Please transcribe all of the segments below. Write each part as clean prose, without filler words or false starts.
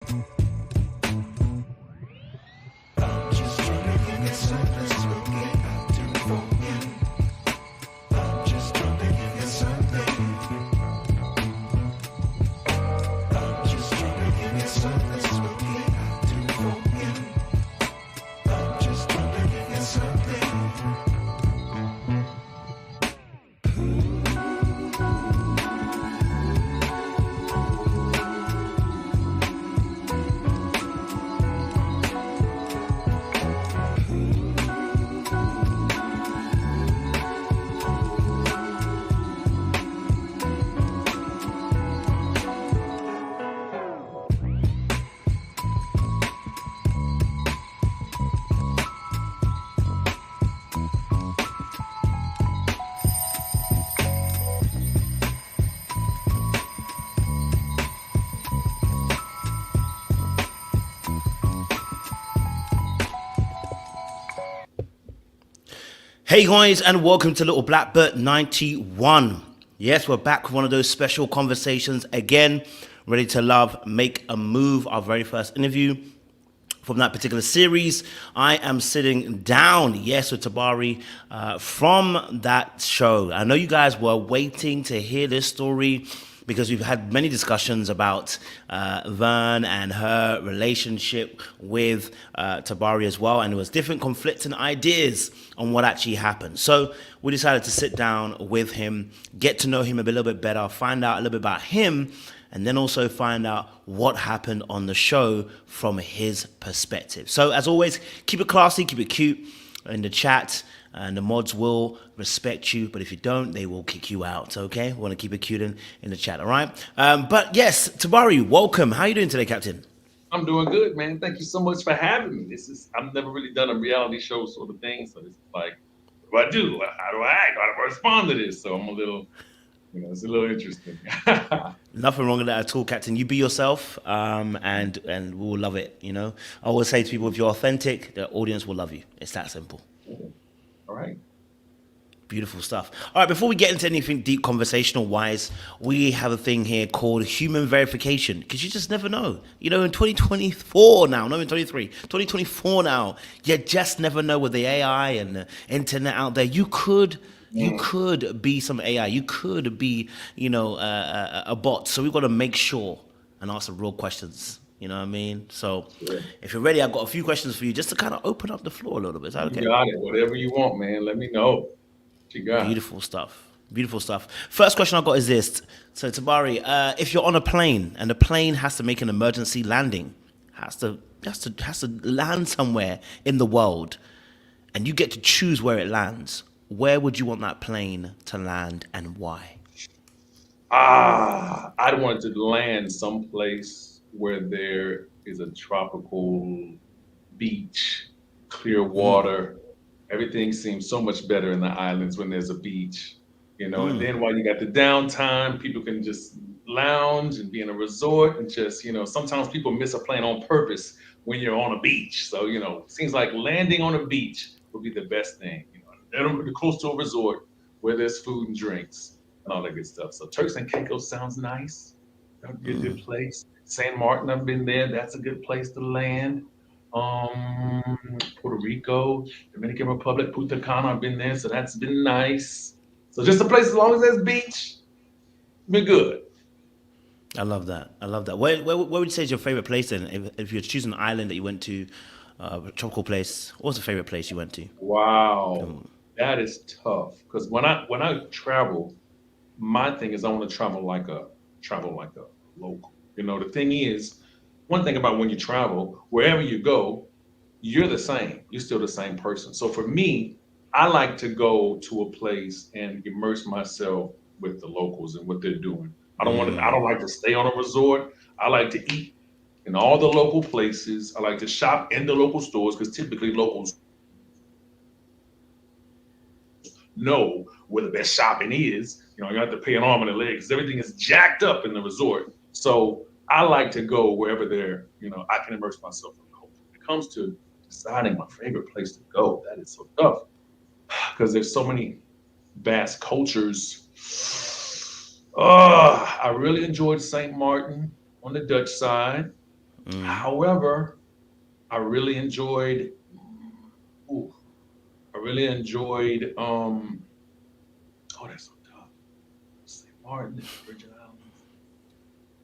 I'm just trying to give you something smoky out to for you. I'm just trying to give you something. I'm just trying to give you something smoky out to for you. I'm just trying to give you something. Hey guys, and welcome to LITTLEBLACKBOOK91. Yes, we're back with one of those special conversations again. Ready to love, make a move. Our very first interview from that particular series. I am sitting down, yes, with Tabari from that show. I know you guys were waiting to hear this story because we've had many discussions about Vern and her relationship with Tabari as well, and there was different conflicting ideas on what actually happened. So we decided to sit down with him, get to know him a little bit better, find out a little bit about him, and then also find out what happened on the show from his perspective. So as always, keep it classy, keep it cute in the chat, and the mods will respect you, but if you don't, they will kick you out, okay? We want to keep it cute in the chat, all right? But yes, Tabari, welcome. How are you doing today, Captain? I'm doing good, man. Thank you so much for having me. I've never really done a reality show sort of thing, so it's like, what do I do? How do I act? How do I respond to this? So I'm a little, it's a little interesting. Nothing wrong with that at all, Captain. You be yourself, and we will love it, I always say to people, if you're authentic, the audience will love you. It's that simple. All right. Beautiful stuff. All right, before we get into anything deep conversational wise, we have a thing here called human verification, because you just never know. In 2024 now, not in 23, 2024 now, you just never know with the AI and the internet out there. You could be some AI. You could be, a bot. So we've got to make sure and ask some real questions. You know what I mean? So if you're ready, I've got a few questions for you just to kind of open up the floor a little bit. Is that okay? You got it. Whatever you want, man. Let me know. You got Beautiful stuff. Beautiful stuff. First question I've got is this. So Tabari, if you're on a plane and the plane has to make an emergency landing, has to land somewhere in the world, and you get to choose where it lands, where would you want that plane to land and why? I'd want it to land someplace where there is a tropical beach, clear water. Everything seems so much better in the islands when there's a beach, and then while you got the downtime, people can just lounge and be in a resort and just, sometimes people miss a plane on purpose when you're on a beach. So, it seems like landing on a beach would be the best thing, and close to a resort where there's food and drinks and all that good stuff. So Turks and Caicos sounds nice. That would be a good place. St. Martin, I've been there. That's a good place to land. Puerto Rico, Dominican Republic, Punta Cana, I've been there, so that's been nice. So just a place, as long as there's beach, we're good. I love that. Where would you say is your favorite place then? If you're choosing an island that you went to, a tropical place, what was the favorite place you went to? Wow, that is tough. Because when I travel, my thing is I want to travel like a local. The thing is, one thing about when you travel, wherever you go, you're the same. You're still the same person. So for me, I like to go to a place and immerse myself with the locals and what they're doing. I don't like to stay on a resort. I like to eat in all the local places. I like to shop in the local stores because typically locals know where the best shopping is. You have to pay an arm and a leg because everything is jacked up in the resort. So I like to go wherever I can immerse myself in the culture. When it comes to deciding my favorite place to go, that is so tough because there's so many vast cultures. I really enjoyed St. Martin on the Dutch side. However, I really enjoyed. Ooh, I really enjoyed. Oh, that's so tough. St. Martin, Virgin Islands,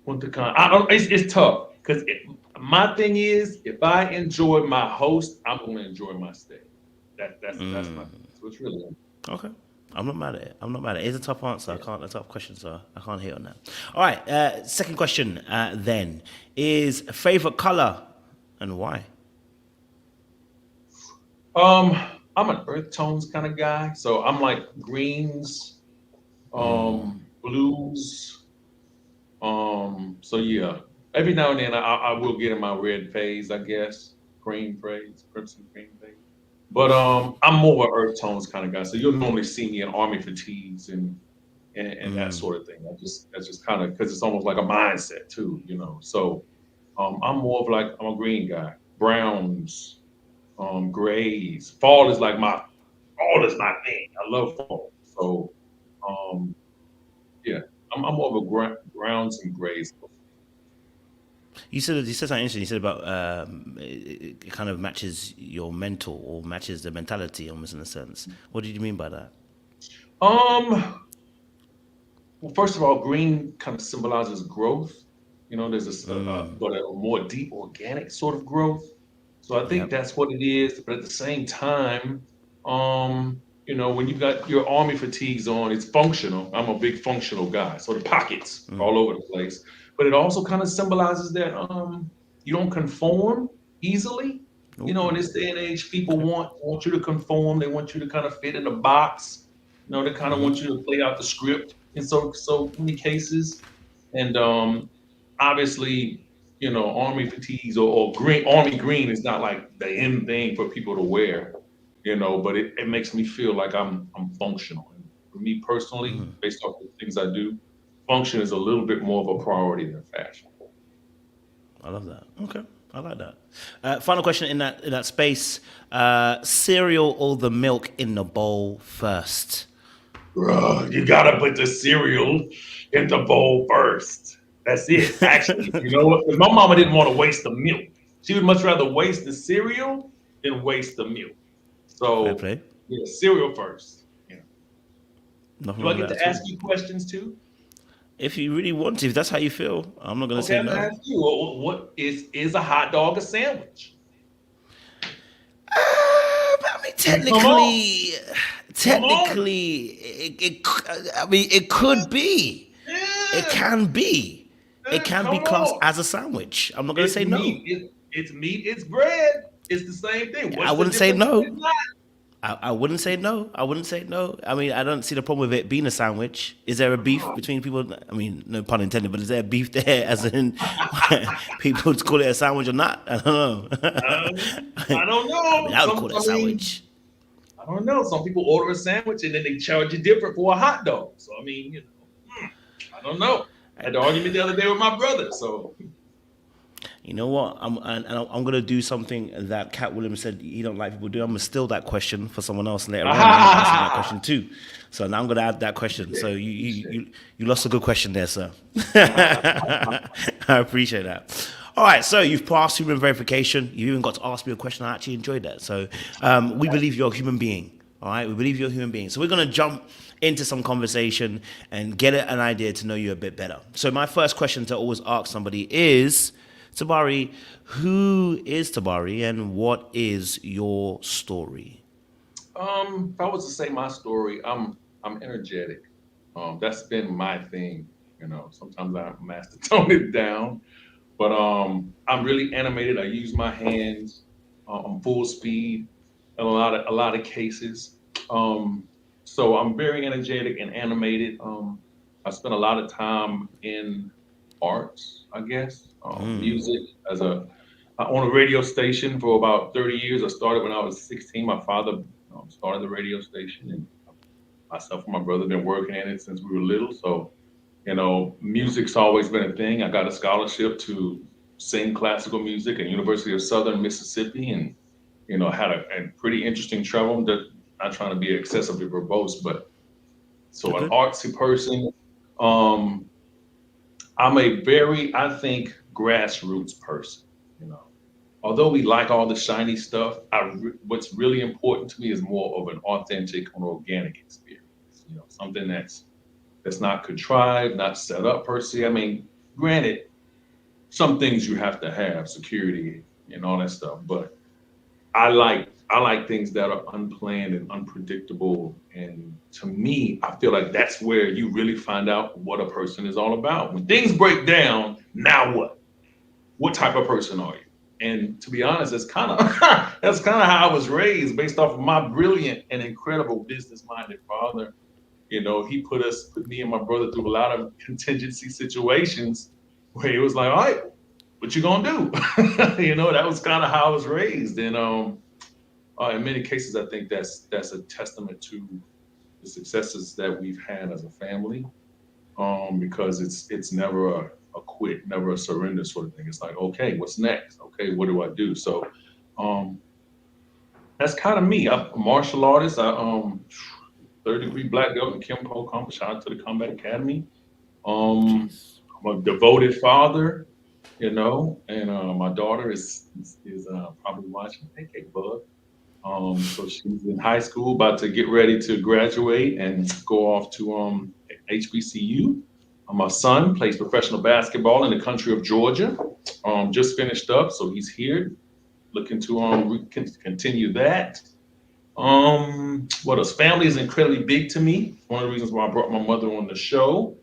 Punta Cana. I don't. It's tough because my thing is, if I enjoy my host, I'm going to enjoy my stay. That's my thing. So it's really. Okay. I'm not mad at it. I'm not mad at it. It's a tough answer. I can't. A tough question, so I can't hit on that. All right. Second question. Then is favorite color and why? Um, I'm an earth tones kind of guy, so I'm like greens, blues. So yeah, every now and then I will get in my red phase, I guess, cream phase, crimson cream phase. But I'm more of an earth tones kind of guy, so you'll normally see me in army fatigues and that sort of thing. That's just kind of because it's almost like a mindset too, you know. So I'm more of like I'm a green guy, browns, grays. Fall is my thing. I love fall. So um, yeah, I'm more of a browns and grays. You said something interesting. You said about it kind of matches your mental or matches the mentality almost in a sense. What did you mean by that? Um, well, first of all, green kind of symbolizes growth. You know, there's but a more deep organic sort of growth. So I think Yep. that's what it is. But at the same time, when you've got your army fatigues on, it's functional. I'm a big functional guy. So the pockets all over the place. But it also kind of symbolizes that you don't conform easily. You know, in Ooh. this day and age, people Okay. want you to conform. They want you to kind of fit in a box. You know, they kind of want you to play out the script in so many cases. And obviously, army fatigues or green army green is not like the end thing for people to wear, but it makes me feel like I'm functional. And for me personally, based off the things I do, function is a little bit more of a priority than fashion. I love that. Okay. I like that. Final question in that space: cereal or the milk in the bowl first? Bruh, you gotta put the cereal in the bowl first. That's it. Actually, you know what? 'Cause my mama didn't want to waste the milk. She would much rather waste the cereal than waste the milk. Fair So play. yeah, cereal first. Yeah. Nothing Do I wrong with get that to at ask all. you questions too? If you really want to, if that's how you feel, I'm not gonna Okay, say I'm gonna no. ask you. What is a hot dog a sandwich? But I mean, Come on, come on. I mean, it could be. It Yeah, can be. It can come be classed on. as a sandwich. I'm not gonna It's say no. meat. It's meat. It's bread. It's the same thing. I What's the wouldn't say difference if it's no. not? I wouldn't say no. I wouldn't say no. I mean, I don't see the problem with it being a sandwich. Is there a beef between people? I mean, no pun intended, but is there a beef there as in people would call it a sandwich or not? I don't know. I don't I mean, know. I would call it a sandwich. I don't know. Some people order a sandwich and then they charge you different for a hot dog. So I mean, I don't know. I had the argument the other day with my brother. So You know what? I'm gonna do something that Cat Williams said he don't like people do. I'm gonna steal that question for someone else later on. I'm gonna ask him that question too. So now I'm gonna add that question. So you you appreciate you, you lost a good question there, sir. I appreciate that. All right, so you've passed human verification. You even got to ask me a question. I actually enjoyed that. So we believe you're a human being. All right, we believe you're a human being. So we're gonna jump into some conversation and get an idea to know you a bit better. So my first question to always ask somebody is, Tabari, who is Tabari and what is your story? if I was to say my story, I'm energetic. That's been my thing. Sometimes I master tone it down, but I'm really animated. I use my hands. I'm full speed in a lot of cases. So I'm very energetic and animated. I spend a lot of time in arts, I guess, music. I own a radio station for about 30 years. I started when I was 16. My father started the radio station, and myself and my brother been working in it since we were little. So music's always been a thing. I got a scholarship to sing classical music at University of Southern Mississippi, and had a pretty interesting travel. Not trying to be excessively verbose, but You're so an good. artsy person. Um, I'm a very, I think, grassroots person. You know, although we like all the shiny stuff, what's really important to me is more of an authentic and organic experience. You know, something that's not contrived, not set up per se. I mean, granted, some things you have to have security and all that stuff, but I like things that are unplanned and unpredictable. And to me, I feel like that's where you really find out what a person is all about. When things break down, now what? What type of person are you? And to be honest, that's kind of that's kind of how I was raised, based off of my brilliant and incredible business-minded father. You know, he put me and my brother through a lot of contingency situations where he was like, "All right, what you gonna do?" You know, that was kind of how I was raised. And in many cases, I think that's a testament to the successes that we've had as a family. Because it's never a quit, never a surrender sort of thing. It's like, okay, what's next? Okay, what do I do? So um, that's kind of me. I'm a martial artist. I third-degree black belt in Kempo Combat. Shout out to the Combat Academy. Um, Jeez. I'm a devoted father, you know, and my daughter is probably watching. Hey, Kate Bud. So she's in high school, about to get ready to graduate and go off to HBCU. My son plays professional basketball in the country of Georgia. Just finished up, so he's here, looking to continue that. What else? Family is incredibly big to me. One of the reasons why I brought my mother on the show,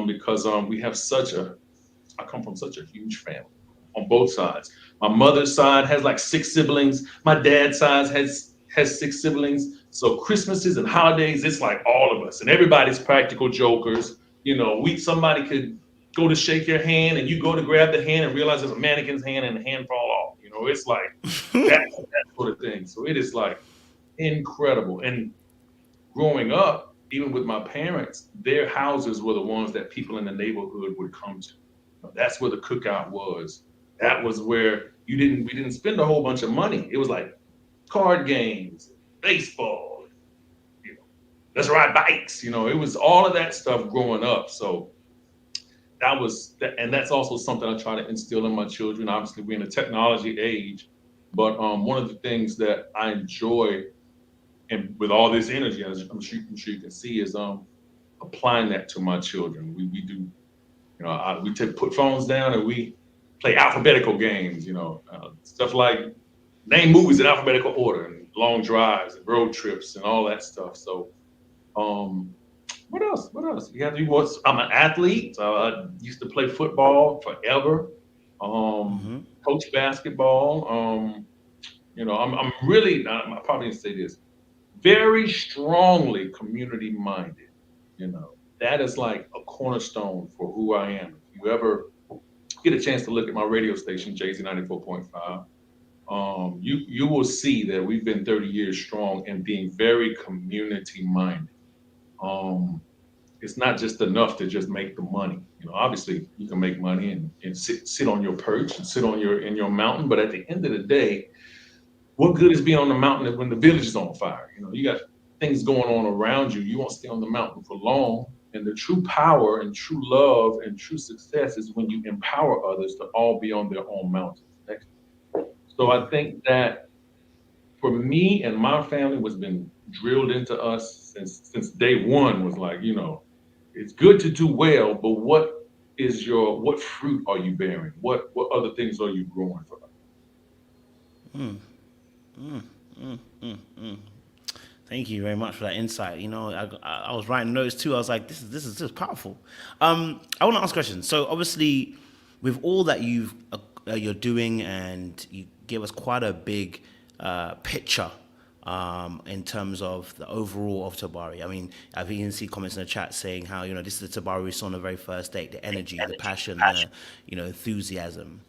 because we have I come from such a huge family on both sides. My mother's side has like six siblings. My dad's side has six siblings. So Christmases and holidays, it's like all of us, and everybody's practical jokers. You know, somebody could go to shake your hand, and you go to grab the hand and realize it's a mannequin's hand, and the hand fall off. You know, it's like that sort of thing. So it is like incredible. And growing up, even with my parents, their houses were the ones that people in the neighborhood would come to. That's where the cookout was. That was where we didn't spend a whole bunch of money. It was like card games, baseball, you know, let's ride bikes. You know, it was all of that stuff growing up. So and that's also something I try to instill in my children. Obviously, we're in a technology age, but one of the things that I enjoy, and with all this energy, as I'm sure you can see, is applying that to my children. We do, you know, we put phones down and we play alphabetical games. You know, stuff like name movies in alphabetical order, and long drives and road trips and all that stuff. So, what else? What else? You have to be what? I'm an athlete. I used to play football forever. Hmm. Coach basketball. You know, I'm really. I probably didn't say this. Very strongly community minded. You know, that is like a cornerstone for who I am. If you ever get a chance to look at my radio station, JZ 94.5, you will see that we've been 30 years strong and being very community minded. Um, it's not just enough to just make the money. You know, obviously you can make money and sit on your perch and sit on your mountain, but at the end of the day, what good is being on the mountain when the village is on fire? You know, you got things going on around you. You won't stay on the mountain for long. And the true power and true love and true success is when you empower others to all be on their own mountains. So I think that for me and my family, what's been drilled into us since day one was like, you know, it's good to do well, but what fruit are you bearing? What other things are you growing for? Thank you very much for that insight. You know, I was writing notes too. I was like, this is powerful. I want to ask questions. So obviously, with all that you're doing, and you gave us quite a big picture in terms of the overall of Tabari. I mean, I've even seen comments in the chat saying how, you know, this is the Tabari we saw on the very first date, the energy, the passion, the, you know, enthusiasm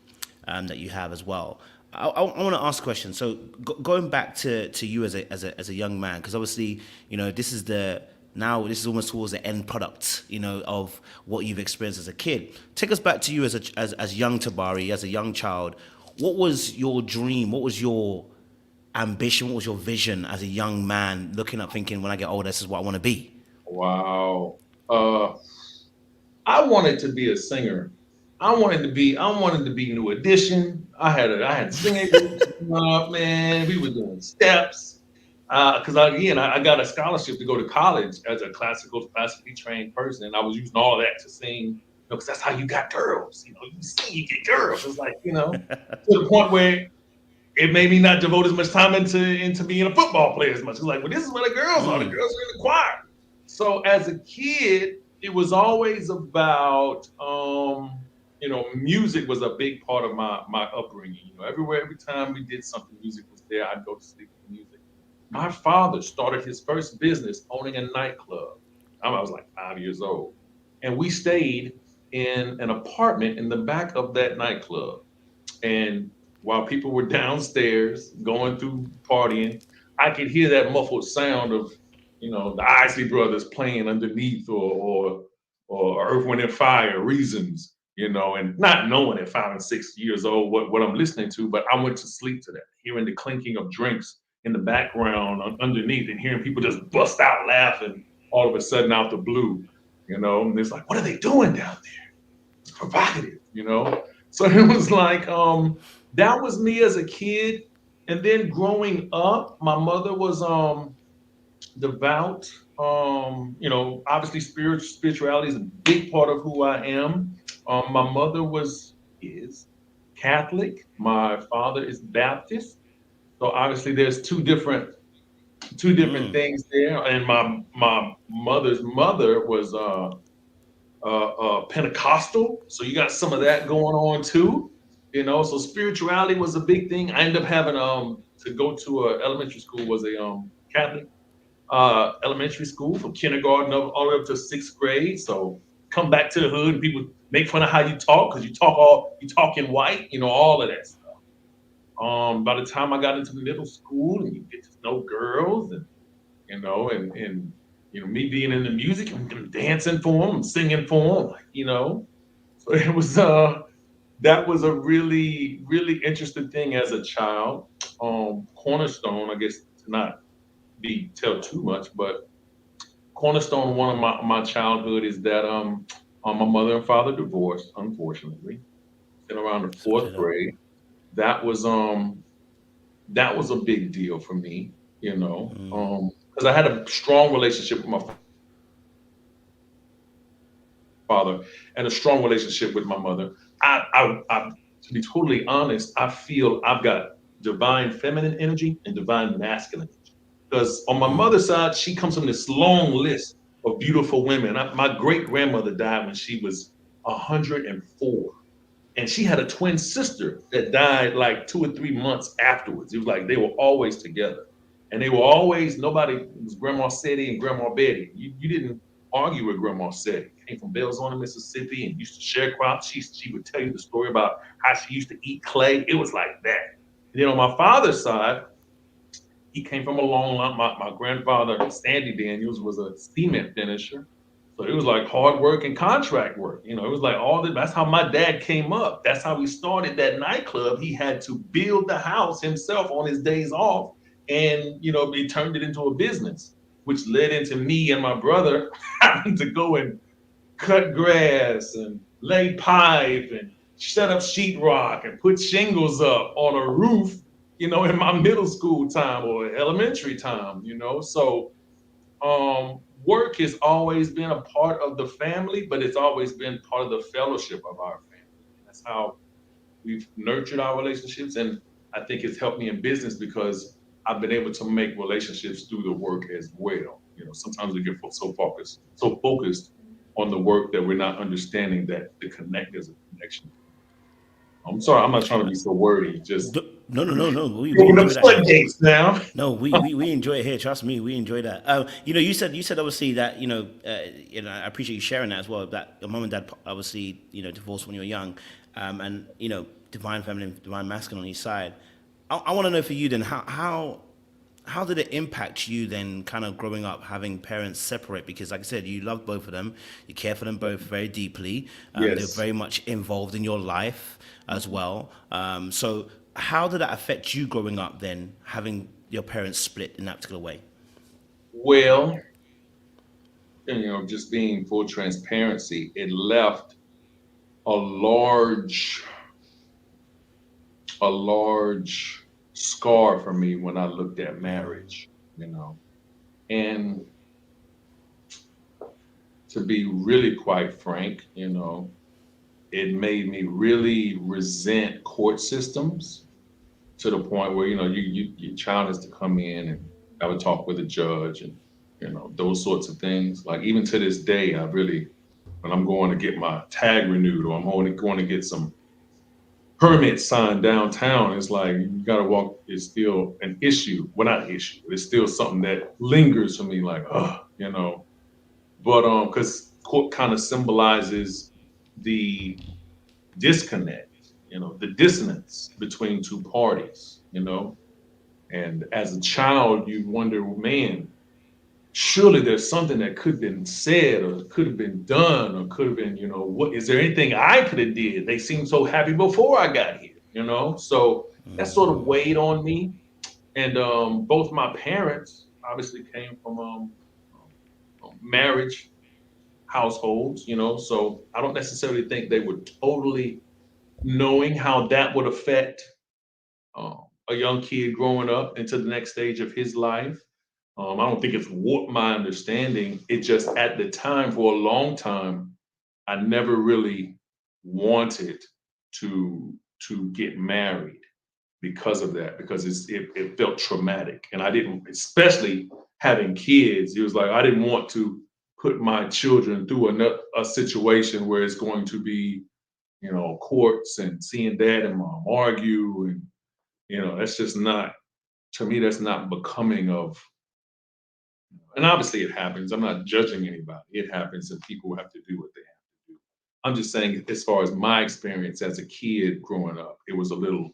that you have as well. I want to ask a question. So going back to you as a young man, because obviously, you know, this is almost towards the end product, you know, of what you've experienced as a kid. Take us back to you as young Tabari, as a young child. What was your dream? What was your ambition? What was your vision as a young man looking up thinking, when I get older, this is what I want to be? Wow. I wanted to be a singer. I wanted to be New Edition. I had singing groups growing up, man. We were doing steps. Because I got a scholarship to go to college as a classically trained person, and I was using all of that to sing, because that's how you got girls. You sing, you get girls. It's like, to the point where it made me not devote as much time into being a football player as much. It's like, well, this is where the girls are. The Mm. girls are in the choir. So as a kid, it was always about music was a big part of my upbringing. Every time we did something, music was there. I'd go to sleep with music. My father started his first business owning a nightclub. I was like 5 years old, and we stayed in an apartment in the back of that nightclub. And while people were downstairs going through partying, I could hear that muffled sound of, the Isley Brothers playing underneath, or Earth, Wind and Fire, Reasons, and not knowing at 5 and 6 years old what I'm listening to, but I went to sleep to that, hearing the clinking of drinks in the background underneath, and hearing people just bust out laughing all of a sudden out the blue, and it's like, what are they doing down there? It's provocative. So it was like, that was me as a kid. And then growing up, my mother was devout. Obviously spirituality is a big part of who I am. My mother is Catholic. My father is Baptist. So obviously there's two different Mm. things there. And my mother's mother was Pentecostal, so you got some of that going on too. So spirituality was a big thing. I ended up having to go to a elementary school, was a Catholic elementary school, from kindergarten all the way up to sixth grade. So come back to the hood and people make fun of how you talk, because you talk in white, all of that stuff. By the time I got into middle school, and you get to know girls, and me being in the music, I'm dancing for them, singing for them, So it was that was a really, really interesting thing as a child. Cornerstone, I guess, to not be tell too much, but cornerstone one of my childhood is that my mother and father divorced, unfortunately, in around the Sorry to hear fourth that. grade. That was um that was a big deal for me, Mm. because I had a strong relationship with my father and a strong relationship with my mother. To be totally honest, I feel I've got divine feminine energy and divine masculine energy. Because on my Mm. mother's side, she comes from this long list of beautiful women. My great grandmother died when she was 104. And she had a twin sister that died like 2 or 3 months afterwards. It was like they were always together. And they were always, nobody, it was Grandma Seti and Grandma Betty. You didn't argue with Grandma Seti. Came from Belzona, Mississippi, and used to sharecrop. She would tell you the story about how she used to eat clay. It was like that. And then on my father's side, he came from a long line. My grandfather, Sandy Daniels, was a cement finisher. So it was like hard work and contract work. It was like that's how my dad came up. That's how he started that nightclub. He had to build the house himself on his days off. And, he turned it into a business, which led into me and my brother having to go and cut grass and lay pipe and set up sheetrock and put shingles up on a roof, in my middle school time or elementary time. So work has always been a part of the family, but it's always been part of the fellowship of our family. And that's how we've nurtured our relationships. And I think it's helped me in business because I've been able to make relationships through the work as well. Sometimes we get so focused on the work that we're not understanding that there's a connection. I'm sorry, I'm not trying to be so wordy. Just No, no, no, no. We open up enjoy that here. floodgates now. No, we enjoy it here. Trust me, we enjoy that. You said obviously that I appreciate you sharing that as well. That your mom and dad obviously divorced when you were young, and divine feminine, divine masculine on each side. I want to know for you then how did it impact you then, kind of growing up having parents separate? Because like I said, you love both of them, you care for them both very deeply. They're Yes. very much involved in your life as well. So how did that affect you growing up then, having your parents split in that particular way? Well, just being full transparency, it left a large a large scar for me when I looked at marriage, you know. And to be really quite frank, you know, it made me really resent court systems to the point where, you know, your child has to come in and have a talk with a judge and, you know, those sorts of things. Like even to this day, I really, when I'm going to get my tag renewed or I'm going to get some permit signed downtown, it's like you gotta walk, it's still an issue. Well, not an issue, but it's still something that lingers for me, like, oh, you know. But because court kind of symbolizes the disconnect, you know, the dissonance between two parties, you know. And as a child, you wonder, man, surely there's something that could have been said or could have been done or could have been, you know, what is there anything I could have did? They seemed so happy before I got here, you know. So that sort of weighed on me. And both my parents obviously came from marriage households, you know. So I don't necessarily think they were totally knowing how that would affect a young kid growing up into the next stage of his life. I don't think it's warped my understanding. It just at the time, for a long time, I never really wanted to get married because of that, because it felt traumatic, and I didn't, especially having kids. It was like I didn't want to put my children through a situation where it's going to be, you know, courts and seeing dad and mom argue, and you know, that's just not, to me, that's not becoming of. And obviously, it happens. I'm not judging anybody. It happens, and people have to do what they have to do. I'm just saying, as far as my experience as a kid growing up, it was a little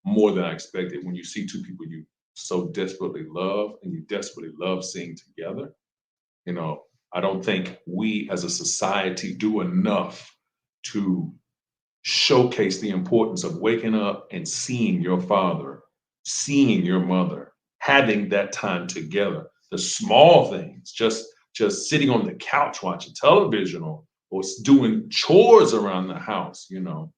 more than I expected when you see two people you so desperately love and you desperately love seeing together. You know, I don't think we as a society do enough to showcase the importance of waking up and seeing your father, seeing your mother, having that time together. The small things, just sitting on the couch watching television or doing chores around the house, you know.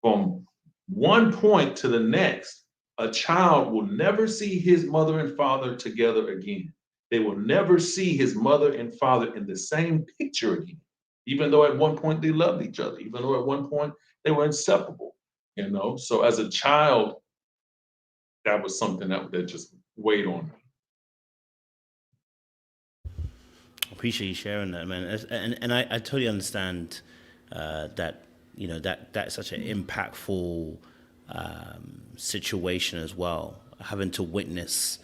From one point to the next, a child will never see his mother and father together again. They will never see his mother and father in the same picture again, even though at one point they loved each other, even though at one point they were inseparable, you know. So as a child, that was something that just weighed on me. Appreciate you sharing that, man. And I totally understand that, you know, that's such an impactful situation as well. Having to witness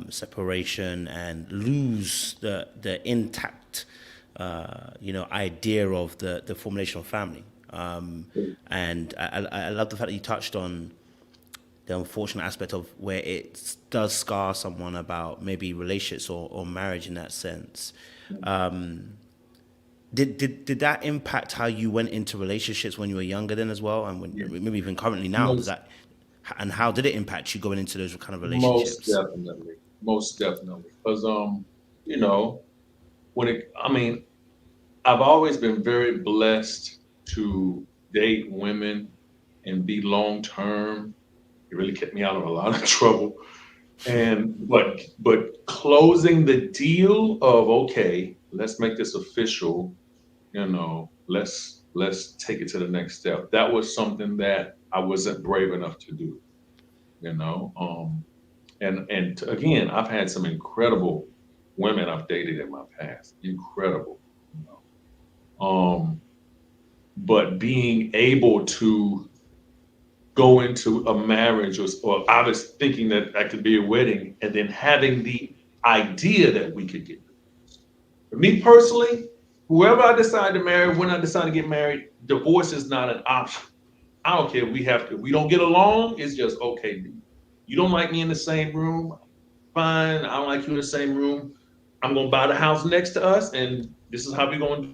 separation and lose the intact, you know, idea of the formation of family. And I love the fact that you touched on the unfortunate aspect of where it does scar someone about maybe relationships or marriage in that sense. Did that impact how you went into relationships when you were younger then as well, and when maybe even currently now? Does Most that, and how did it impact you going into those kind of most relationships? definitely. Most definitely. Because you know, I mean, I've always been very blessed to date women and be long term. It really kept me out of a lot of trouble. And but closing the deal of, okay, let's make this official, you know, let's take it to the next step. That was something that I wasn't brave enough to do, you know. Again, I've had some incredible women I've dated in my past, incredible, you know. But being able to go into a marriage, or I was thinking that that could be a wedding, and then having the idea that we could get divorced. For me personally, whoever I decide to marry, when I decide to get married, divorce is not an option. I don't care if we have to. If we don't get along, it's just okay. You don't like me in the same room, fine. I don't like you in the same room. I'm gonna buy the house next to us, and this is how we're gonna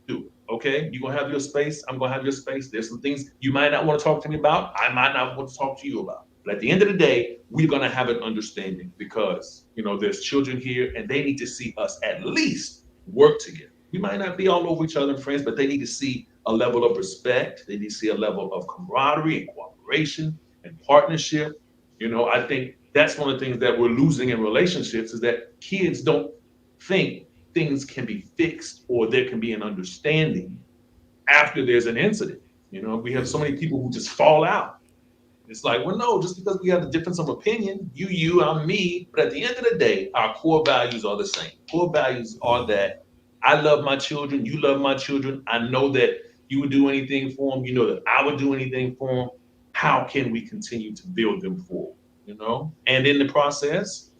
do it. Okay, you're gonna have your space. I'm gonna have your space. There's some things you might not want to talk to me about. I might not want to talk to you about. But at the end of the day, we're gonna have an understanding, because you know there's children here, and they need to see us at least work together. We might not be all over each other and friends, but they need to see a level of respect. They need to see a level of camaraderie and cooperation and partnership. I think that's one of the things that we're losing in relationships is that kids don't think things can be fixed or there can be an understanding after there's an incident. We have so many people who just fall out. It's like, well, no, just because we have a difference of opinion, you, I'm me, but at the end of the day, our core values are the same. Core values are that I love my children, you love my children. I know that you would do anything for them. You know that I would do anything for them. How can we continue to build them forward? And in the process,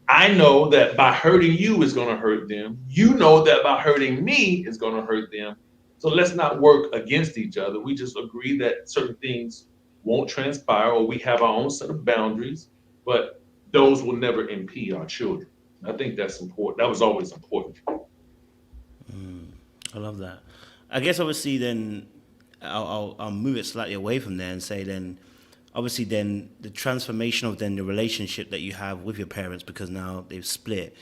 I know that by hurting you is going to hurt them. You know that by hurting me is going to hurt them. So let's not work against each other. We just agree that certain things won't transpire or we have our own set of boundaries, but those will never impede our children. I think that's important. That was always important. I love that. I guess obviously then I'll move it slightly away from there and say then obviously then the transformation of then the relationship that you have with your parents because now they've split.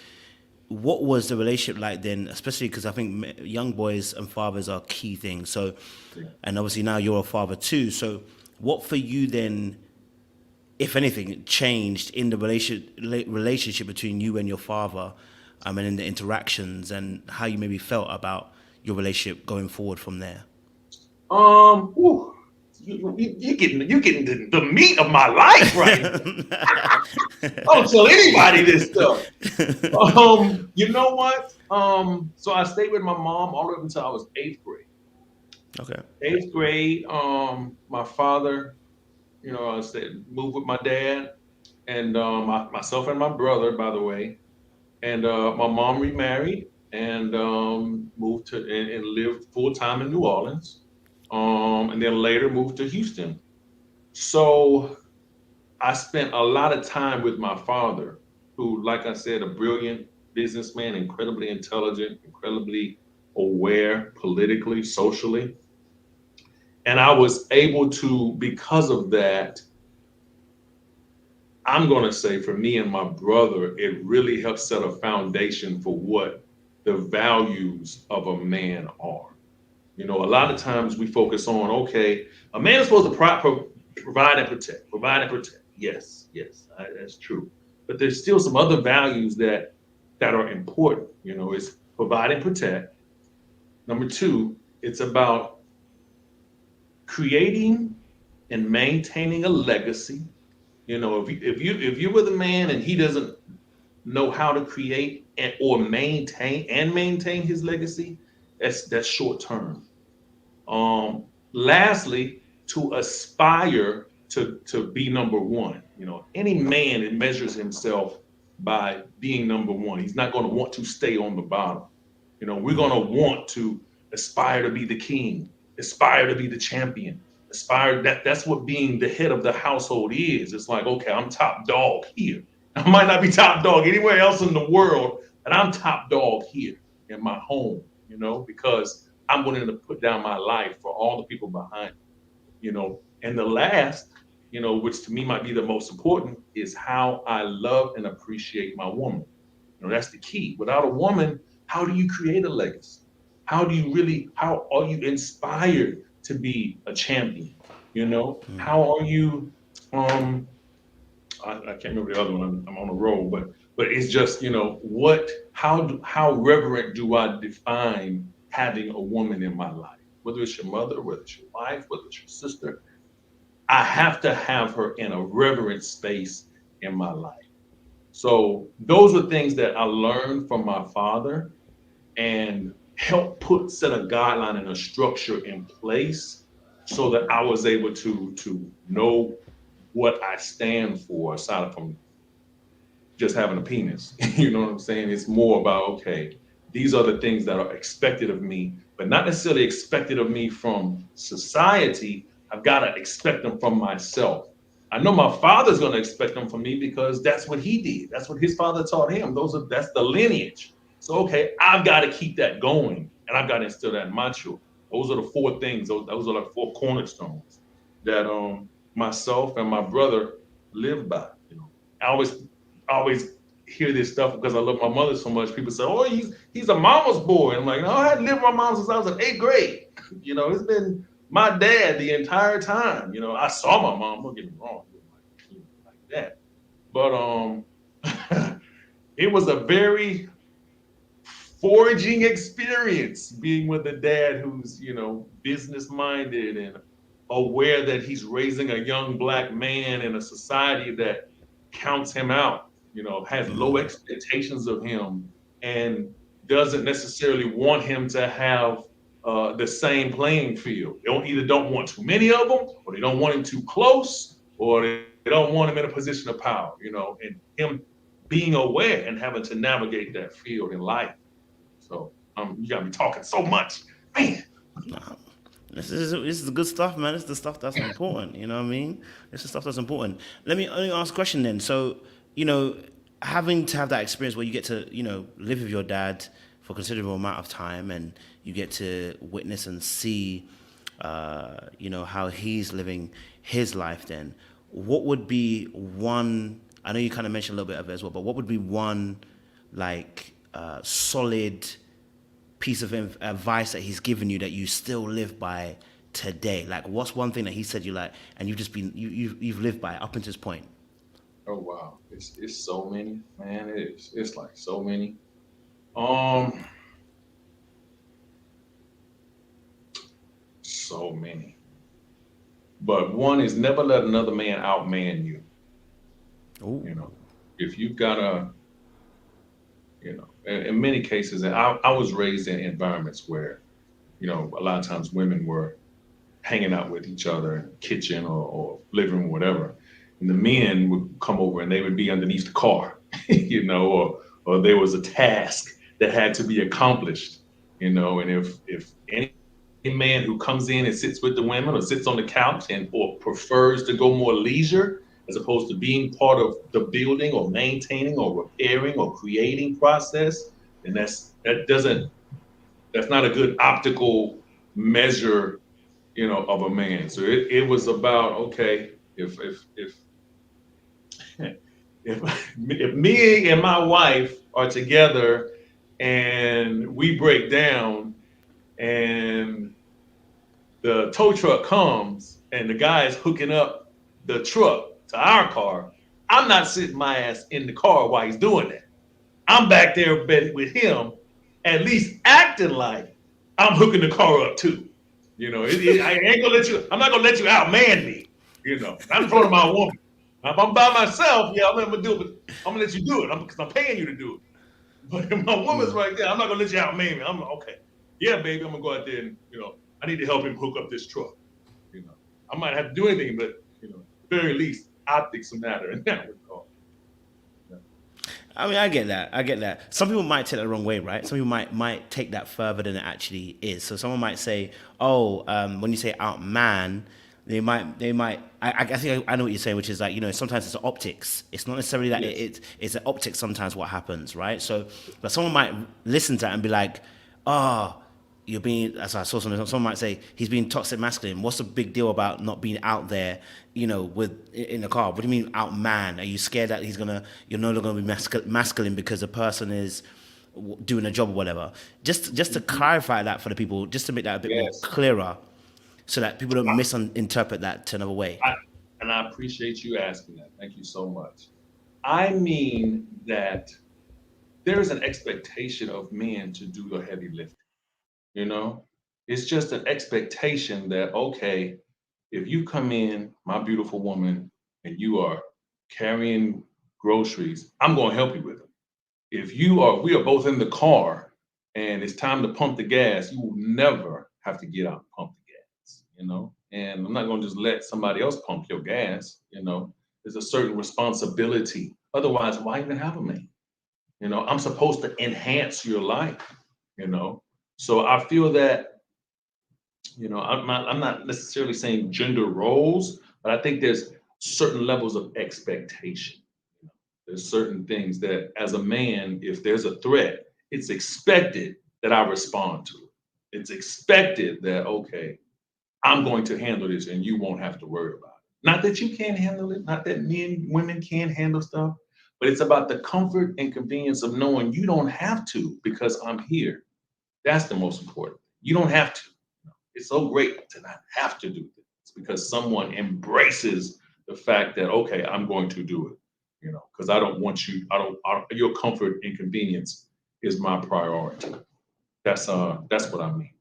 What was the relationship like then, especially because I think young boys and fathers are key things. So, and obviously now you're a father too. So what for you then, if anything, changed in the relationship between you and your father and in the interactions and how you maybe felt about your relationship going forward from there? Ooh, you're getting the meat of my life right now. Don't tell anybody this stuff. You know what? So I stayed with my mom all the way up until I was 8th grade. Okay. 8th grade, my father, I said moved with my dad and myself and my brother, by the way. And my mom remarried and moved to and lived full time in New Orleans. And then later moved to Houston. So I spent a lot of time with my father, who, like I said, a brilliant businessman, incredibly intelligent, incredibly aware politically, socially. And I was able to, because of that, I'm going to say for me and my brother, it really helped set a foundation for what the values of a man are. A lot of times we focus on, okay, a man is supposed to provide and protect, provide and protect. Yes, that's true. But there's still some other values that are important. It's provide and protect. Number 2, it's about creating and maintaining a legacy. If you're with a man and he doesn't know how to create or maintain his legacy, that's short term. Lastly, to aspire to be number one. Any man that measures himself by being number one, he's not going to want to stay on the bottom. We're going to want to aspire to be the king, aspire to be the champion, aspire. That's what being the head of the household is. It's like, okay, I'm top dog here. I might not be top dog anywhere else in the world, but I'm top dog here in my home, because I'm willing to put down my life for all the people behind me, And the last, which to me might be the most important, is how I love and appreciate my woman. That's the key. Without a woman, how do you create a legacy? How are you inspired to be a champion? How are you, I can't remember the other one. I'm on a roll, but it's just, how reverent do I define having a woman in my life? Whether it's your mother, whether it's your wife, whether it's your sister, I have to have her in a reverent space in my life. So those are things that I learned from my father and help set a guideline and a structure in place so that I was able to know what I stand for aside from just having a penis. You know what I'm saying? It's more about, okay, these are the things that are expected of me, but not necessarily expected of me from society. I've got to expect them from myself. I know my father's going to expect them from me because that's what he did. That's what his father taught him. That's the lineage. So, okay, I've got to keep that going and I've got to instill that in my children. Those are the 4 things. Those are like 4 cornerstones that myself and my brother live by. I always hear this stuff because I love my mother so much. People say, "Oh, he's a mama's boy." And I'm like, "No, I had lived with my mom since I was in 8th grade." You know, it's been my dad the entire time. You know, I saw my mom. Don't get me wrong, like that, but it was a very forging experience being with a dad who's, business minded and aware that he's raising a young black man in a society that counts him out, has low expectations of him and doesn't necessarily want him to have the same playing field. They either don't want too many of them, or they don't want him too close, or they don't want him in a position of power, and him being aware and having to navigate that field in life. So you got me talking so much, man. Nah, this is the good stuff, man. This is the stuff that's important. You know what I mean? This is the stuff that's important. Let me ask a question then. So, having to have that experience where you get to live with your dad for a considerable amount of time, and you get to witness and see, how he's living his life. Then, what would be one? I know you kind of mentioned a little bit of it as well, but what would be one solid piece of advice that he's given you that you still live by today? Like, what's one thing that he said you like, and you've just been you've lived by up until this point? Oh wow, it's so many, man. It's like so many. Um, so many. But one is never let another man outman you. Oh, You know, if you've got in many cases, and I was raised in environments where, a lot of times women were hanging out with each other in the kitchen or living room, whatever. And the men would come over and they would be underneath the car, or there was a task that had to be accomplished, and if any man who comes in and sits with the women or sits on the couch and or prefers to go more leisure as opposed to being part of the building or maintaining or repairing or creating process, then that's not a good optical measure, of a man. So it was about, okay, if if me and my wife are together and we break down and the tow truck comes and the guy is hooking up the truck to our car, I'm not sitting my ass in the car while he's doing that. I'm back there with him, at least acting like I'm hooking the car up too. I ain't gonna let you. I'm not gonna let you outman me. Not in front of my woman. If I'm by myself, yeah, I'm gonna do it. But I'm gonna let you do it because I'm paying you to do it. But if my woman's right there, I'm not gonna let you outman me. I'm okay. Yeah, baby, I'm gonna go out there and I need to help him hook up this truck. You know, I might have to do anything, but at the very least, optics matter in that regard. Yeah. I mean, I get that. I get that. Some people might take that the wrong way, right? Some people might take that further than it actually is. So someone might say, "Oh, when you say outman, they might. I think I know what you're saying, which is like sometimes it's optics. It's not necessarily that Yes. it's an optics. Sometimes what happens, right? So, but someone might listen to that and be like, "Oh, you're being," as I saw something, someone might say he's being toxic masculine. What's the big deal about not being out there, with in the car? What do you mean out man? Are you scared that you're no longer gonna be masculine because the person is doing a job or whatever? Just to clarify that for the people, just to make that a bit more Yes. clearer, so that people don't misinterpret that to another way. I, and I appreciate you asking that. Thank you so much. I mean that there is an expectation of men to do the heavy lifting. You know, it's just an expectation that, okay, if you come in, my beautiful woman, and you are carrying groceries, I'm going to help you with them. If we are both in the car and it's time to pump the gas, you will never have to get out and pump the gas. And I'm not going to just let somebody else pump your gas. There's a certain responsibility. Otherwise, why even have a man? I'm supposed to enhance your life, you know. So I feel that, I'm not necessarily saying gender roles, but I think there's certain levels of expectation. There's certain things that as a man, if there's a threat, it's expected that I respond to it. It's expected that, okay, I'm going to handle this and you won't have to worry about it. Not that you can't handle it, not that women can't handle stuff, but it's about the comfort and convenience of knowing you don't have to because I'm here. That's the most important. You don't have to. It's so great to not have to do this because someone embraces the fact that, okay, I'm going to do it, because I don't want you, your comfort and convenience is my priority. That's what I mean.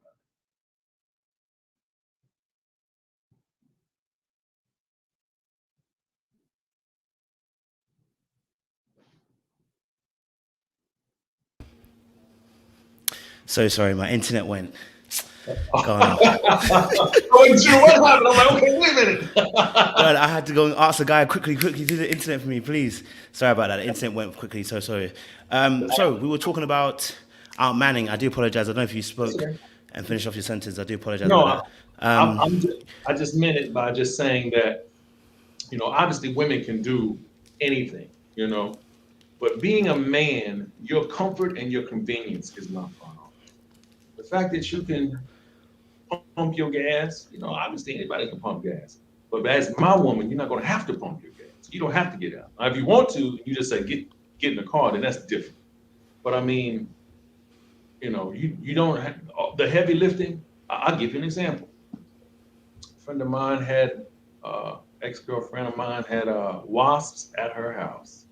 So sorry, my internet went gone off. Oh, Drew, what happened? I'm like, okay, wait a minute. God, I had to go and ask the guy quickly do the internet for me, please. Sorry about that. The internet went quickly, so sorry. So we were talking about outmanning. I do apologize. I don't know if you spoke Okay. and finished off your sentence. I do apologize No, about that. I just meant it by just saying that, obviously women can do anything, but being a man, your comfort and your convenience is not priority. The fact that you can pump your gas, obviously anybody can pump gas. But as my woman, you're not going to have to pump your gas. You don't have to get out. Now, if you want to, you just say get in the car, then that's different. But I mean, you don't have the heavy lifting. I'll give you an example. A friend of mine had, ex-girlfriend of mine had wasps at her house.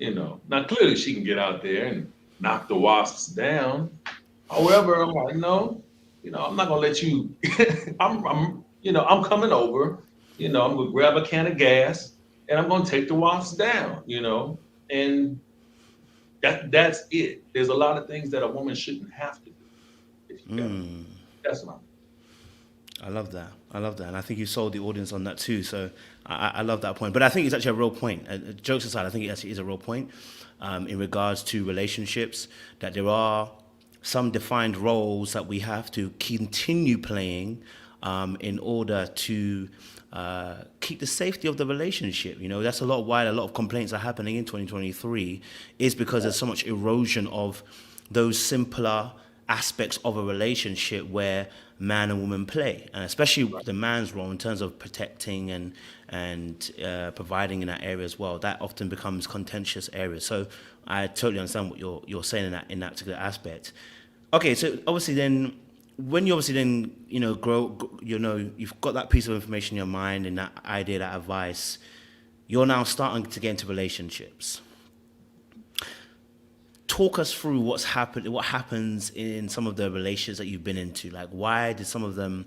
Now clearly she can get out there and knock the wasps down. However, I'm like, no, I'm not gonna let you. I'm coming over. I'm gonna grab a can of gas and I'm gonna take the wasps down. And that's it. There's a lot of things that a woman shouldn't have to do if you can. That's what I love that. And I think you sold the audience on that too. So I love that point. But I think it's actually a real point. Jokes aside, I think it actually is a real point in regards to relationships, that there are some defined roles that we have to continue playing in order to keep the safety of the relationship. That's a lot why a lot of complaints are happening in 2023 is because there's so much erosion of those simpler aspects of a relationship where man and woman play, and especially the man's role in terms of protecting and providing in that area as well. That often becomes contentious areas. So I totally understand what you're saying in that particular aspect. Okay, so obviously then, when you obviously then grow, you've got that piece of information in your mind and that idea, that advice. You're now starting to get into relationships. Talk us through what happens in some of the relationships that you've been into. Like, why did some of them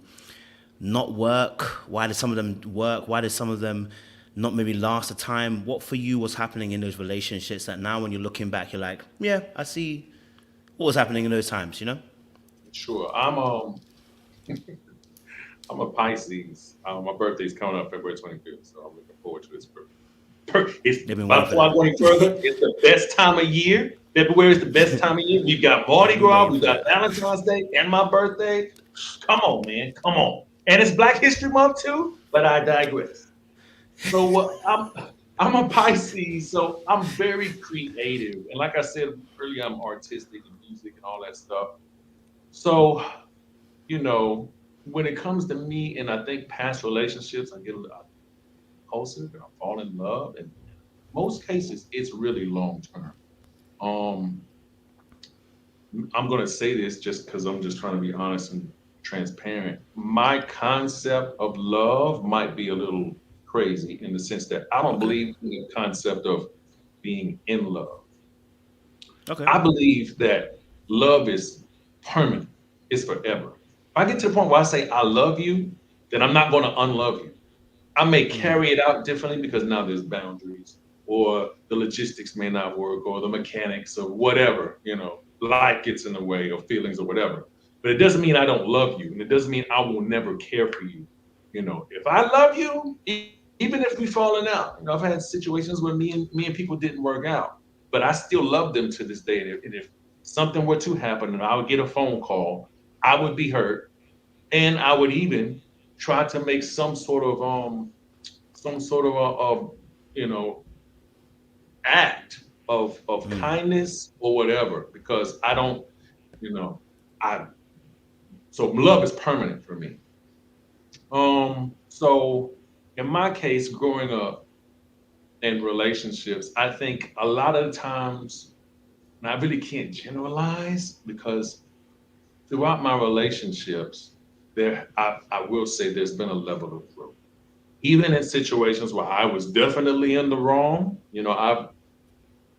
not work? Why did some of them work? Why did some of them not maybe last a time? What for you was happening in those relationships that now when you're looking back, you're like, yeah, I see what was happening in those times, Sure. I'm a Pisces. My birthday's coming up February 25th, so I'm looking forward to its birthday. Before I go any further, it's the best time of year. February is the best time of year. We've got Mardi Gras, we've got Valentine's Day, and my birthday. Come on, man, come on. And it's Black History Month too, but I digress. So I'm a Pisces, so I'm very creative, and like I said earlier, I'm artistic and music and all that stuff. So, when it comes to me and I think past relationships, I get a little impulsive and I fall in love. And in most cases, it's really long term. Um, I'm going to say this just because I'm just trying to be honest and transparent. My concept of love might be a little crazy in the sense that I don't believe in the concept of being in love. Okay. I believe that love is permanent, it's forever. If I get to the point where I say I love you, then I'm not going to unlove you. I may carry it out differently because now there's boundaries, or the logistics may not work, or the mechanics, or whatever, life gets in the way, or feelings, or whatever. But it doesn't mean I don't love you, and it doesn't mean I will never care for you. If I love you, even if we've fallen out, I've had situations where me and people didn't work out, but I still love them to this day. And if something were to happen and I would get a phone call, I would be hurt, and I would even try to make some sort of you know act of kindness or whatever, because I don't, I so love is permanent for me. So in my case, growing up, in relationships, I think a lot of the times, and I really can't generalize because throughout my relationships, I will say there's been a level of growth. Even in situations where I was definitely in the wrong,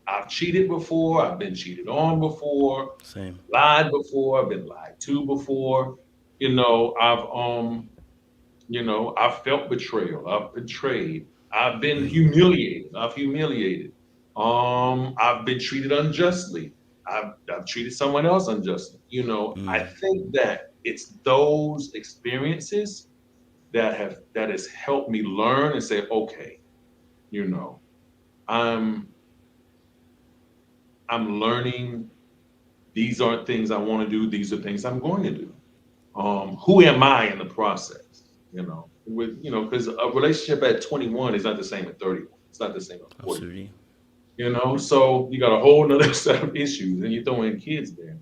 I've cheated before, I've been cheated on before, Same. lied before, I've been lied to before. You know, I've felt betrayal, I've betrayed, I've been humiliated, I've humiliated. I've been treated unjustly. I've treated someone else unjustly. I think that it's those experiences that has helped me learn and say, okay, you know, I'm I'm learning these aren't things I want to do, these are things I'm going to do. Who am I in the process? Because a relationship at 21 is not the same at 31. It's not the same at 40. Absolutely. So you got a whole nother set of issues and you throw in kids there.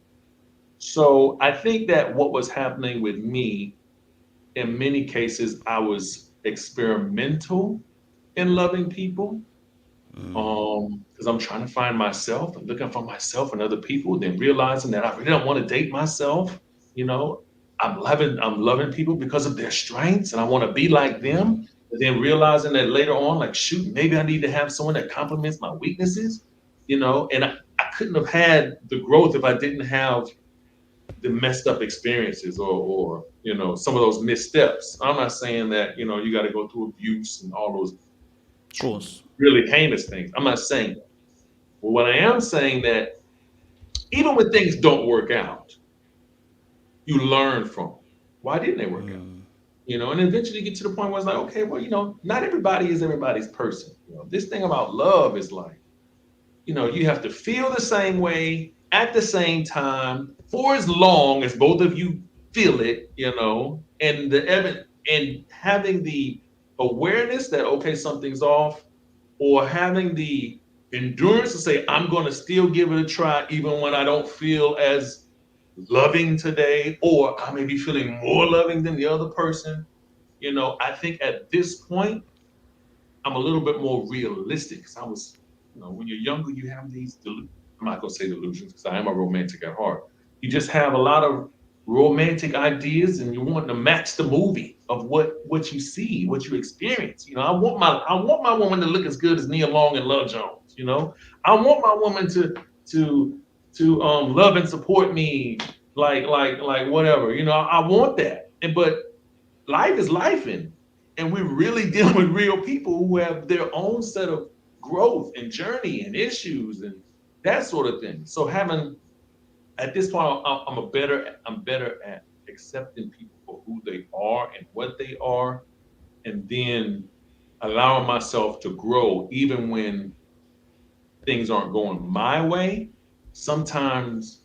So I think that what was happening with me, in many cases, I was experimental in loving people. Because I'm trying to find myself and looking for myself and other people, then realizing that I really don't want to date myself. You know, I'm loving people because of their strengths and I want to be like them. But then realizing that later on, like, shoot, maybe I need to have someone that complements my weaknesses, and I couldn't have had the growth if I didn't have the messed up experiences or some of those missteps. I'm not saying that, you got to go through abuse and all those Of course. really heinous things. I'm not saying that. But what I am saying that even when things don't work out, you learn from them. Why didn't they work out? And eventually you get to the point where it's like, okay, well, not everybody is everybody's person. This thing about love is like, you have to feel the same way at the same time for as long as both of you feel it, and having the awareness that, okay, something's off, or having the endurance to say, I'm going to still give it a try, even when I don't feel as loving today, or I may be feeling more loving than the other person. I think at this point, I'm a little bit more realistic because I was, when you're younger, you have these, I'm not going to say delusions because I am a romantic at heart. You just have a lot of romantic ideas and you want to match the movie of what you see, what you experience. I want my woman to look as good as Nia Long and Love Jones. I want my woman to love and support me like whatever. I want that. But life is life, and we're really dealing with real people who have their own set of growth and journey and issues and that sort of thing. So at this point, I'm better at accepting people for who they are and what they are, and then allowing myself to grow even when things aren't going my way. Sometimes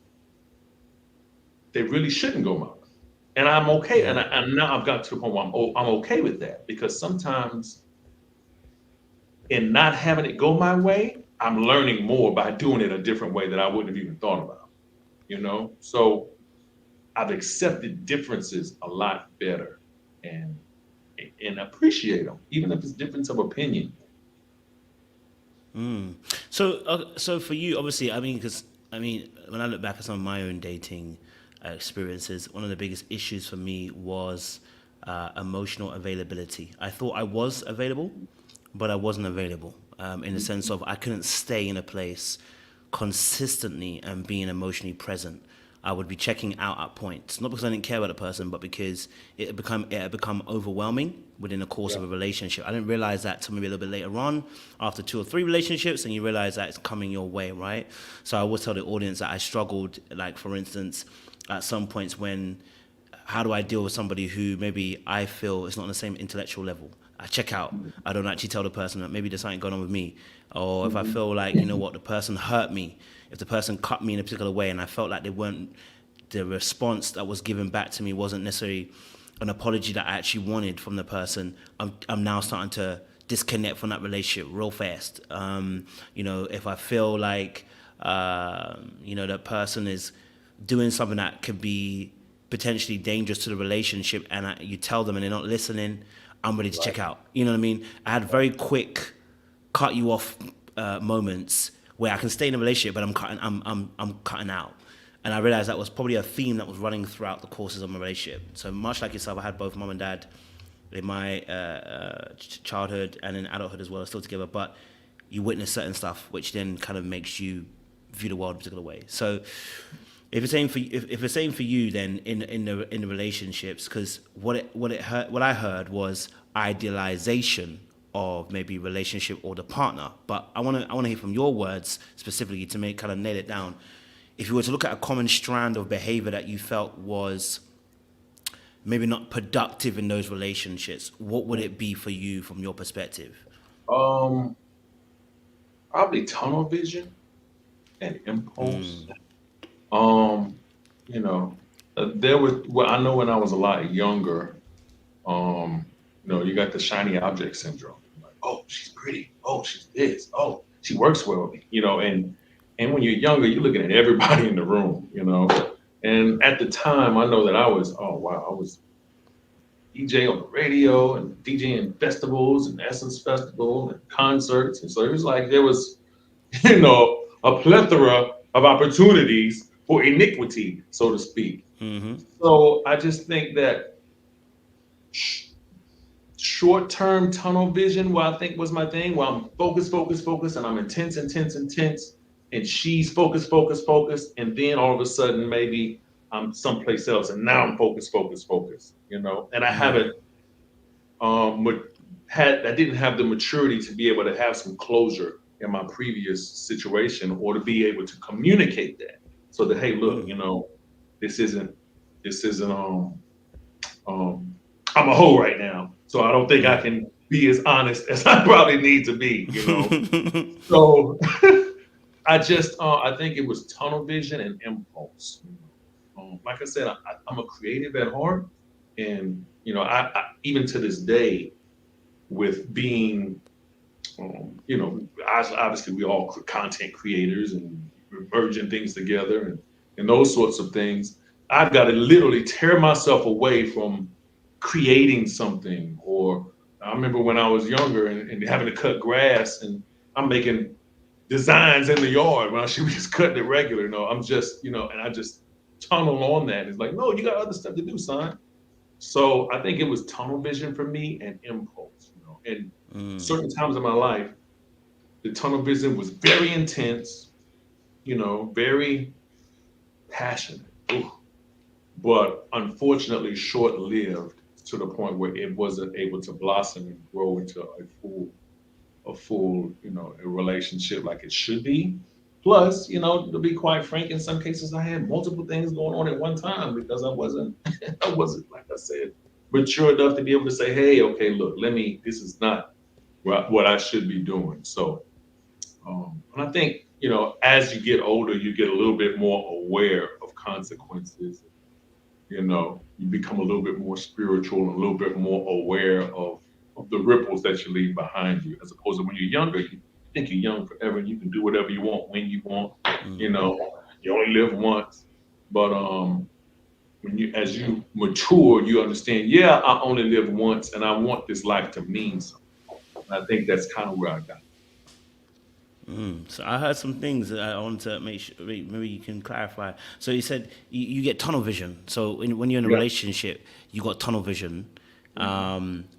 they really shouldn't go my way. And I'm okay. And now I've got to the point where I'm okay with that, because sometimes in not having it go my way, I'm learning more by doing it a different way that I wouldn't have even thought about. So I've accepted differences a lot better and appreciate them, even if it's difference of opinion. So for you, obviously, when I look back at some of my own dating experiences, one of the biggest issues for me was emotional availability. I thought I was available, but I wasn't available in the sense of I couldn't stay in a place consistently and being emotionally present. I would be checking out at points, not because I didn't care about the person, but because it had become overwhelming within the course of a relationship. I didn't realize that till maybe a little bit later on, after 2 or 3 relationships, and you realize that it's coming your way, right? So I always tell the audience that I struggled, like for instance, at some points when, how do I deal with somebody who maybe I feel is not on the same intellectual level? I check out. I don't actually tell the person that maybe there's something going on with me. Or if I feel like, the person hurt me, if the person cut me in a particular way and I felt like the response that was given back to me wasn't necessarily an apology that I actually wanted from the person, I'm now starting to disconnect from that relationship real fast. If I feel like, that person is doing something that could be potentially dangerous to the relationship and you tell them and they're not listening, I'm ready to check out. You know what I mean? I had very quick cut you off moments where I can stay in a relationship, but I'm cutting out. And I realized that was probably a theme that was running throughout the courses of my relationship. So much like yourself, I had both mom and dad in my childhood and in adulthood as well, still together. But you witness certain stuff, which then kind of makes you view the world a particular way. So if it's same for if it's same for you, then in the relationships, because what I heard was idealization of maybe relationship or the partner. But I want to hear from your words specifically to make kind of nail it down. If you were to look at a common strand of behavior that you felt was maybe not productive in those relationships, what would it be for you from your perspective? Probably tunnel vision and impulse. You know, there was, well, I know when I was a lot younger, you got the shiny object syndrome. Like, oh, she's pretty. Oh, she's this. Oh, she works well with me. And when you're younger, you're looking at everybody in the room. And at the time, I know that I was DJ on the radio and DJing festivals and Essence Festival and concerts. And so it was like there was, a plethora of opportunities for iniquity, so to speak. Mm-hmm. So I just think that short-term tunnel vision, what I think was my thing, where I'm focused, and I'm intense, and she's focused, and then all of a sudden maybe I'm someplace else, and now I'm focused, and I haven't I didn't have the maturity to be able to have some closure in my previous situation, or to be able to communicate that, so that, hey, look, this isn't I'm a hoe right now, so I don't think I can be as honest as I probably need to be, So I think it was tunnel vision and impulse. Like I said, I'm a creative at heart, and I even to this day, with being, obviously we all content creators and we're merging things together and those sorts of things. I've got to literally tear myself away from creating something. Or I remember when I was younger and having to cut grass, and I'm making designs in the yard when I should be just cutting it regular. I'm just, and I just tunnel on that. It's like, no, you got other stuff to do, son. So I think it was tunnel vision for me and impulse, and certain times in my life, the tunnel vision was very intense, very passionate, but unfortunately short-lived, to the point where it wasn't able to blossom and grow into a full, a relationship like it should be. Plus, to be quite frank, in some cases I had multiple things going on at one time, because I wasn't, like I said, mature enough to be able to say, hey, okay, look, this is not what I should be doing. So, and I think, as you get older, you get a little bit more aware of consequences. You become a little bit more spiritual and a little bit more aware of the ripples that you leave behind you, as opposed to when you're younger, you think you're young forever and you can do whatever you want when you want. You only live once. But as you mature, you understand, yeah, I only live once, and I want this life to mean something. And I think that's kind of where I got. So I heard some things that I wanted to make sure maybe you can clarify. So you said you get tunnel vision. So when you're in a relationship, you got tunnel vision,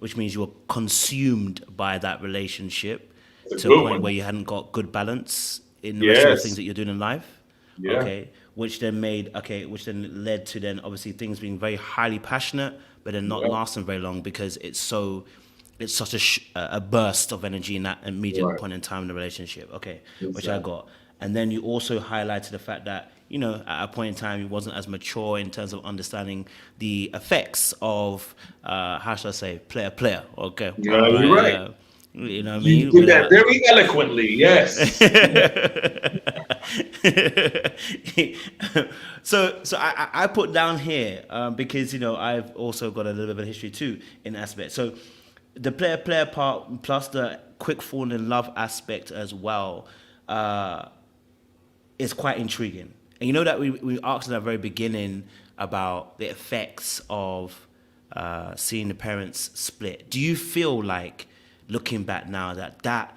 which means you're consumed by that relationship to a point where you hadn't got good balance in the rest of the things that you're doing in life. Yeah. Okay, which then led to then obviously things being very highly passionate, but then not lasting very long, because it's such a burst of energy in that immediate point in time in the relationship. Okay, which I got. And then you also highlighted the fact that, at a point in time, you wasn't as mature in terms of understanding the effects of, how should I say, player. Okay. Yeah, you're right. You know what I You mean? did that very eloquently, yes. So I put down here, because, I've also got a little bit of a history too in that aspect. So the player part plus the quick falling in love aspect as well is quite intriguing. And that we asked at the very beginning about the effects of seeing the parents split. Do you feel like, looking back now, that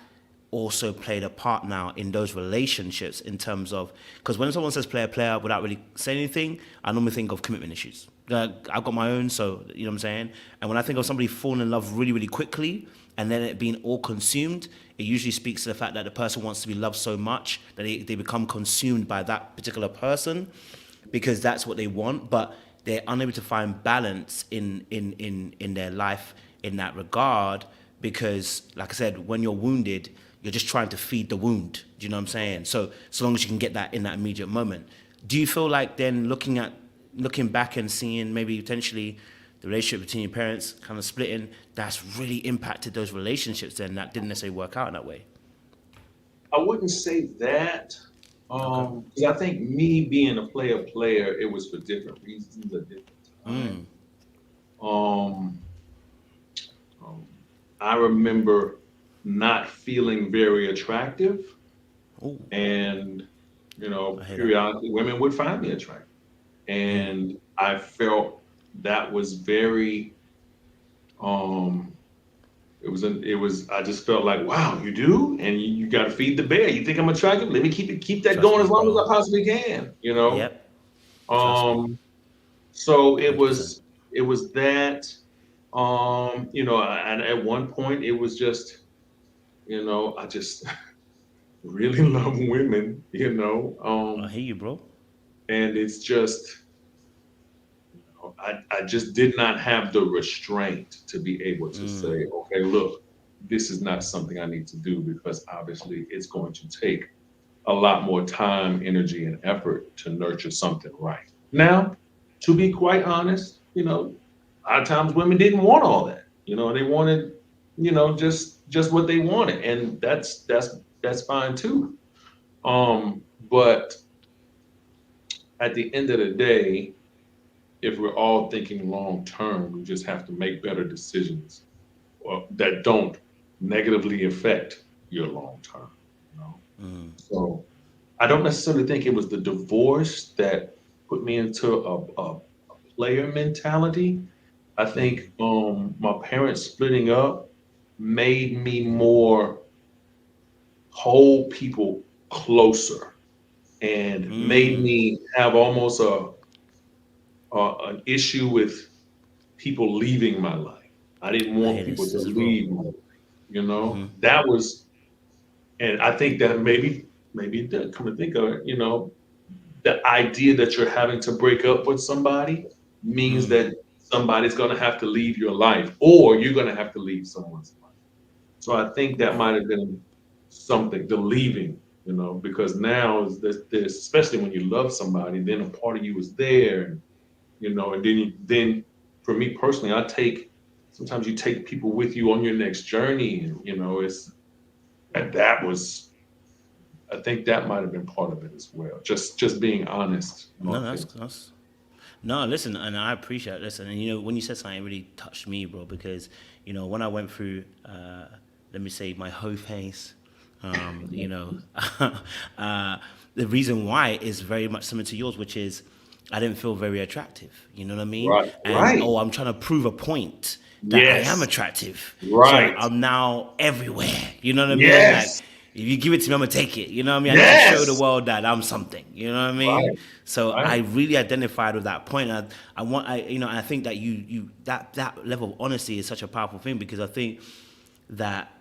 also played a part now in those relationships in terms of, because when someone says player without really saying anything, I normally think of commitment issues. I've got my own, so you know what I'm saying? And when I think of somebody falling in love really, really quickly and then it being all consumed, it usually speaks to the fact that the person wants to be loved so much that they become consumed by that particular person because that's what they want, but they're unable to find balance in their life in that regard because, like I said, when you're wounded, you're just trying to feed the wound. Do you know what I'm saying? So long as you can get that in that immediate moment. Do you feel like then looking back and seeing maybe potentially the relationship between your parents kind of splitting, that's really impacted those relationships then that didn't necessarily work out in that way? I wouldn't say that. 'Cause I think me being a player, it was for different reasons at different times. Um, I remember not feeling very attractive, Oh, and I hear that. periodically women would find me attractive, and I felt that was very. Um, it was. I just felt like, wow, you do, and you got to feed the bear. You think I'm attractive? Let me keep that Trust going me, as long as bro. I possibly can. Yep. Trust me. Um, so it 100%. was it was that. And at one point it was just, I just really love women, I hear you, bro. and it's just, I just did not have the restraint to be able to say, okay, look, this is not something I need to do because obviously it's going to take a lot more time, energy, and effort to nurture something right. Now, to be quite honest, a lot of times women didn't want all that. They wanted, just what they wanted, and that's fine too. But at the end of the day, if we're all thinking long term, we just have to make better decisions that don't negatively affect your long term. You know? So I don't necessarily think it was the divorce that put me into a player mentality. I think my parents splitting up made me more hold people closer and made me have almost an issue with people leaving my life. I didn't I want hear people this. to This is real. leave my life. That was, and I think that maybe it did, come to think of it, the idea that you're having to break up with somebody means that somebody's going to have to leave your life or you're going to have to leave someone's life. So I think that might have been something, the leaving, because now is this, especially when you love somebody, then a part of you is there, and then for me personally, sometimes you take people with you on your next journey, and that was, I think that might have been part of it as well. Just being honest and No, authentic. that's no, listen, and I appreciate it. Listen, and when you said something, it really touched me, bro, because when I went through, let me say, my hoe phase, the reason why is very much similar to yours, which is I didn't feel very attractive. You know what I mean? Right, And right. I'm trying to prove a point that I am Yes, attractive. So right. I'm now everywhere. You know what I mean? Like, Yes, if you give it to me, I'm gonna take it. You know what I mean? I need to show the yes. world that I'm something. You know what I mean? Right, So I right. really identified with that point. I think that that level of honesty is such a powerful thing because I think that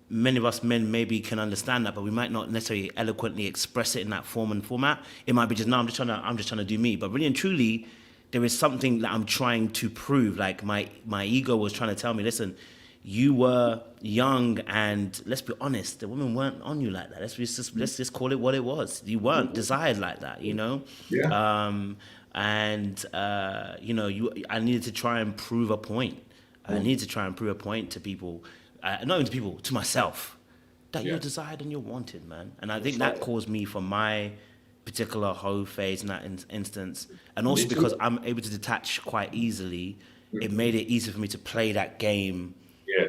many of us men maybe can understand that, but we might not necessarily eloquently express it in that form and format. It might be just, no, I'm just trying to do me. But really and truly, there is something that I'm trying to prove. Like my ego was trying to tell me, listen, you were young, and let's be honest, the women weren't on you like that. Let's just call it what it was. You weren't desired like that, Yeah. I needed to try and prove a point. I Mm, needed to try and prove a point to people, not even to people, to myself, that you're yes, desired and you're wanted, man. And I that's think right. that caused me for my particular hoe phase in that instance, and Me also because too. I'm able to detach quite easily, it Mhm. made it easier for me to play that game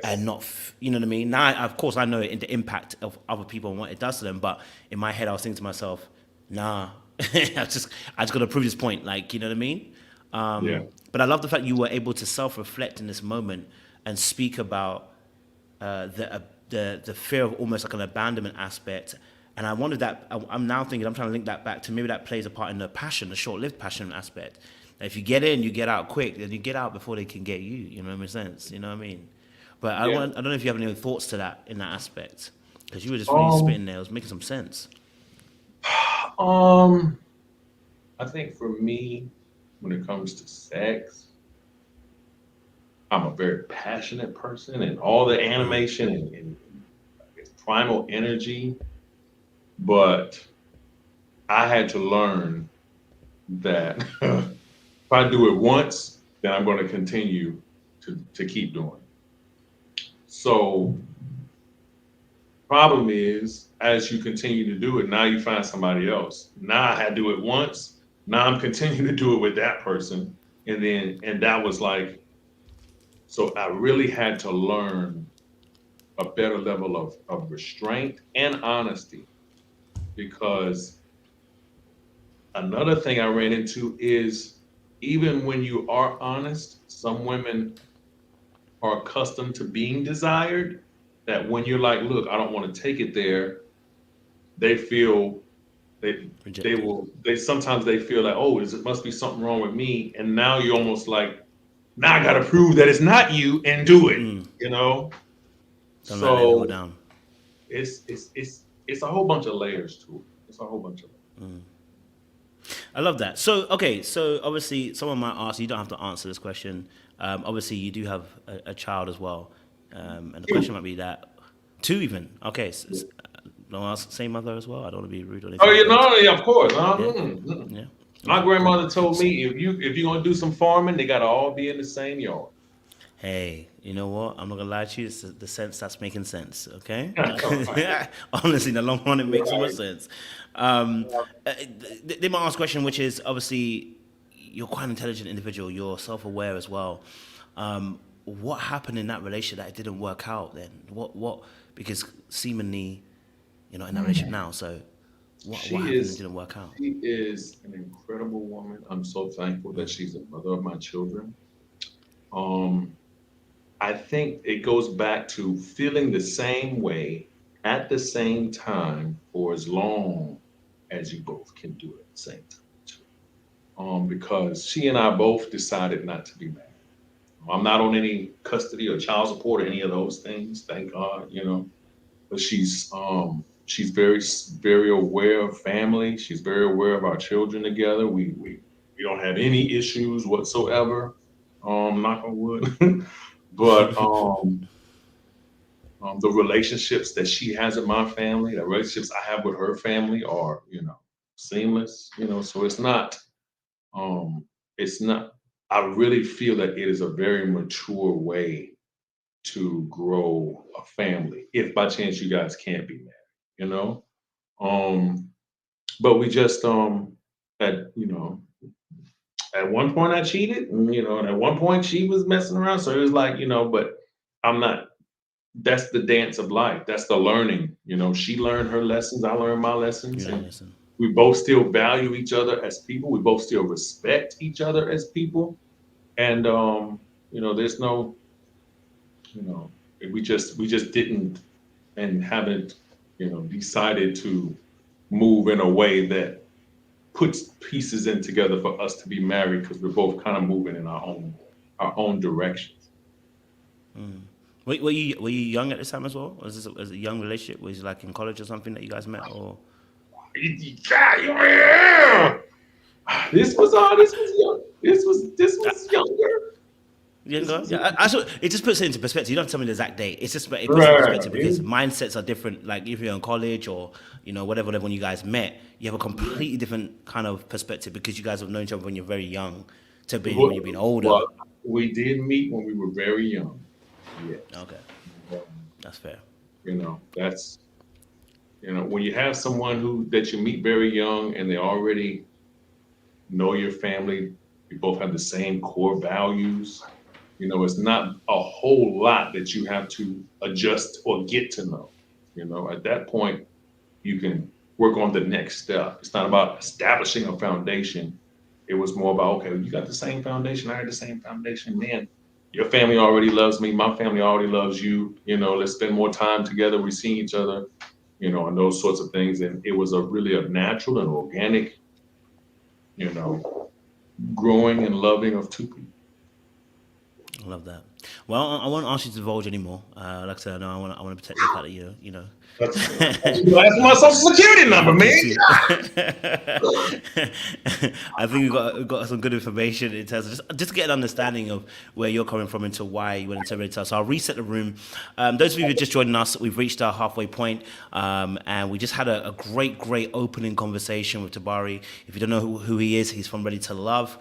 and Yes. not, you know what I mean? Now, of course, I know the impact of other people and what it does to them, but in my head, I was thinking to myself, nah, I just got to prove this point, like, you know what I mean? Yeah. But I love the fact you were able to self-reflect in this moment and speak about the fear of almost like an abandonment aspect. And I wondered that I'm now thinking I'm trying to link that back to maybe that plays a part in the passion, the short-lived passion aspect. If you get in, you get out quick, then you get out before they can get you. You know what I mean? Sense. You know what I mean? But Yeah. I don't know if you have any thoughts to that in that aspect, because you were just really Um, spitting there. It was making some sense. um, I think for me, when it comes to sex, I'm a very passionate person, and all the animation and it's primal energy. But I had to learn that if I do it once, then I'm going to continue to keep doing it. So problem is, as you continue to do it, now you find somebody else. Now I had to do it once. Now I'm continuing to do it with that person. And that was like, so I really had to learn a better level of restraint and honesty, because another thing I ran into is, even when you are honest, some women are accustomed to being desired, that when you're like, look, I don't want to take it there, they feel Rejected. they sometimes they feel like, oh, it must be something wrong with me. And now you're almost like, now I gotta prove that it's not you and do it, you know? Don't like letting people So down. it's a whole bunch of layers to it. It's a whole bunch of layers. I love that. So, okay, so obviously, someone might ask, you don't have to answer this question. Obviously, you do have a child as well. And the question might be that, two even. Okay, don't ask, same mother as well. I don't want to be rude or Oh, anything, you but know, yeah, of course. yeah, yeah. My Okay, cool. grandmother told me, if you're gonna do some farming, they gotta all be in the same yard. Hey, you know what? I'm not gonna lie to you. It's the sense that's making sense. Okay. Honestly, in the long run, it makes so much Right. sense. They might ask a question, which is obviously you're quite an intelligent individual. You're self-aware as well. What happened in that relationship that it didn't work out? Then what? Because seemingly you're not in that relationship now. So what She happened that is didn't work out? she is an incredible woman. I'm so thankful that she's the mother of my children. Um, I think it goes back to feeling the same way at the same time for as long as you both can do it at the same time. Too. Because she and I both decided not to be married. I'm not on any custody or child support or any of those things, thank God, you know. But she's very aware of family. She's very aware of our children together. We don't have any issues whatsoever. Knock on wood. But the relationships that she has with my family, the relationships I have with her family are, you know, seamless. You know, so um, it's not. I really feel that it is a very mature way to grow a family. If by chance you guys can't be married, you know. Um, but we just at you know at one point I cheated, and, you know, and at one point she was messing around. So it was like, you know, but I'm not. That's the dance of life. That's the learning. You know, she learned her lessons. I learned my You lessons, learn and listen. we both still value each other as people. We both still respect each other as people. And you know, there's no, you know, we just didn't and haven't, you know, decided to move in a way that puts pieces in together for us to be married, because we're both kind of moving in our own directions. Were you young at this time as well? Was it a young relationship? Was it like in college or something that you guys met, or? Yeah. This was young. This was younger. This Younger, was yeah. I sort it just puts it into perspective. You don't have to tell me the exact date. It's just it puts it into right. perspective because mindsets are different. Like if you're in college or whatever, when you guys met, you have a completely different kind of perspective because you guys have known each other when you're very young to be when Well, you've been older. well, we did meet when we were very young. Yes. Okay, that's fair. You know, that's, you know, when you have someone who that you meet very young and they already know your family, you both have the same core values. You know, it's not a whole lot that you have to adjust or get to know. You know, at that point, you can work on the next step. It's not about establishing a foundation. It was more about, okay, you got the same foundation, I had the same foundation, man. your family already loves me. My family already loves you. You know, let's spend more time together. We're seeing each other, you know, and those sorts of things. And it was really a natural and organic, you know, growing and loving of two people. I love that. Well, I won't ask you to divulge anymore. Like I said, I know I want to protect the fact that you know. That's my social security number, man. I think we got some good information in terms of just get an understanding of where you're coming from into why you went into retail. So I'll reset the room. Those of you who are just joining us, we've reached our halfway point, and we just had a great opening conversation with Tabari. If you don't know who he is, he's from Ready to Love,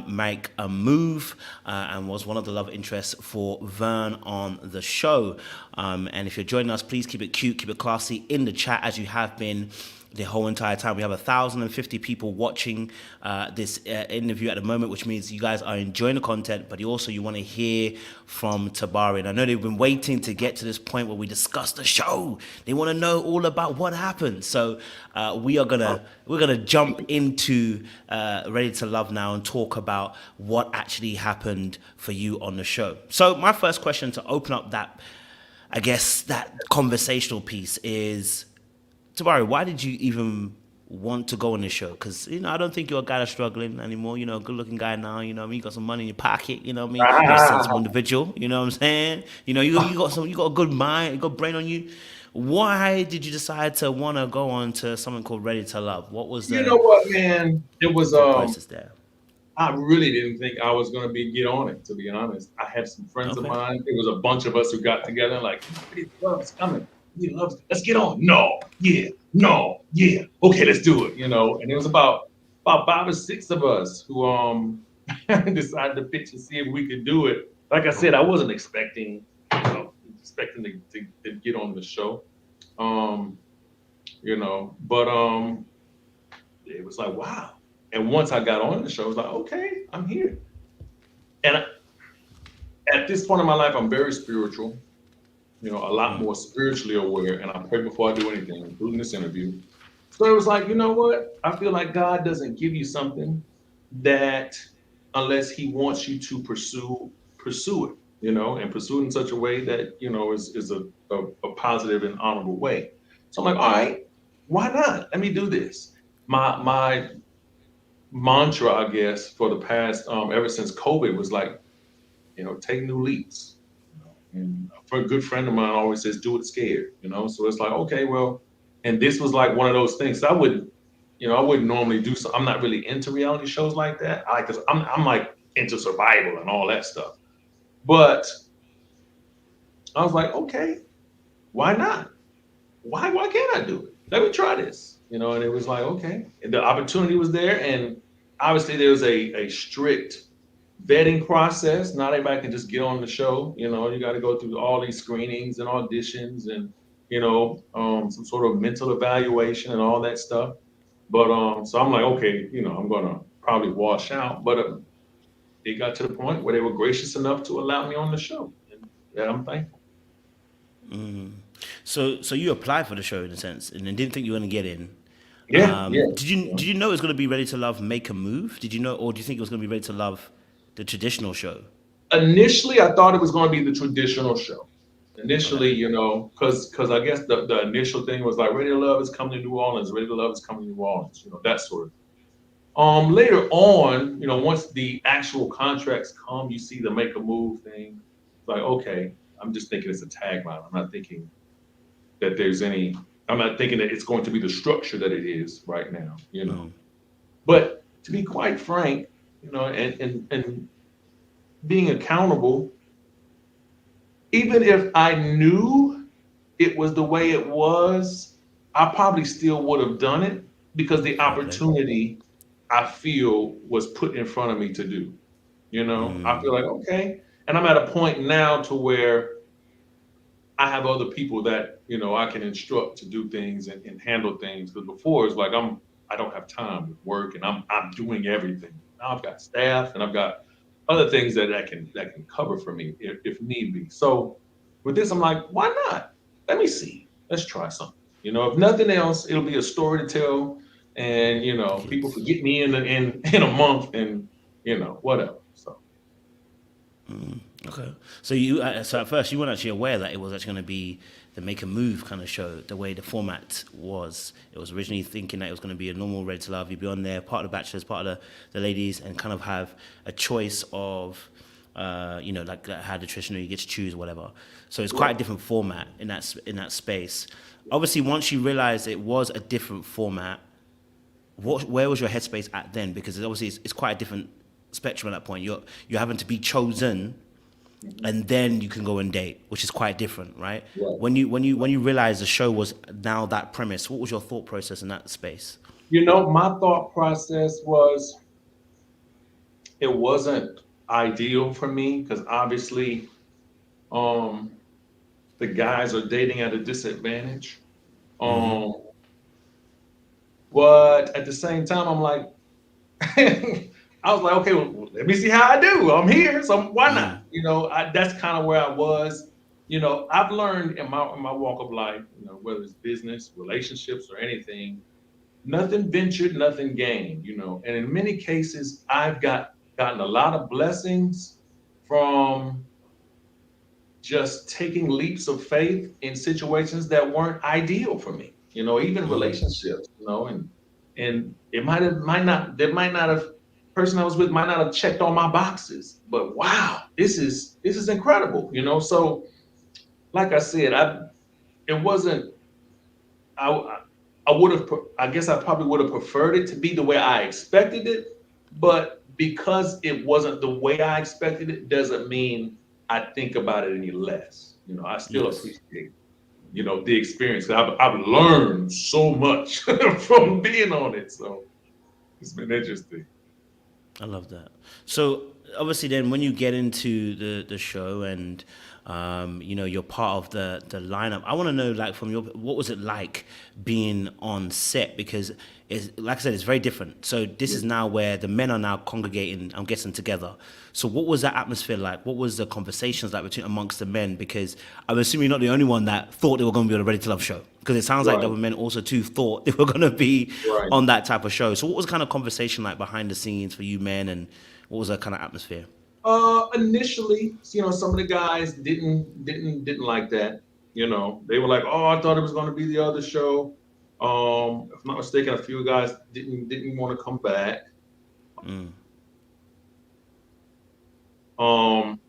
Make a Move, and was one of the love interests for Vern on the show. And if you're joining us, please keep it cute, keep it classy in the chat as you have been the whole entire time. We have 1,050 people watching this interview at the moment, which means you guys are enjoying the content, but also you want to hear from Tabari. And I know they've been waiting to get to this point where we discuss the show. They want to know all about what happened. So we're gonna jump into Ready to Love now and talk about what actually happened for you on the show. So my first question to open up that, I guess, that conversational piece is, Tabari, why did you even want to go on this show? Because, you know, I don't think you're a guy that's struggling anymore. You know, a good-looking guy now, you know what I mean? You got some money in your pocket, you know what I mean? You're a sensible individual, you know what I'm saying? You know, you got a good mind, a good brain on you. Why did you decide to want to go on to something called Ready to Love? What was the... You know what, man? It was... process there? I really didn't think I was going to get on it, to be honest. I had some friends of mine. There was a bunch of us who got together like, Ready to Love is coming. Let's get on. No, yeah. Okay, let's do it. You know, and it was about 5 or 6 of us who decided to pitch and see if we could do it. Like I said, I wasn't expecting to get on the show. You know, but it was like, wow. And once I got on the show, I was like, okay, I'm here. And at this point in my life, I'm very spiritual. You know, a lot more spiritually aware, and I pray before I do anything, including this interview. So it was like, you know what? I feel like God doesn't give you something that unless he wants you to pursue it, you know, and pursue it in such a way that, you know, is a positive and honorable way. So I'm like, all right, why not? Let me do this. My mantra, I guess, for the past, ever since COVID was like, you know, take new leaps. And a good friend of mine always says, do it scared, you know? So it's like, okay, well, and this was like one of those things. I wouldn't normally do so. I'm not really into reality shows like that. Cause I'm like into survival and all that stuff. But I was like, okay, why not? Why can't I do it? Let me try this, you know? And it was like, okay. And the opportunity was there. And obviously there was a strict vetting process. Not everybody can just get on the show. You know, you got to go through all these screenings and auditions and, you know, some sort of mental evaluation and all that stuff. But so I'm like, okay, you know, I'm going to probably wash out. But it got to the point where they were gracious enough to allow me on the show. And yeah, I'm thankful. So you applied for the show in a sense and didn't think you were going to get in. Yeah. Did you know it was going to be Ready to Love, Make a Move? Did you know, or do you think it was going to be Ready to Love, the traditional show? Initially, I thought it was going to be the traditional show. Initially, you know, because I guess the initial thing was like, Ready to Love is coming to New Orleans. Ready to Love is coming to New Orleans. You know, that sort of. Later on, you know, once the actual contracts come, you see the Make a Move thing. It's like, okay, I'm just thinking it's a tagline. I'm not thinking that there's any. I'm not thinking that it's going to be the structure that it is right now. You know, but to be quite frank, you know, and being accountable, even if I knew it was the way it was, I probably still would have done it because the opportunity I feel was put in front of me to do. You know, I feel like, okay. And I'm at a point now to where I have other people that, you know, I can instruct to do things and handle things. Because before it's like I don't have time with work and I'm doing everything. Now I've got staff and I've got other things that can cover for me if need be. So with this, I'm like, why not? Let me see. Let's try something. You know, if nothing else, it'll be a story to tell, and you know, people forget me in a month, and you know, whatever. So. Okay. So so at first you weren't actually aware that it was actually going to be the Make a Move kind of show, the way the format was. It was originally thinking that it was going to be a normal Ready to Love. You'd be on there, part of the bachelors, part of the ladies, and kind of have a choice of, like how the traditional you get to choose whatever. So it's quite a different format in that space. Obviously, once you realized it was a different format, where was your headspace at then? Because obviously it's quite a different spectrum at that point. You're having to be chosen, and then you can go and date, which is quite different, right? Right. When you realize the show was now that premise, what was your thought process in that space? My thought process was it wasn't ideal for me because obviously the guys are dating at a disadvantage. But at the same time, I'm like, I was like, okay, well, let me see how I do. I'm here, so why not? That's kind of where I was. I've learned in my walk of life, whether it's business, relationships, or anything, nothing ventured, nothing gained. And in many cases, I've gotten a lot of blessings from just taking leaps of faith in situations that weren't ideal for me. Even relationships. And it might not have person I was with might not have checked all my boxes, but wow, this is incredible. So like I said, it wasn't. I would have. I guess I probably would have preferred it to be the way I expected it, but because it wasn't the way I expected it, doesn't mean I think about it any less. I still Yes. appreciate the experience. I've learned so much from being on it. So it's been interesting. I love that. So obviously, then when you get into the show and you're part of the lineup, I want to know, like, from what was it like being on set? Because it's, like I said, it's very different. So this is now where the men are now congregating, I'm guessing, together. So what was that atmosphere like? What was the conversations like amongst the men? Because I'm assuming you're not the only one that thought they were going to be on a Ready to Love show. Because it sounds like Right. there were men also too thought they were going to be Right. on that type of show. So what was the kind of conversation like behind the scenes for you men, and what was that kind of atmosphere? Initially, some of the guys didn't like that. They were like, "Oh, I thought it was going to be the other show." If I'm not mistaken, a few guys didn't want to come back. Um,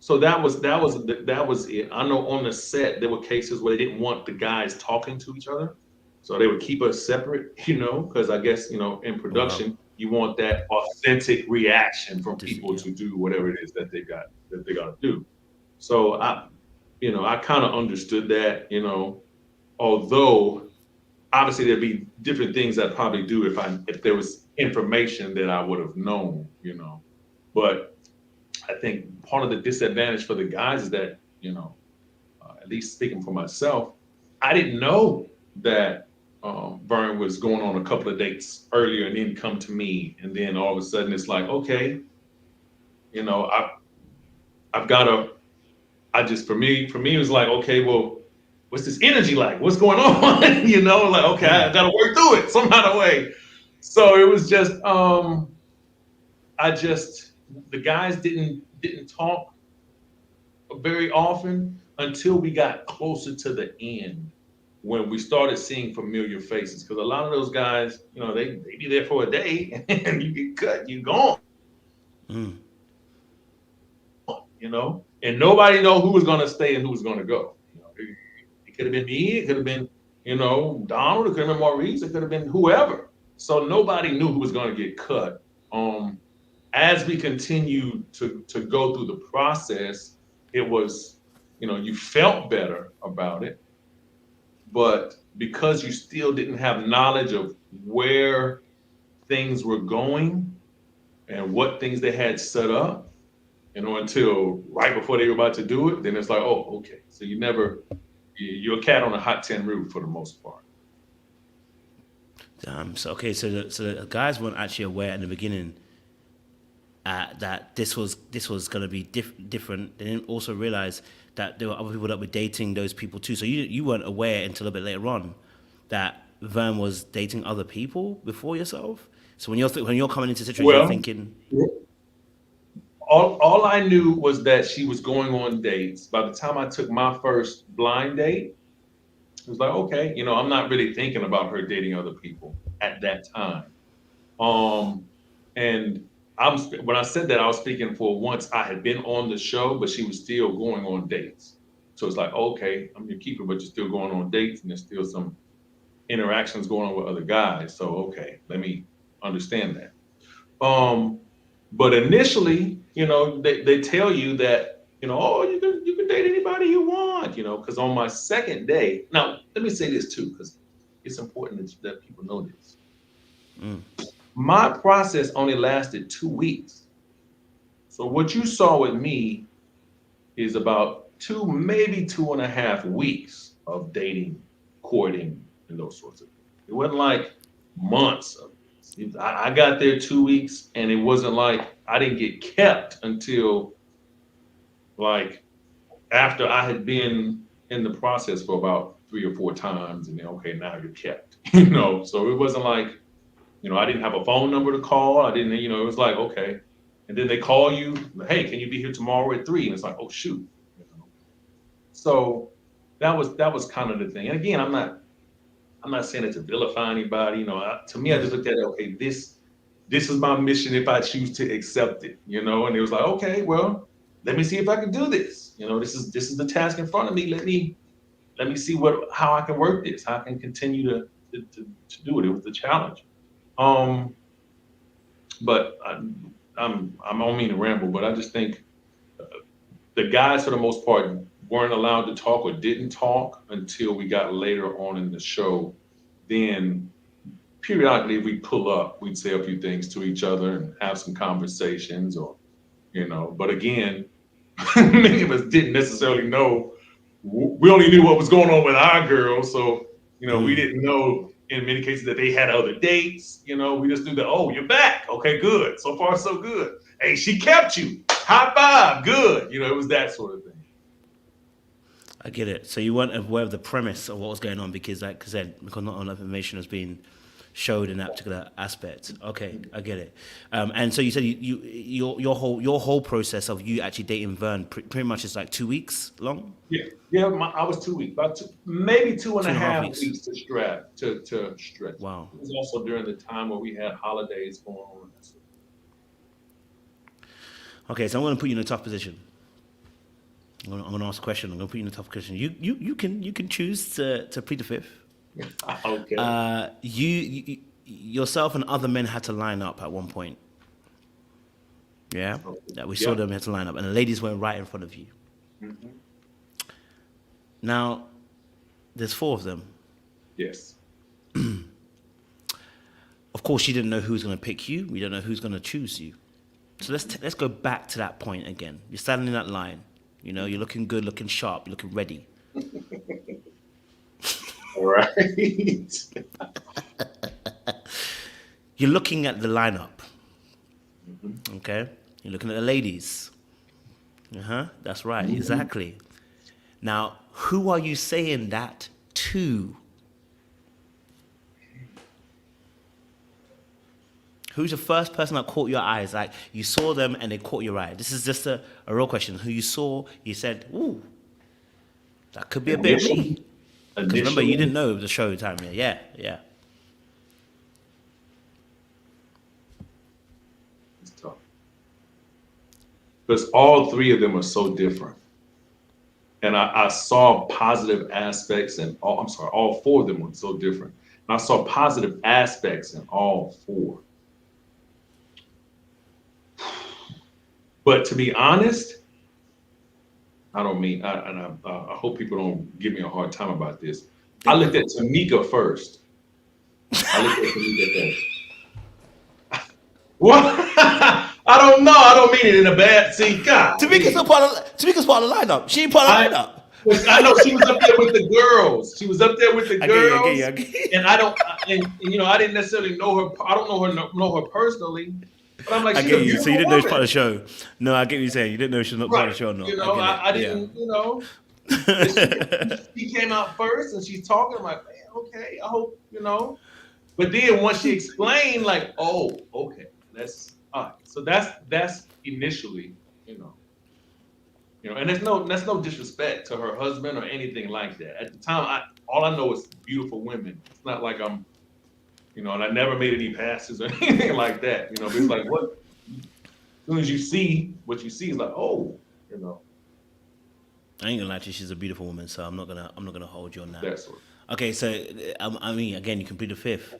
so that was it. I know on the set there were cases where they didn't want the guys talking to each other, so they would keep us separate. Because I guess in production you want that authentic reaction from people to do whatever it is that they got to do. So I kind of understood that. Although obviously there'd be different things I'd probably do if there was information that I would have known. But I think part of the disadvantage for the guys is that, at least speaking for myself, I didn't know that Vern was going on a couple of dates earlier and then come to me. And then all of a sudden it's like, okay, I've got to, for me, it was like, okay, well, what's this energy like? What's going on? Like, okay, I got to work through it some kind of way. So it was just, the guys didn't talk very often until we got closer to the end, when we started seeing familiar faces. Because a lot of those guys, they be there for a day and you get cut, you gone. And nobody know who was going to stay and who was going to go. It could have been me, it could have been, Donald, it could have been Maurice, it could have been whoever. So nobody knew who was going to get cut. As we continued to go through the process, it was, you felt better about it, but because you still didn't have knowledge of where things were going and what things they had set up, until right before they were about to do it, then it's like, oh, okay. So you're a cat on a hot tin roof for the most part. So the guys weren't actually aware in the beginning that this was going to be different. They didn't also realize that there were other people that were dating those people too. So you weren't aware until a bit later on that Vern was dating other people before yourself. So when you're coming into the situation, you're thinking, all I knew was that she was going on dates. By the time I took my first blind date, it was like, okay, I'm not really thinking about her dating other people at that time. Um, and when I said that, I was speaking for once I had been on the show, but she was still going on dates. So it's like, okay, I'm your keeper, but you're still going on dates, and there's still some interactions going on with other guys. So okay, let me understand that. But initially, they tell you that, oh, you can date anybody you want, because on my second day, now let me say this too, because it's important that people know this. Mm. My process only lasted 2 weeks. So what you saw with me is about maybe 2.5 weeks of dating, courting, and those sorts of things. It wasn't like months of this. I got there 2 weeks, and it wasn't like I didn't get kept until like after I had been in the process for about 3 or 4 times, and then okay, now you're kept. So it wasn't like, I didn't have a phone number to call. I didn't, it was like, okay. And then they call you, hey, can you be here tomorrow at 3? And it's like, oh shoot. So that was kind of the thing. And again, I'm not saying it to vilify anybody. To me, I just looked at it, okay, this is my mission if I choose to accept it, and it was like, okay, well, let me see if I can do this. This is the task in front of me. Let me see how I can work this, how I can continue to do it. It was the challenge. But I don't mean to ramble, but I just think the guys, for the most part, weren't allowed to talk or didn't talk until we got later on in the show. Then periodically, if we pull up, we'd say a few things to each other and have some conversations, or But again, many of us didn't necessarily know. We only knew what was going on with our girls, so we didn't know in many cases that they had other dates. We just knew that, oh, you're back. Okay, good. So far, so good. Hey, she kept you. High five. Good. It was that sort of thing. I get it. So you weren't aware of the premise of what was going on because, like I said, because not enough information has been showed in that particular aspect. Okay, I get it. And so you said your whole process of you actually dating Vern pretty much is like 2 weeks long. Yeah. I was 2 weeks, maybe 2.5 weeks to stretch. Wow. It was also during the time where we had holidays going on. Okay, so I'm going to put you in a tough position. I'm going to ask a question. I'm going to put you in a tough position. You can choose to plead the fifth. Okay. You yourself and other men had to line up at one point. Yeah, that we saw them had to line up, and the ladies were right in front of you. Mm-hmm. Now, there's 4 of them. Yes. Of course, you didn't know who's going to pick you. We don't know who's going to choose you. So let's go back to that point again. You're standing in that line. You're looking good, looking sharp, looking ready. Right. You're looking at the lineup. Mm-hmm. Okay? You're looking at the ladies. That's right, exactly. Now, who are you saying that to? Who's the first person that caught your eyes? Like, you saw them and they caught your eye. This is just a real question. Who you saw, you said, ooh, that could be a bit of me. Because remember, you didn't know it was a show time. Yeah. It's tough. Because all 3 of them are so different. And I saw positive aspects in all 4 of them were so different. And I saw positive aspects in all 4. But to be honest, I don't mean, I hope people don't give me a hard time about this. I looked at Tamika first. What? I don't know. I don't mean it in a bad sense. God. Tamika's part of the lineup. She ain't part of the lineup. I know she was up there with the girls. She was up there with the girls. I get you. And I didn't necessarily know her. I don't know her personally. But I'm like, I get you. So you didn't know she's part of the show. No, I get what you're saying. You didn't know she's not part of the show. No, I didn't. She came out first and she's talking. I'm like, man, okay. I hope. But then once she explained, like, oh, okay, So that's initially, and that's no disrespect to her husband or anything like that. At the time, all I know is beautiful women. It's not like I'm, and I never made any passes or anything like that. But it's like what, as soon as you see what you see, it's like, oh, I ain't gonna lie to you, she's a beautiful woman, so I'm not gonna hold you on that. that sort. Okay, so I mean, again, you can plead the fifth,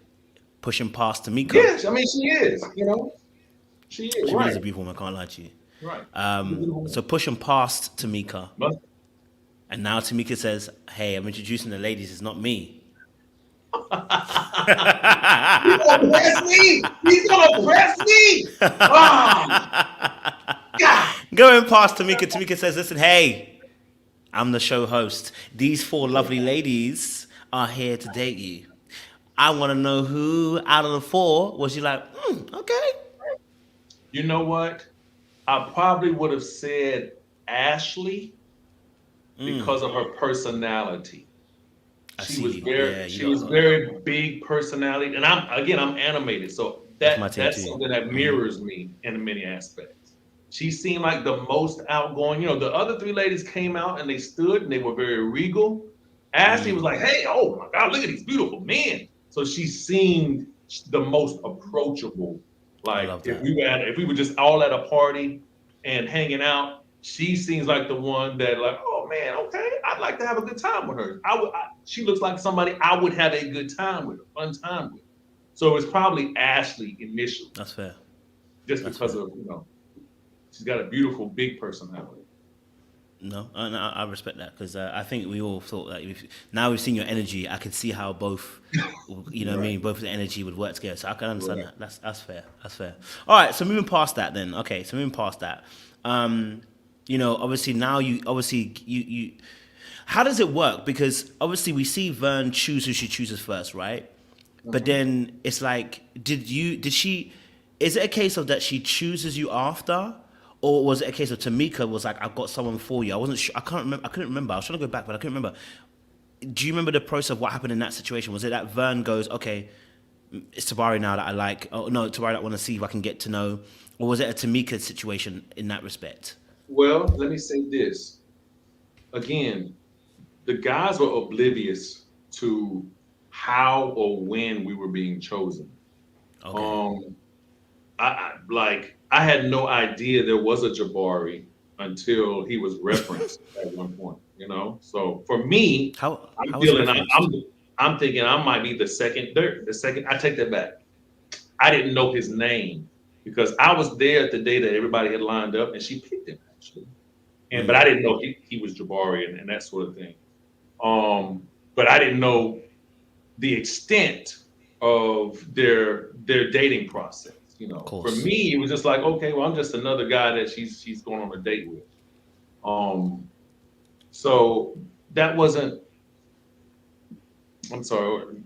pushing past Tamika. Yes, I mean she is. She is She really right. is a beautiful woman. I can't lie to you. Right. So pushing past Tamika, But- and now Tamika says, "Hey, I'm introducing the ladies. It's not me." He's gonna press me. He's gonna press me. God. Going past Tamika, Tamika says, "Listen, hey, I'm the show host. These four lovely ladies are here to date you. I want to know who out of the four was you like, okay." You know what? I probably would have said Ashley because of her personality. She was very big personality, and I'm animated, so that's something that mirrors me in many aspects. She seemed like the most outgoing. The other three ladies came out and they stood and they were very regal. Ashley was like, "Hey, oh my God, look at these beautiful men." So she seemed the most approachable. Like if we were just all at a party and hanging out, she seems like the one that like, oh man, okay, I'd like to have a good time with her. She looks like somebody I would have a good time with, a fun time with. So it's probably Ashley initially. That's fair. Just because of she's got a beautiful big personality. No, I respect that because I think we all thought that now we've seen your energy, I can see how both, what I mean, both the energy would work together. So I can understand that. That's fair. That's fair. All right, so moving past that then. Okay, so moving past that. Obviously now you how does it work? Because obviously we see Vern choose who she chooses first, right? But then it's like, is it a case of that she chooses you after? Or was it a case of Tamika was like, I've got someone for you? I wasn't sure. I couldn't remember. I was trying to go back, but I couldn't remember. Do you remember the process of what happened in that situation? Was it that Vern goes, okay, it's Tabari now that I like, oh no, Tabari that I want to see if I can get to know? Or was it a Tamika situation in that respect? Well, let me say this. Again, the guys were oblivious to how or when we were being chosen. Okay. I had no idea there was a Jabari until he was referenced at one point. So for me, I'm thinking I might be the second. I take that back. I didn't know his name because I was there the day that everybody had lined up, and she picked him actually. But I didn't know he was Jabari and that sort of thing. But I didn't know the extent of their dating process. For me, it was just like, okay, well, I'm just another guy that she's going on a date with. So that wasn't. I'm sorry.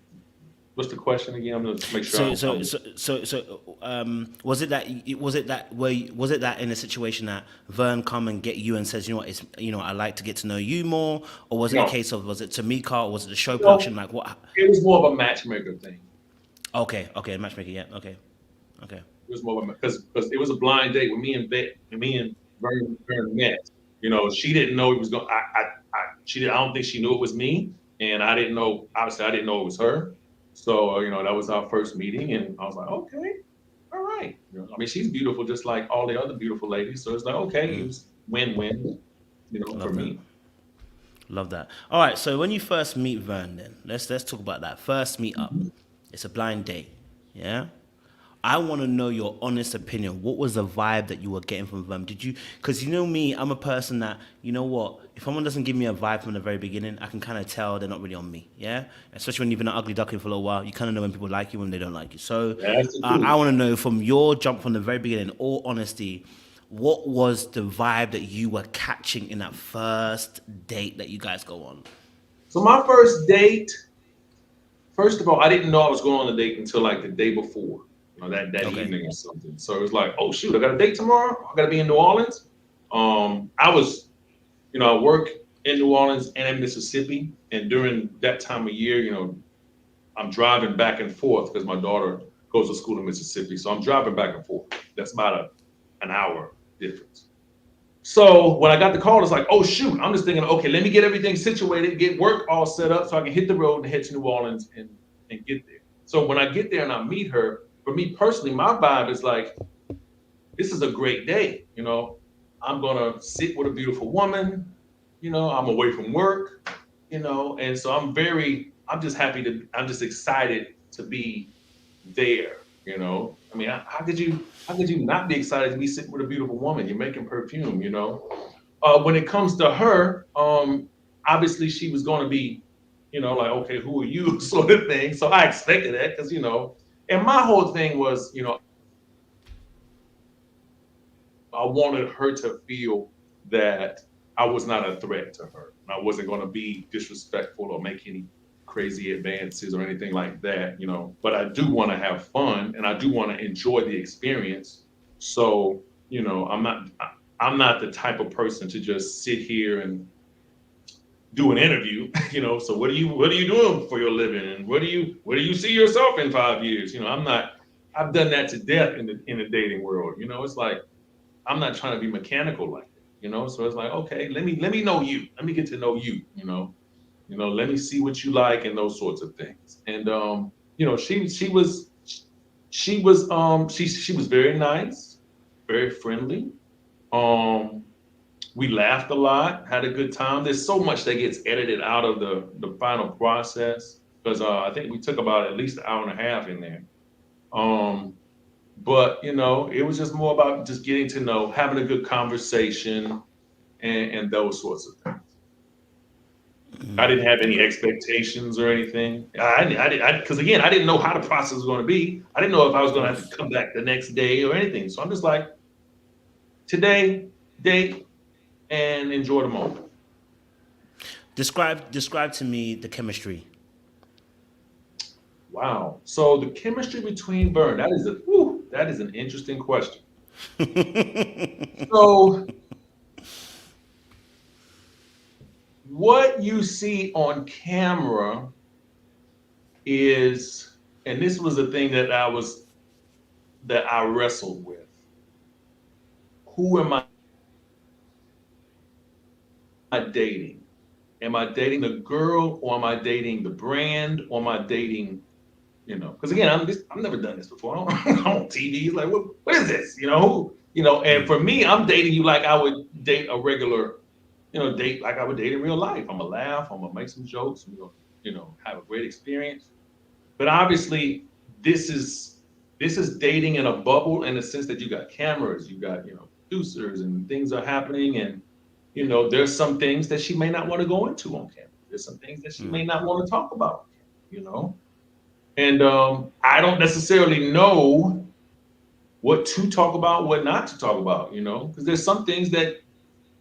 What's the question again? I'm gonna make sure. Was it that in a situation that Vern come and get you and says, I like to get to know you more, or was it a case of was it Tamika or was it the show production? Like what? It was more of a matchmaker thing. Okay, matchmaker, yeah, okay. It was more of a because it was a blind date with me and Vern met. She didn't know it was going. I don't think she knew it was me, and I didn't know. Obviously, I didn't know it was her. So that was our first meeting, and I was like, okay, all right. I mean, she's beautiful, just like all the other beautiful ladies. So it's like, okay, it was win-win. For me. Love that. All right. So when you first meet Vern, then let's talk about that first meet up. It's a blind date. Yeah. I want to know your honest opinion. What was the vibe that you were getting from Vern? Because me, I'm a person that, if someone doesn't give me a vibe from the very beginning, I can kind of tell they're not really on me, yeah? Especially when you've been an ugly duckling for a little while, you kind of know when people like you, when they don't like you. So I want to know from your jump from the very beginning, all honesty, what was the vibe that you were catching in that first date that you guys go on? So my first date, first of all, I didn't know I was going on a date until like the day before. That evening or something. So it was like, oh shoot, I got a date tomorrow. I got to be in New Orleans. I work in New Orleans and in Mississippi, and during that time of year, I'm driving back and forth because my daughter goes to school in Mississippi. So I'm driving back and forth. That's about an hour difference. So when I got the call, it's like, oh shoot, I'm just thinking, okay, let me get everything situated, get work all set up so I can hit the road and head to New Orleans and get there. So when I get there and I meet her, for me personally, my vibe is like, this is a great day. I'm gonna sit with a beautiful woman, I'm away from work, and so I'm just excited to be there. I mean, how could you not be excited to be sitting with a beautiful woman? You're making perfume. When it comes to her, obviously she was going to be, like, okay, who are you, sort of thing. So I expected that because and my whole thing was, I wanted her to feel that I was not a threat to her. I wasn't going to be disrespectful or make any crazy advances or anything like that, but I do want to have fun and I do want to enjoy the experience. So, I'm not the type of person to just sit here and do an interview, so what are you doing for your living? And where do you see yourself in 5 years? I've done that to death in the dating world. It's like, I'm not trying to be mechanical like that, so it's like, okay, let me know you. Let me get to know you, let me see what you like and those sorts of things. And she was very nice, very friendly. We laughed a lot, had a good time. There's so much that gets edited out of the final process because I think we took about at least an hour and a half in there. But it was just more about just getting to know, having a good conversation, and those sorts of things. I didn't have any expectations or anything. Because again, I didn't know how the process was going to be. I didn't know if I was going to have to come back the next day or anything. So I'm just like, today, date, and enjoy the moment. Describe to me the chemistry. Wow. So the chemistry between Vern, that is an interesting question. So what you see on camera is, and this was the thing that I wrestled with. Who am I dating? Am I dating the girl, or am I dating the brand, or am I dating, because again, I've never done this before. I'm on TV. It's like, what is this? And for me, I'm dating you like I would date a regular, date like I would date in real life. I'm gonna laugh. I'm gonna make some jokes. We're gonna, have a great experience. But obviously, this is dating in a bubble in the sense that you got cameras, you got producers, and things are happening, and there's some things that she may not want to go into on camera. There's some things that she may not want to talk about, And I don't necessarily know what to talk about, what not to talk about, because there's some things that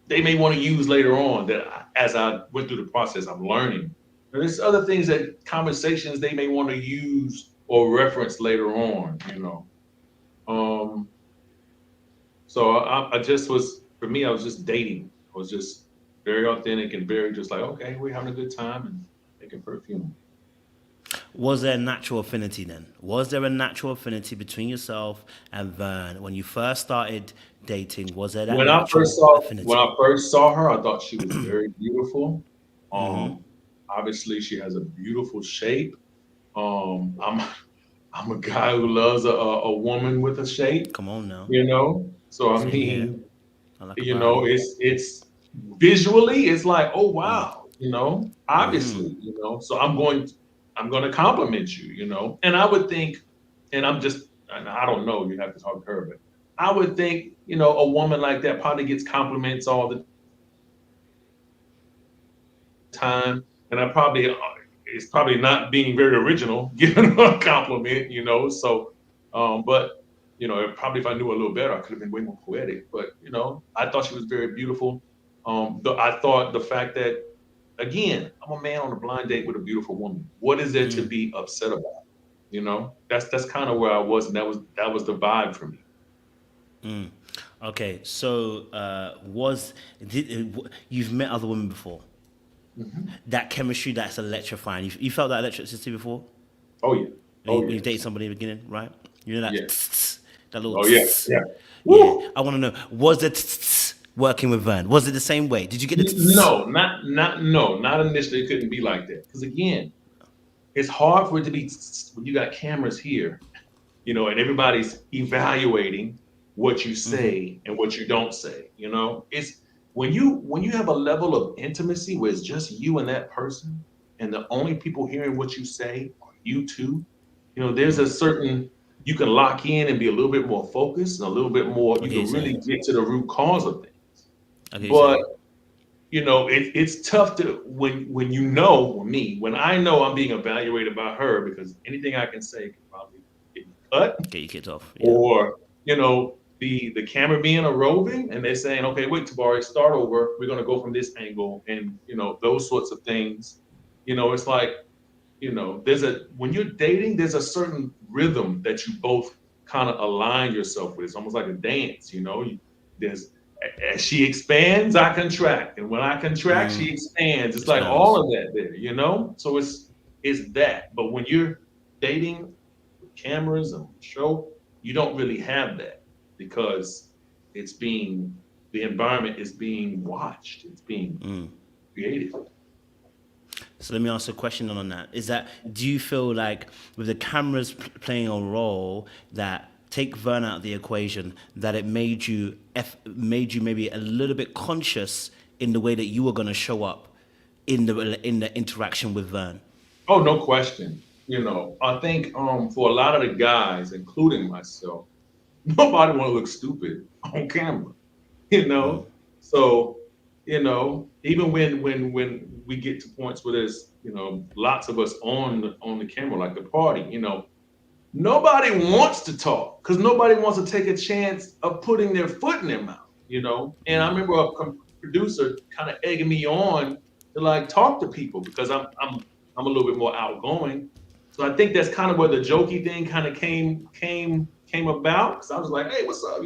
they may want to use later on that as I went through the process, I'm learning. And there's other things conversations they may want to use or reference later on, So for me, I was just dating. I was just very authentic and very just like, okay, we're having a good time and making perfume. Was there a natural affinity then? Was there a natural affinity between yourself and Vern when you first started dating? Was there that natural affinity? When I first saw her, I thought she was very beautiful. Obviously, she has a beautiful shape. I'm a guy who loves a woman with a shape. Come on now. So I mean, it's visually, it's like, oh wow, obviously, So I'm going to compliment you, and I would think, and I don't know, you have to talk to her, but I would think, a woman like that probably gets compliments all the time, and it's probably not being very original giving her a compliment, so, but, probably if I knew a little better, I could have been way more poetic, but, I thought she was very beautiful. I thought the fact that, again, I'm a man on a blind date with a beautiful woman. What is there to be upset about? That's kind of where I was, and that was the vibe for me. Okay, so you've met other women before? That chemistry, that's electrifying. You felt that electricity before? Oh yeah. when Oh you date yes. somebody in the beginning, right? You know that Yes. that little Oh yeah. Yeah. yeah. Woo! I want to know, was the working with Vern? Was it the same way? Did you get the No, not initially. It couldn't be like that because again, it's hard for it to be when you got cameras here, and everybody's evaluating what you say and what you don't say. It's when you have a level of intimacy where it's just you and that person, and the only people hearing what you say are you two. There's a certain you can lock in and be a little bit more focused and a little bit more. I You get you can really saying. get to the root cause of things. I get you But saying. it's tough to when me when I know I'm being evaluated by her because anything I can say can probably get me cut Get your kids off. Yeah. or the camera being a roving and they're saying okay wait Tabari start over we're going to go from this angle and those sorts of things it's like there's a when you're dating there's a certain rhythm that you both kind of align yourself with. It's almost like a dance. There's as she expands I contract and when I contract she expands. It's It's like all balance. of that there. So it's that. But when you're dating with cameras and show you don't really have that because it's being the environment is being watched, it's being created. So let me ask a question on that. Is that do you feel like with the cameras playing a role that take Vern out of the equation, that it made you maybe a little bit conscious in the way that you were going to show up in the interaction with Vern? Oh, no question. I think for a lot of the guys, including myself, nobody want to look stupid on camera. You know, so even when we get to points where there's lots of us on the camera, like the party, nobody wants to talk because nobody wants to take a chance of putting their foot in their mouth. And I remember a producer kind of egging me on to like talk to people because I'm a little bit more outgoing. So I think that's kind of where the jokey thing kind of came about. Because I was like, hey, what's up?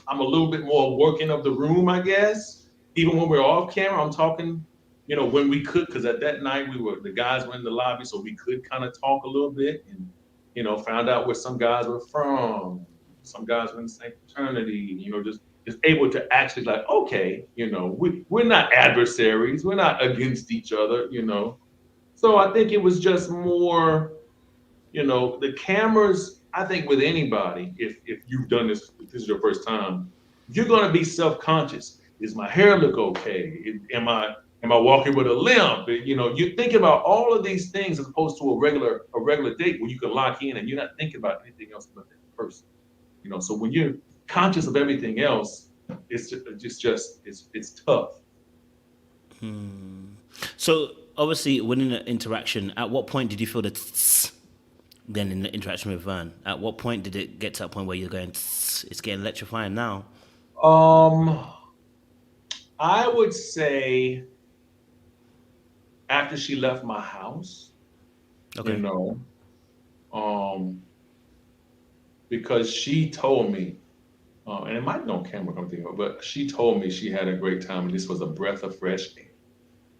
I'm a little bit more working of the room, I guess. Even when we're off camera, I'm talking, when we could, because at that night the guys were in the lobby, so we could kind of talk a little bit and found out where some guys were from. Some guys were in the same fraternity, just able to actually like, okay, we're not adversaries. We're not against each other. So I think it was just more, the cameras, I think with anybody, if you've done this, if this is your first time, you're gonna be self-conscious. Is my hair look okay? Am I walking with a limp? You're thinking about all of these things as opposed to a regular date where you can lock in and you're not thinking about anything else but that person. So when you're conscious of everything else, it's tough. So obviously, within the interaction, at what point did you feel the then in the interaction with Vern? At what point did it get to a point where you're going, it's getting electrifying now? Um, I would say after she left my house, you Okay. know, um, because she told me, and it might be on camera, I'm thinking, but she told me she had a great time and this was a breath of fresh air.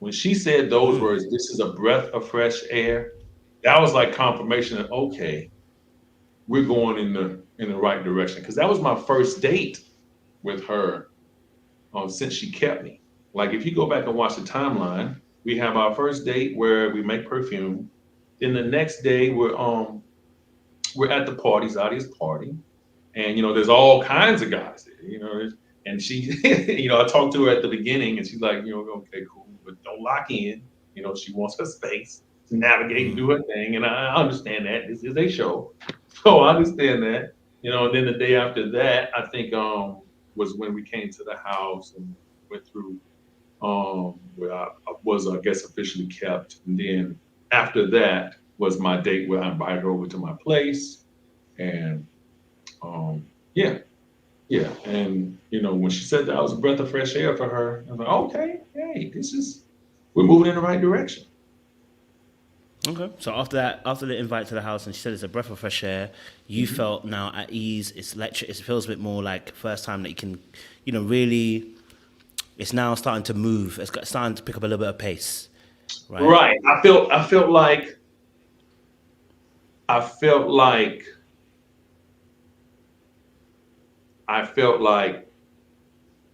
When she said those words, this is a breath of fresh air, that was like confirmation that okay, we're going in the right direction. Because that was my first date with her since she kept me. Like if you go back and watch the timeline, we have our first date where we make perfume. Then the next day we're at the party, Zadia's party, and there's all kinds of guys there. And she, I talked to her at the beginning, and she's like, okay, cool, but don't lock in. She wants her space to navigate and do her thing, and I understand that this is a show, so I understand that. And then the day after that, I think was when we came to the house and went through where I was, I guess, officially kept. And then after that was my date where I invited her over to my place, and yeah, yeah. And when she said that was a breath of fresh air for her, I was like, okay, hey, we're moving in the right direction. Okay. So after that, after the invite to the house, and she said it's a breath of fresh air, you felt now at ease. It's electric. It feels a bit more like first time that you can, really. It's now starting to move. Starting to pick up a little bit of pace, right? Right. I felt like I felt like I felt like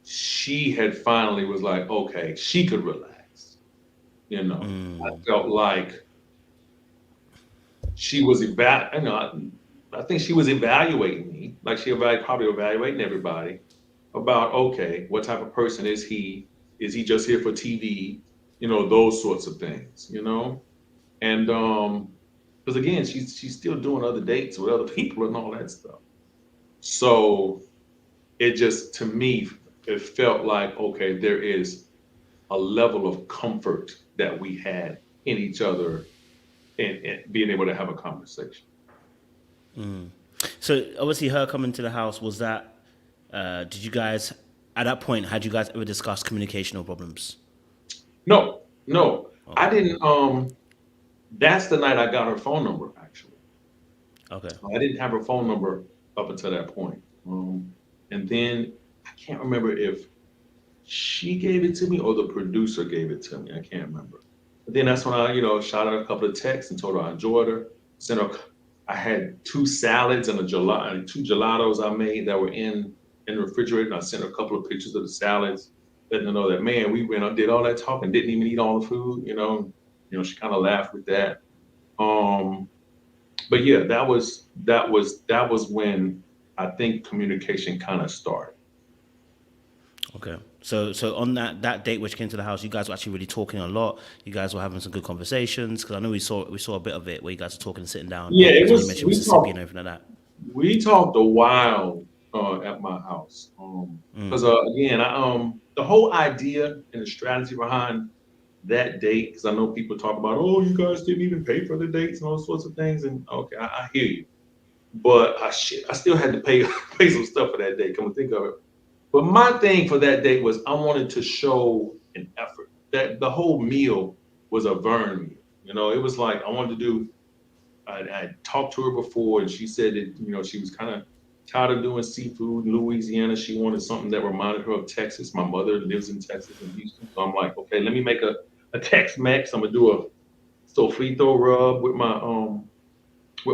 she had finally was like, okay, she could relax. You know, I Mm, felt like she was I think she was evaluating me, like probably evaluating everybody about, okay, what type of person is he? Is he just here for TV? You know, those sorts of things. You know, and because again, she's still doing other dates with other people and all that stuff. So it just to me it felt like okay, there is a level of comfort that we had in each other and being able to have a conversation. mm. So obviously, her coming to the house was that. Did you guys at that point had you guys ever discussed communicational problems? No, no, I Okay. didn't. That's the night I got her phone number. Actually, Okay. I didn't have her phone number up until that point. And then I can't remember if she gave it to me or the producer gave it to me. I can't remember. But then that's when I, shot her a couple of texts and told her I enjoyed her. Sent her. I had two salads and two gelatos I made that were in the refrigerator. And I sent her a couple of pictures of the salads, letting her know that man, we went and did all that talking, didn't even eat all the food. She kind of laughed with that. Um, but yeah, that was when I think communication kind of started. Okay. So on that date which came to the house, you guys were actually really talking a lot. You guys were having some good conversations because I know we saw a bit of it where you guys were talking and sitting down. Yeah, it Because I know you was. mentioned Mississippi and everything like that. We talked a while at my house. Mm, Because again, the whole idea and the strategy behind that date, because I know people talk about, oh, you guys didn't even pay for the dates and all sorts of things. And okay, I hear you, but I still had to pay pay some stuff for that date. Come and think of it. But my thing for that date was I wanted to show an effort. That the whole meal was a Vern meal. It was like I wanted to do. I talked to her before, and she said that she was kind of tired of doing seafood in Louisiana. She wanted something that reminded her of Texas. My mother lives in Texas in Houston, so I'm like, okay, let me make a Tex-Mex. I'm gonna do a sofrito rub with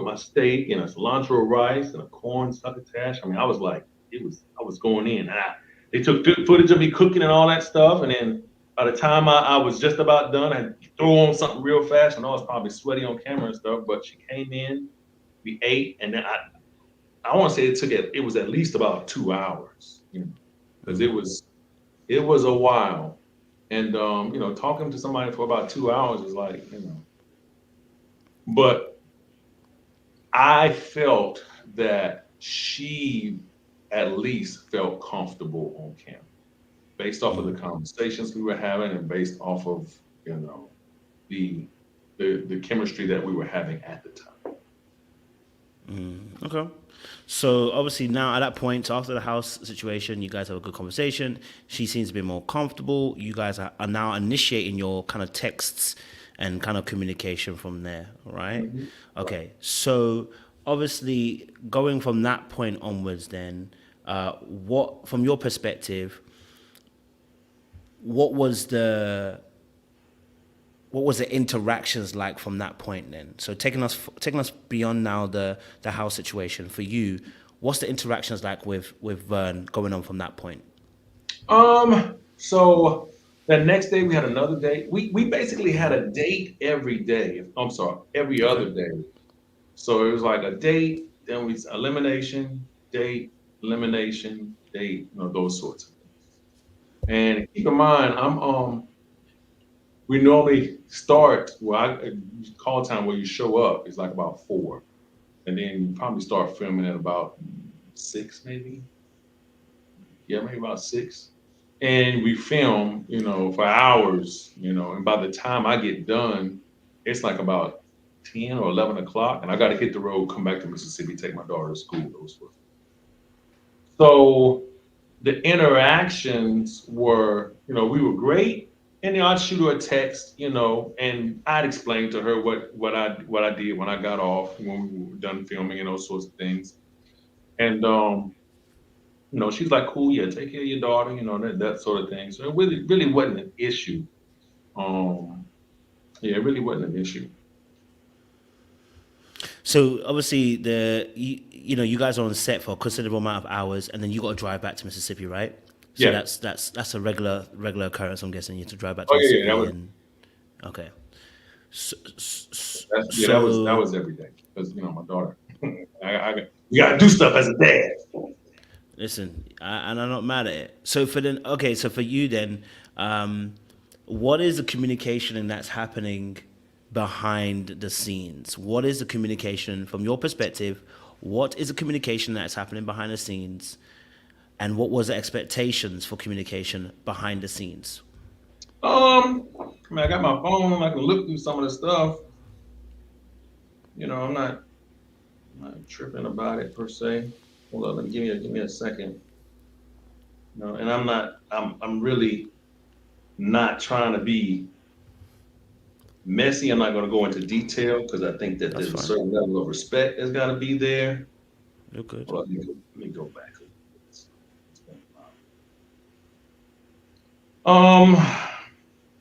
my steak and a cilantro rice and a corn succotash. I mean, I was going in. They took footage of me cooking and all that stuff, and then by the time I was just about done, I threw on something real fast. I know I was probably sweaty on camera and stuff, but she came in, we ate, and then I want to say it was at least about 2 hours, because it was a while, and talking to somebody for about 2 hours is like, but I felt that she at least felt comfortable on camera based off of the mm, conversations we were having and based off of, the the chemistry that we were having at the time. okay. So obviously now at that point, after the house situation, you guys have a good conversation. She seems to be more comfortable. You guys are now initiating your kind of texts and kind of communication from there, right? Right. Okay. So obviously going from that point onwards, then, what from your perspective, what was the what was the interactions like from that point then? So taking us beyond now the house situation for you, what's the interactions like with Vern going on from that point? So the next day we had another date. We basically had a date every day. I'm sorry, every Okay. other day. So it was like a date, then we elimination, date, elimination, date, those sorts of things. And keep in mind, we normally start call time where you show up is like about 4. And then you probably start filming at about 6 maybe. Yeah, maybe about 6. And we film, for hours, and by the time I get done, it's like about 10 or 11 o'clock, and I got to hit the road, come back to Mississippi, take my daughter to school, those sorts of things. So the interactions were, we were great. And I'd shoot her a text, and I'd explain to her what I did when I got off, when we were done filming and those sorts of things. And she's like, cool, yeah, take care of your daughter, that sort of thing. So it really wasn't an issue. Um, yeah, it really wasn't an issue. So obviously you guys are on set for a considerable amount of hours, and then you got to drive back to Mississippi, right? So Yeah. that's a regular occurrence. I'm guessing you have to drive back to Oh yeah, yeah. Mississippi, and okay. So, That so was every day because my daughter. You gotta do stuff as a dad. listen, and I'm not mad at it. So for then, okay, so for you then, what is the communication that's happening behind the scenes? What is the communication from your perspective? What is the communication that's happening behind the scenes? And what was the expectations for communication behind the scenes? I mean, I got my phone. I can look through some of the stuff. I'm not tripping about it per se. Hold on, give me a second. And I'm really not trying to be messy. I'm not going to go into detail because I think that That's there's a fine. certain level of respect that's got to be there. You're good. Hold on, let me go back. Um,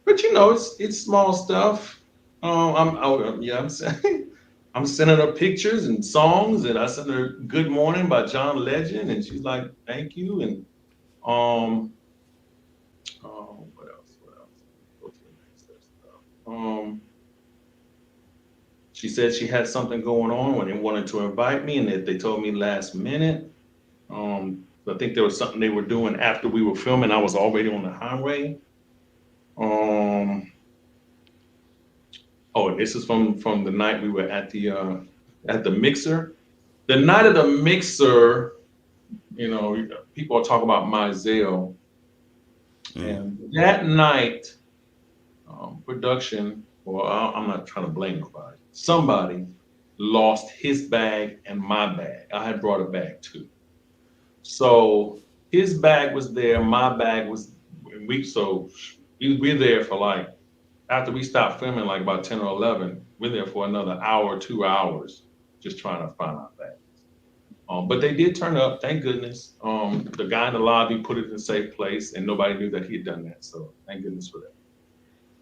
but it's small stuff. I'm saying I'm sending her pictures and songs, and I sent her "Good Morning" by John Legend, and she's like, "Thank you." And um, what else? What else? Go to the next stuff. She said she had something going on when they wanted to invite me, and that they told me last minute. I think there was something they were doing after we were filming. I was already on the highway. Um, oh, and this is from the night we were at the mixer. The night of the mixer, people are talking about Mizell, and that night, production. Well, I'm not trying to blame nobody. Somebody lost his bag and my bag. I had brought a bag too. So his bag was there, my bag was we're there for like after we stopped filming like about 10 or 11, we're there for another hour, 2 hours, just trying to find our bags. But they did turn up, thank goodness. The guy in the lobby put it in a safe place and nobody knew that he had done that. So thank goodness for that.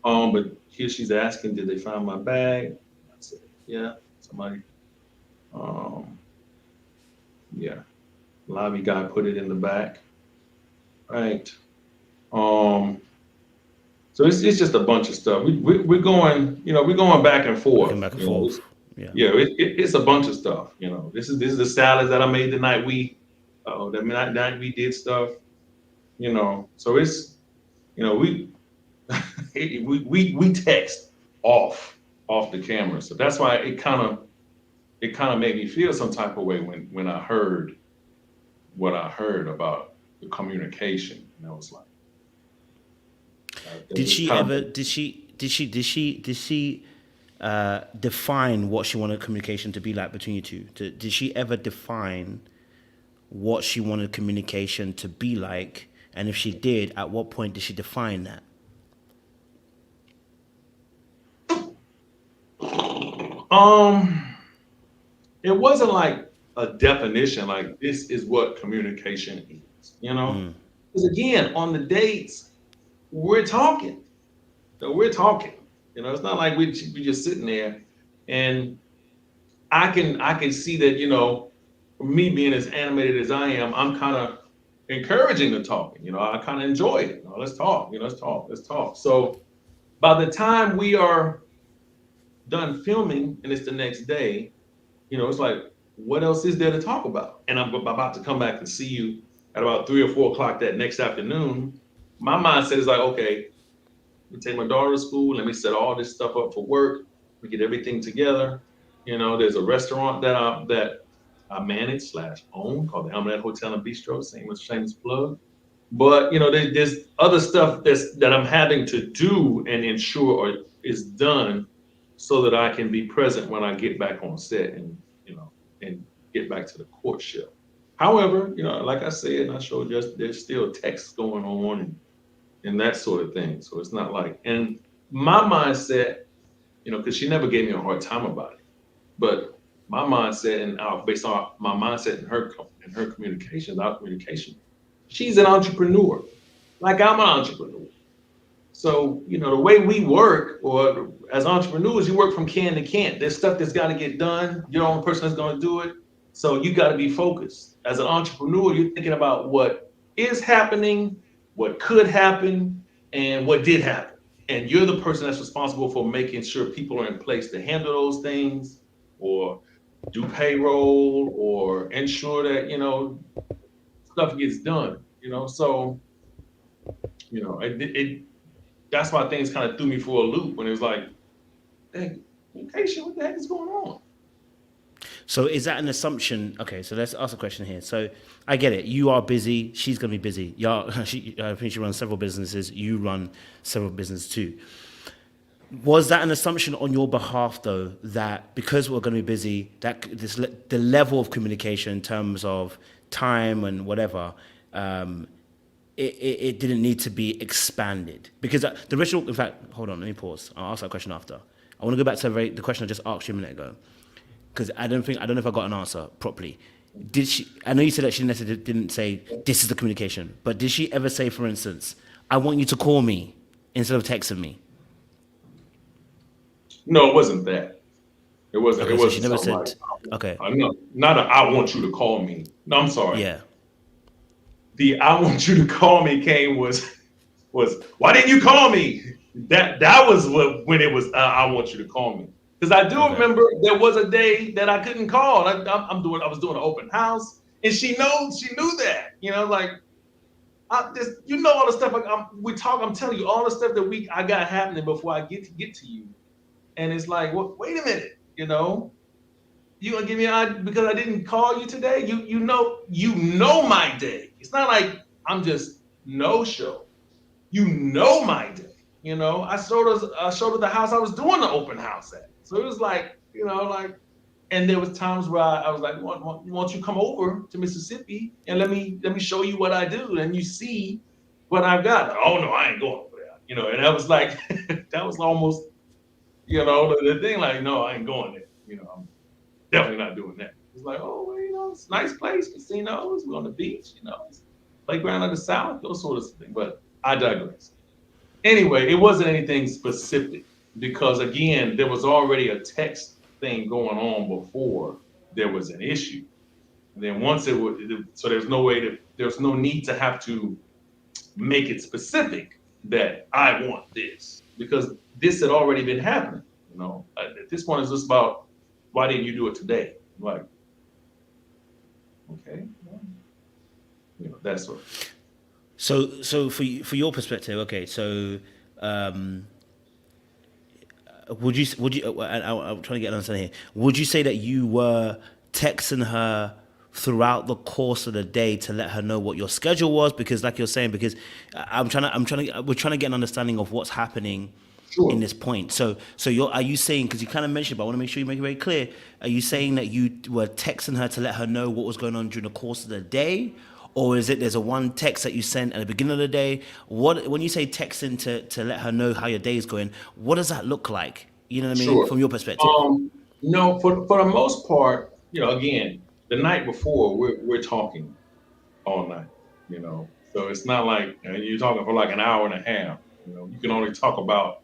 But here she's asking, did they find my bag? I said, yeah, somebody, um, yeah. Lobby guy put it in the back. Right. Um, so it's just a bunch of stuff. We're going, we're going back and Looking forth. back and forth. Yeah. Yeah, it's a bunch of stuff. This is the salads that I made the night night we did stuff. So it's we we text off the camera. So that's why it kind of made me feel some type of way when I heard what I heard about the communication. And I was like, Did it's she kind ever? of Did she define what she wanted communication to be like between you two? Did she ever define what she wanted communication to be like? And if she did, at what point did she define that? it wasn't like a definition like this is what communication is. Because again, on the dates, we're talking. So we're talking. It's not like we just sitting there and I can see that, me being as animated as I am, I'm kind of encouraging the talking. I kind of enjoy it. Let's talk. Let's talk. So by the time we are done filming and it's the next day, it's like, what else is there to talk about? And I'm about to come back and see you at about 3 or 4 o'clock that next afternoon. My mindset is like, okay, let me take my daughter to school. Let me set all this stuff up for work. We get everything together. There's a restaurant that I manage / own called the Almanac Hotel and Bistro. Shameless plug. But there's other stuff that I'm having to do and ensure or is done so that I can be present when I get back on set and get back to the courtship. However, like I said, and I showed you, there's still texts going on and that sort of thing. So it's not like, and my mindset, because she never gave me a hard time about it, but my mindset and based on my mindset and her communication, our communication, she's an entrepreneur, like I'm an entrepreneur. So, the way we work, or as entrepreneurs, you work from can to can't. There's stuff that's got to get done. You're the only person that's going to do it. So you got to be focused. As an entrepreneur, you're thinking about what is happening, what could happen, and what did happen. And you're the person that's responsible for making sure people are in place to handle those things, or do payroll, or ensure that, stuff gets done, So, it that's why things kind of threw me for a loop when it was like, hey, patient, what the heck is going on? So is that an assumption? Okay, so let's ask a question here. So I get it. You are busy. She's going to be busy. I think she runs several businesses. You run several businesses too. Was that an assumption on your behalf, though, that because we're going to be busy, that the level of communication in terms of time and whatever, it didn't need to be expanded? Because the original, in fact, hold on, let me pause. I'll ask that question after. I want to go back to the question I just asked you a minute ago, because I don't know if I got an answer properly. Did she? I know you said that she necessarily didn't say this is the communication, but did she ever say, for instance, I want you to call me instead of texting me? No, it wasn't that. It wasn't. Okay, It so she wasn't never something said. like, Okay. not a I want you to call me. No, I'm sorry. Yeah. The I want you to call me came was why didn't you call me? That was when it was I want you to call me, because I do Okay. remember there was a day that I couldn't call. I was doing an open house, and she knew that, like, all the stuff, like, I'm telling you all the stuff that I got happening before I get to you, and it's like, well, wait a minute, you gonna give me because I didn't call you today? You know my day. It's not like I'm just no show. You know my day. I showed her the house I was doing the open house at. So it was like, and there was times where I was like, won't you come over to Mississippi and let me show you what I do, and you see what I've got. Oh no, I ain't going over there. And that was like that was almost, the thing, like, no, I ain't going there. I'm definitely not doing that. It's like, oh, well, it's a nice place, casinos, we're on the beach, it's playground of the South, those sorts of things. But I digress. Anyway, it wasn't anything specific, because again, there was already a text thing going on before there was an issue. And then once it was, so there's no need to have to make it specific that I want this, because this had already been happening. At this point, it's just about, why didn't you do it today? I'm like, okay, well, that's what. So for your perspective, okay. So would you? I'm trying to get an understanding here. Would you say that you were texting her throughout the course of the day to let her know what your schedule was? Because, like you're saying, because we're trying to get an understanding of what's happening. Sure. In this point, so are you saying, because you kind of mentioned, but I want to make sure you make it very clear, are you saying that you were texting her to let her know what was going on during the course of the day, or is it there's a one text that you sent at the beginning of the day? When you say texting to let her know how your day is going, what does that look like? You know what I mean, Sure. from your perspective? No, for the most part, again, the night before we're talking all night, so it's not like you're talking for like an hour and a half. You can only talk about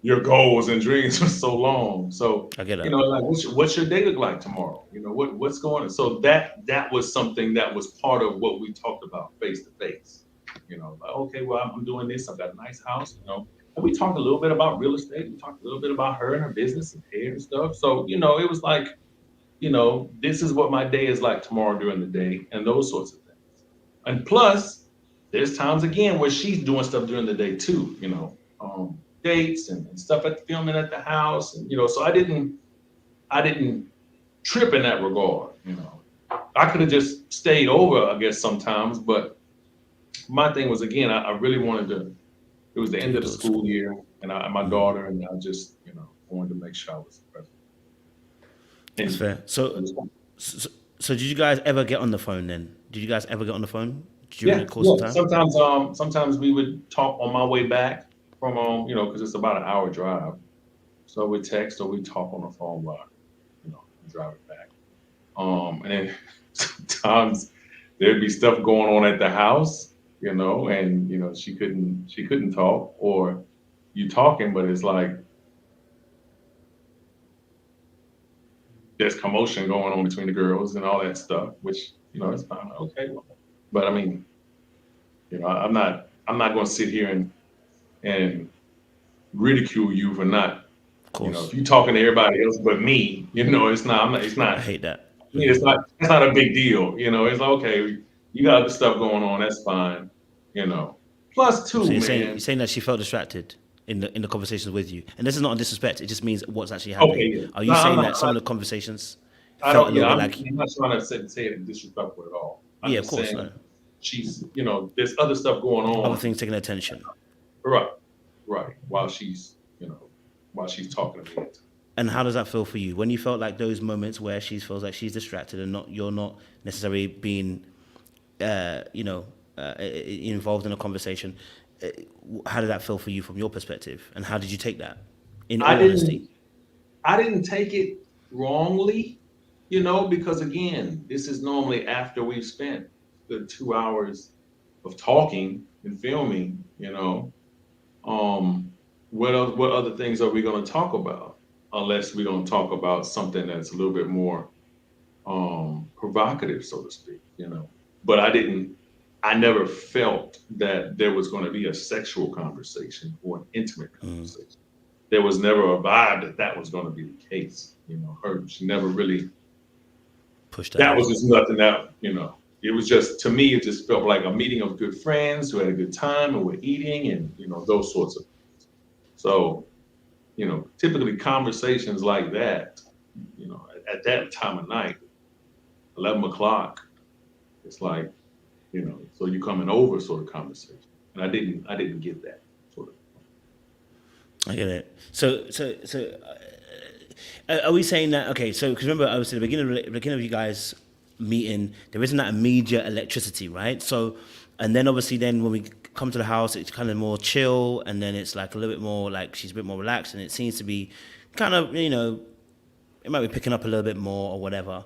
your goals and dreams for so long. So, I get that. like, what's your day look like tomorrow? What's going on? So that was something that was part of what we talked about face to face. Like, okay, well, I'm doing this. I've got a nice house. And we talked a little bit about real estate. We talked a little bit about her and her business and hair and stuff. So, it was like, this is what my day is like tomorrow during the day, and those sorts of things. And plus, there's times again where she's doing stuff during the day too, dates and stuff at filming at the house, and so I didn't trip in that regard. I could have just stayed over, I guess, sometimes, but my thing was, again, I really wanted to. It was the end of the school year, and my daughter, and I just wanted to make sure I was present. That's fair. So did you guys ever get on the phone then? Did you guys ever get on the phone during the course of time? Sometimes we would talk on my way back from because it's about an hour drive. So we text or we talk on the phone while driving back. And then sometimes there'd be stuff going on at the house, you know, and you know she couldn't talk, or you talking, but it's like there's commotion going on between the girls and all that stuff, which you know it's fine. Okay, well, but I mean, you know, I'm not going to sit here and ridicule you for not, Of you know, if course. you're talking to everybody else but me, you know, it's not. I'm not. It's I not. hate that. It's not. It's not a big deal. You know, it's like, okay. You got other stuff going on. That's fine. You know. Plus So two, you're man. saying that she felt distracted in the conversations with you, and this is not a disrespect. It just means what's actually Okay, happening. yeah. Are No, you I'm saying not. that some of the conversations I felt a don't. little Yeah, bit I'm like, not trying to say it disrespectful at all. I'm yeah, of just course, saying no, she's. You know, there's other stuff going other on. things taking attention. Right. Right. While she's. You know, while she's talking to me. And how does that feel for you when you felt like those moments where she feels like she's distracted and not you're not necessarily being, you know, involved in a conversation? Uh, How did that feel for you from your perspective, and how did you take that? In I all honesty. didn't. I didn't take it wrongly, you know, because again, this is normally after we've spent the 2 hours of talking and filming, you know. Um, what else, what other things are we going to talk about? Unless we're going to talk about something that's a little bit more provocative, so to speak, you know. But I never felt that there was going to be a sexual conversation or an intimate conversation. There was never a vibe that that was going to be the case. You know, she never really, Push that that was in. just nothing that, you know, it was just, to me, it just felt like a meeting of good friends who had a good time and were eating and, you know, those sorts of things. So, you know, typically conversations like that, you know, at that time of night, 11 o'clock, it's like, you know, so you coming over sort of conversation. And I didn't get that sort of. I get it. Are we saying that? Okay, so because remember, I was at the beginning of you guys meeting, there isn't that immediate electricity, right? So, and then obviously, then when we come to the house, it's kind of more chill, and then it's like a little bit more like she's a bit more relaxed, and it seems to be kind of, you know, it might be picking up a little bit more or whatever.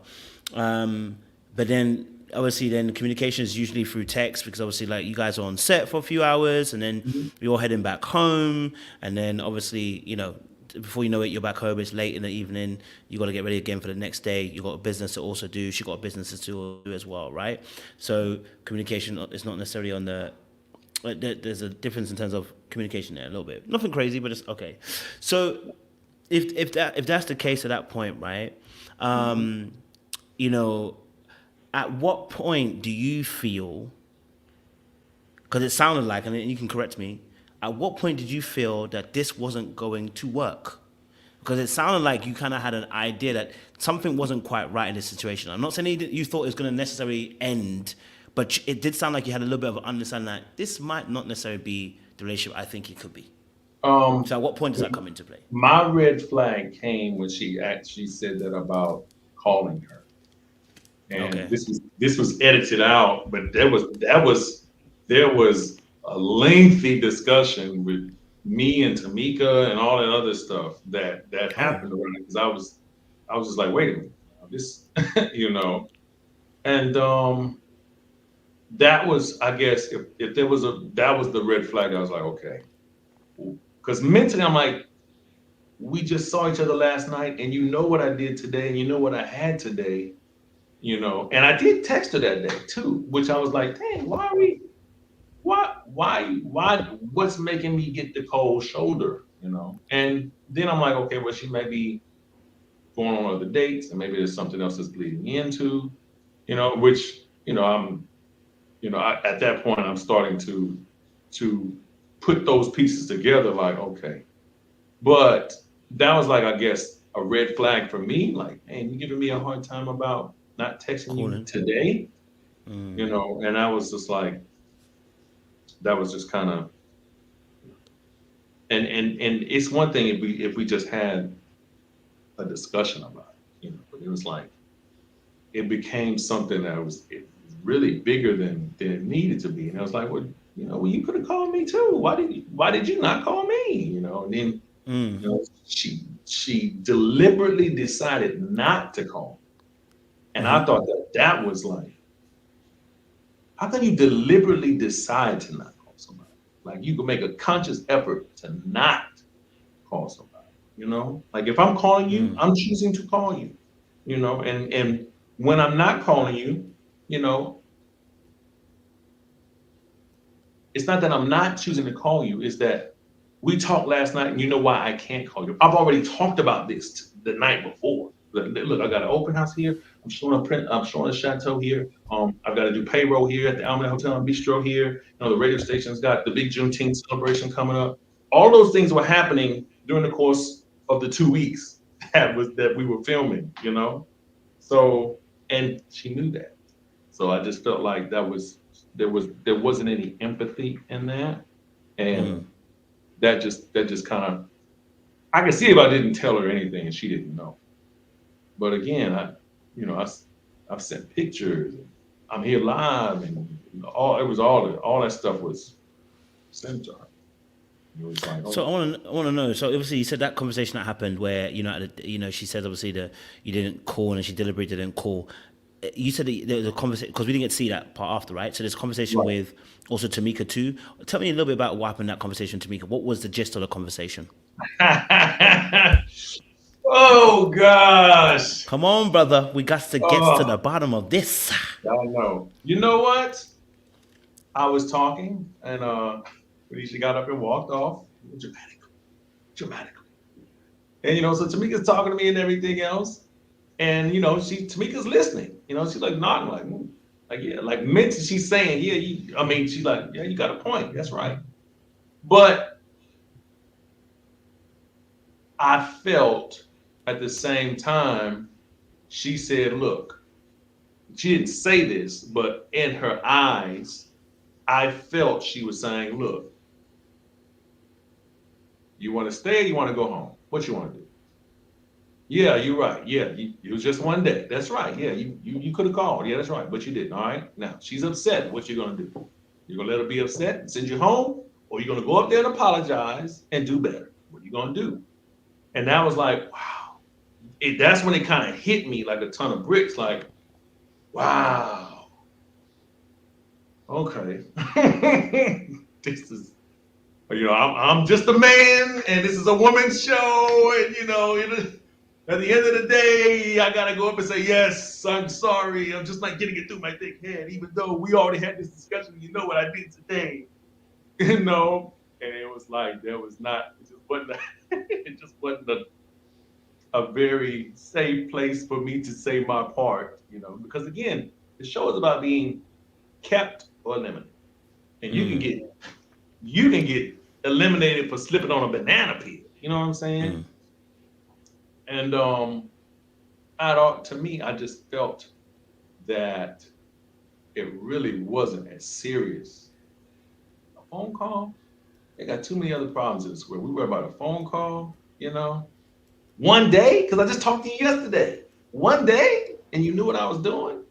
But then obviously then communication is usually through text because obviously like you guys are on set for a few hours and then you're all heading back home and then obviously, you know, before you know it, you're back home, it's late in the evening, you got to get ready again for the next day, you got a business to also do, she got businesses to do as well, right? So communication is not necessarily on the, like, there's a difference in terms of communication there a little bit. Nothing crazy, but it's okay. So if that's the case at that point, right? You know, at what point do you feel? Because it sounded like, and you can correct me. At what point did you feel that this wasn't going to work? Because it sounded like you kind of had an idea that something wasn't quite right in this situation. I'm not saying that you thought it was going to necessarily end, but it did sound like you had a little bit of an understanding that this might not necessarily be the relationship I think it could be. So at what point does that come into play? My red flag came when she actually said that about calling her. And Okay. this was edited out, but there was a lengthy discussion with me and Tamika and all that other stuff that Oh. happened around it because I was just like, wait a minute, this you know, and that was, I guess, if there was that was the red flag. I was like, okay, because mentally I'm like, we just saw each other last night, and you know what I did today, and you know what I had today, you know. And I did text her that day too, which I was like, dang, what's making me get the cold shoulder, you know? And then I'm like, okay, well, she may be going on other dates, and maybe there's something else that's bleeding into, you know, which, you know, at that point, I'm starting to put those pieces together, like, okay. But that was like, I guess, a red flag for me. Like, hey, you giving me a hard time about not texting you Calling. today, you know? And I was just like, that was just kind of, and it's one thing if we just had a discussion about it, you know, but it was like it became something that was really bigger than it needed to be. And I was like, well, you know, well, you could have called me too. Why did you not call me? You know, and then you know, she deliberately decided not to call me. And I thought that was like, How can you deliberately decide to not call somebody? Like you can make a conscious effort to not call somebody, you know? Like if I'm calling you, I'm choosing to call you, you know, and when I'm not calling you, you know, it's not that I'm not choosing to call you, it's that we talked last night and you know why I can't call you. I've already talked about this the night before. Look, I got an open house here. I'm showing a chateau here. I've got to do payroll here at the Almond Hotel and Bistro here. You know, the radio station's got the big Juneteenth celebration coming up. All those things were happening during the course of the 2 weeks that we were filming, you know? So, and she knew that. So I just felt like there wasn't any empathy in that. And that just kind of, I could see if I didn't tell her anything and she didn't know. But again, I've sent pictures. I'm here live, and all that stuff was sent to her. It was like, So I want to know. So obviously, you said that conversation that happened where she said obviously that you didn't call and she deliberately didn't call. You said that there was a conversation because we didn't get to see that part after, right? So there's a conversation with also Tamika too. Tell me a little bit about what happened in that conversation, Tamika. What was the gist of the conversation? Oh gosh! Come on, brother. We got to get to the bottom of this. I know. You know what? I was talking, and Felicia got up and walked off dramatically. And so Tamika's talking to me and everything else, and Tamika's listening. She's like nodding, like mentally she's saying, she's like, yeah, you got a point. That's right. But I felt at the same time, she said, look, she didn't say this, but in her eyes, I felt she was saying, look, you want to stay or you want to go home? What you want to do? Yeah, you're right. Yeah, it was just one day. That's right. Yeah, you could have called. Yeah, that's right. But you didn't. All right. Now, she's upset. What you going to do? You're going to let her be upset and send you home? Or you're going to go up there and apologize and do better? What are you going to do? And that was like, wow. That's when it kind of hit me like a ton of bricks. Like, wow. Okay. This is, I'm just a man and this is a woman's show. And, at the end of the day, I got to go up and say, yes, I'm sorry. I'm just not getting it through my thick head, even though we already had this discussion. You know what I did today, And it was like, it just wasn't a very safe place for me to say my part, because again, the show is about being kept or eliminated. And you can get eliminated for slipping on a banana peel. You know what I'm saying? And to me, I just felt that it really wasn't as serious. A phone call, they got too many other problems in this world. We were about a phone call, one day, because I just talked to you yesterday. One day, and you knew what I was doing,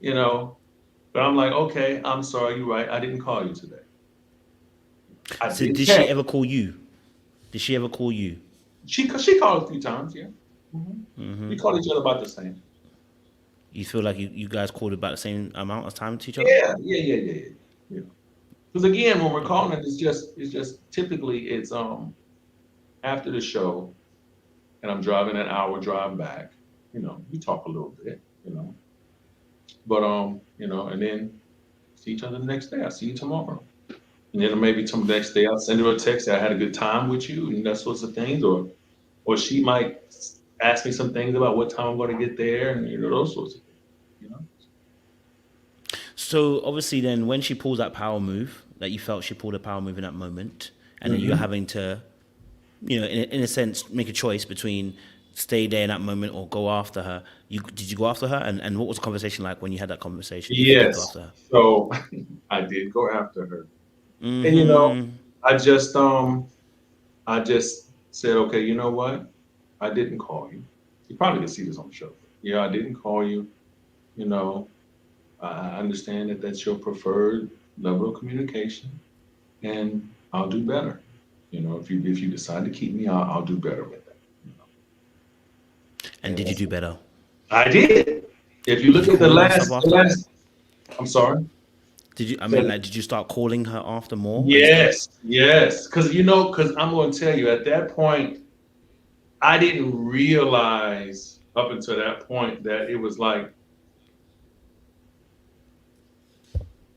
But I'm like, okay, I'm sorry, you're right. I didn't call you today. So did she ever call you? She called a few times, yeah. We called each other about the same. You feel like you guys called about the same amount of time to each other? Yeah. Because again, when we're calling it, it's just typically it's after the show, and I'm driving an hour drive back. We talk a little bit, But and then see each other the next day. I'll see you tomorrow. And then maybe the next day I'll send her a text that I had a good time with you and that sorts of things. Or she might ask me some things about what time I'm going to get there and those sorts of things. So obviously then when she pulls that power move, that you felt she pulled a power move in that moment, and then you're having to, in a sense, make a choice between stay there in that moment or go after her. Did you go after her? And what was the conversation like when you had that conversation? Yes. Go after her? So I did go after her. And I just said, okay, you know what? I didn't call you. You probably can see this on the show. Yeah, I didn't call you. I understand that that's your preferred level of communication, and I'll do better. If you decide to keep me, I'll do better with that. And did you do better? I did. If you look at the last, I'm sorry. Did you? I So mean, like, did you start calling her after more and stuff? yes, because I'm going to tell you at that point, I didn't realize up until that point that it was like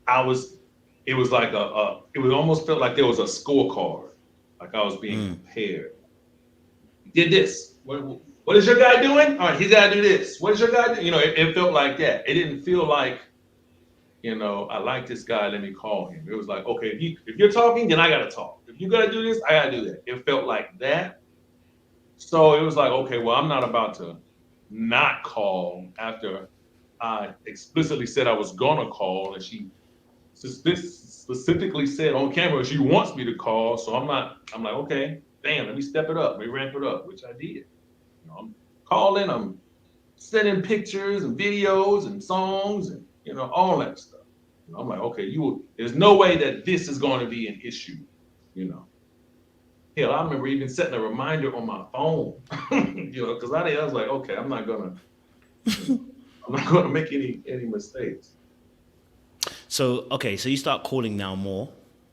I was. It was like it would almost felt like there was a scorecard, like I was being compared. Did this. What is your guy doing? All right, he's got to do this. What is your guy doing? It felt like that. It didn't feel like, I like this guy. Let me call him. It was like, okay, if you're talking, then I got to talk. If you got to do this, I got to do that. It felt like that. So it was like, okay, well, I'm not about to not call after I explicitly said I was going to call. And she specifically said on camera she wants me to call. So I'm like, okay, damn, let me step it up. Let me ramp it up, which I did. I'm calling, I'm sending pictures and videos and songs and, all that stuff. I'm like, okay, there's no way that this is going to be an issue, Hell, I remember even setting a reminder on my phone, because I was like, okay, I'm not gonna make any mistakes. So okay, so you start calling now more,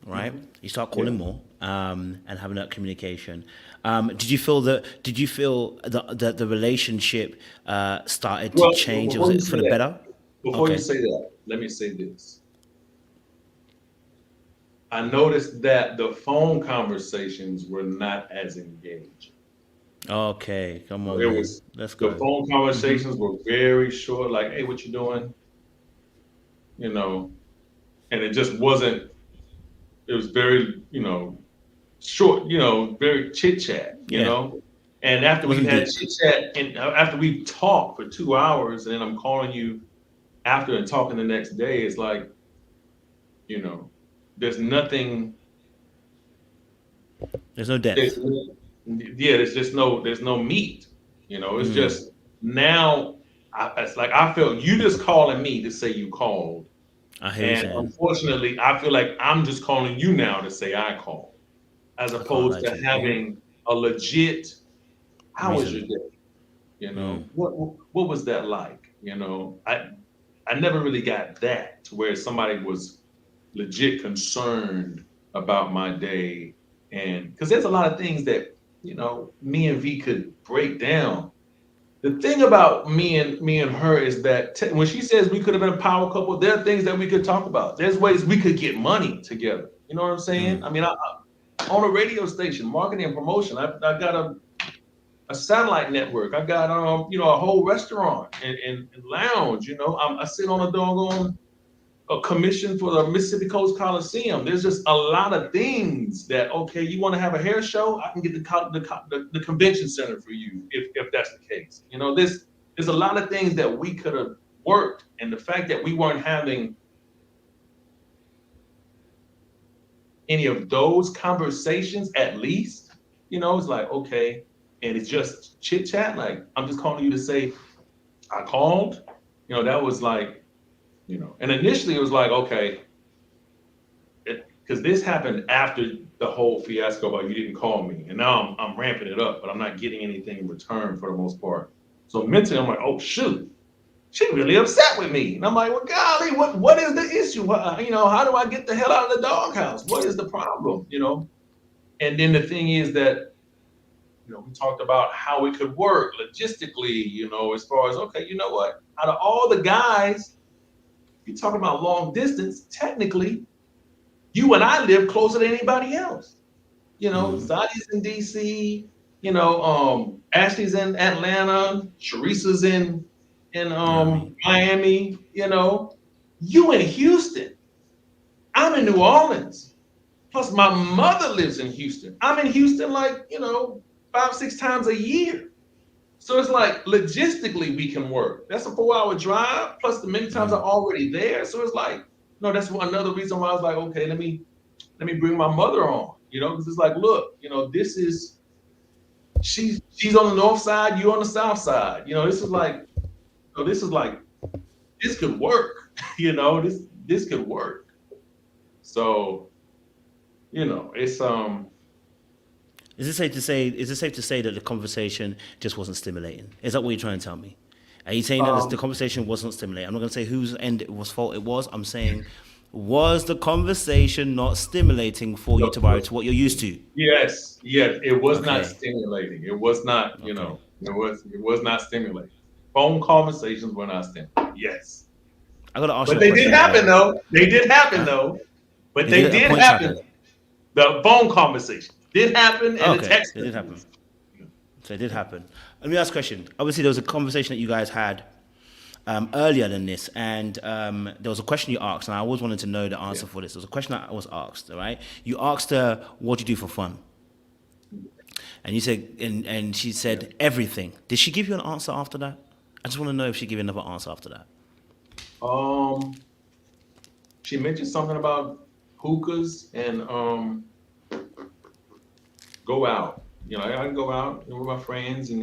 right? Mm-hmm. You start calling more, and having that communication. Did you feel that the relationship started to Well, change? before Was you it for say the that, better? before you Okay. say that, let me say this. I noticed that the phone conversations were not as engaged. Okay. Come on, It man. was Let's the go. phone conversations were very short, like, hey, what you doing? And it just wasn't, it was very, short, very chit chat, Yeah. And after we've Wasn't had deep. chit chat and after we've talked for 2 hours and then I'm calling you after and talking the next day, it's like, you know, there's nothing, There's no there's, depth. there's no meat, it's just now, it's like I felt you just calling me to say you called. I hear you And saying. unfortunately, I feel like I'm just calling you now to say I called, as I can't opposed lie to to you. having a legit, how was your Reason. day? What was that like? I never really got that to where somebody was legit concerned about my day. And because there's a lot of things that, me and V could break down. The thing about me and her is that when she says we could have been a power couple, there are things that we could talk about. There's ways we could get money together. You know what I'm saying? I mean, I on a radio station, marketing and promotion. I got a satellite network. I got a whole restaurant and lounge. I sit on a doggone a commission for the Mississippi Coast Coliseum. There's just a lot of things that, okay, you want to have a hair show? I can get the convention center for you if that's the case. There's a lot of things that we could have worked, and the fact that we weren't having any of those conversations, at least, it's like, okay, and it's just chit chat. Like, I'm just calling you to say I called. That was like, and initially it was like, okay, because this happened after the whole fiasco about you didn't call me, and now I'm ramping it up, but I'm not getting anything in return for the most part. So mentally, I'm like, oh shoot, she really upset with me, and I'm like, well, golly, what is the issue? How do I get the hell out of the doghouse? What is the problem? And then the thing is that, we talked about how it could work logistically, as far as, okay, you know what? Out of all the guys, you're talking about long distance, technically, you and I live closer than anybody else. Zadi's in DC, Ashley's in Atlanta, Sharice's in Miami. Miami, you in Houston. I'm in New Orleans. Plus my mother lives in Houston. I'm in Houston like, 5-6 times a year. So it's like logistically we can work. That's a 4-hour drive, plus the many times I'm already there. So it's like, that's another reason why I was like, okay, let me bring my mother on, because it's like, look, this is she's on the north side, you on the south side. This could work, this could work. So, it's Is it safe to say? Is it safe to say that the conversation just wasn't stimulating? Is that what you're trying to tell me? Are you saying that the conversation wasn't stimulating? I'm not going to say whose end it was fault it was. I'm saying Was the conversation not stimulating for you, Tabari, to what you're used to? Yes, yes, it was not Okay. stimulating. It was not, Okay. it was not stimulating. Phone conversations were not stimulating. Yes. I gotta ask you But a they did question as happen well. though. They did happen Huh? though. But They they did. A did points happen. happen. The phone conversation did happen Oh, and the okay. text They did happen. messages. So it did happen. Let me ask a question. Obviously, there was a conversation that you guys had earlier than this, and there was a question you asked, and I always wanted to know the answer for this. There was a question that was asked, all right? You asked her, what do you do for fun? And you said, and she said, everything. Did she give you an answer after that? I just want to know if she gave you another answer after that. She mentioned something about hookahs and go out. I can go out with my friends and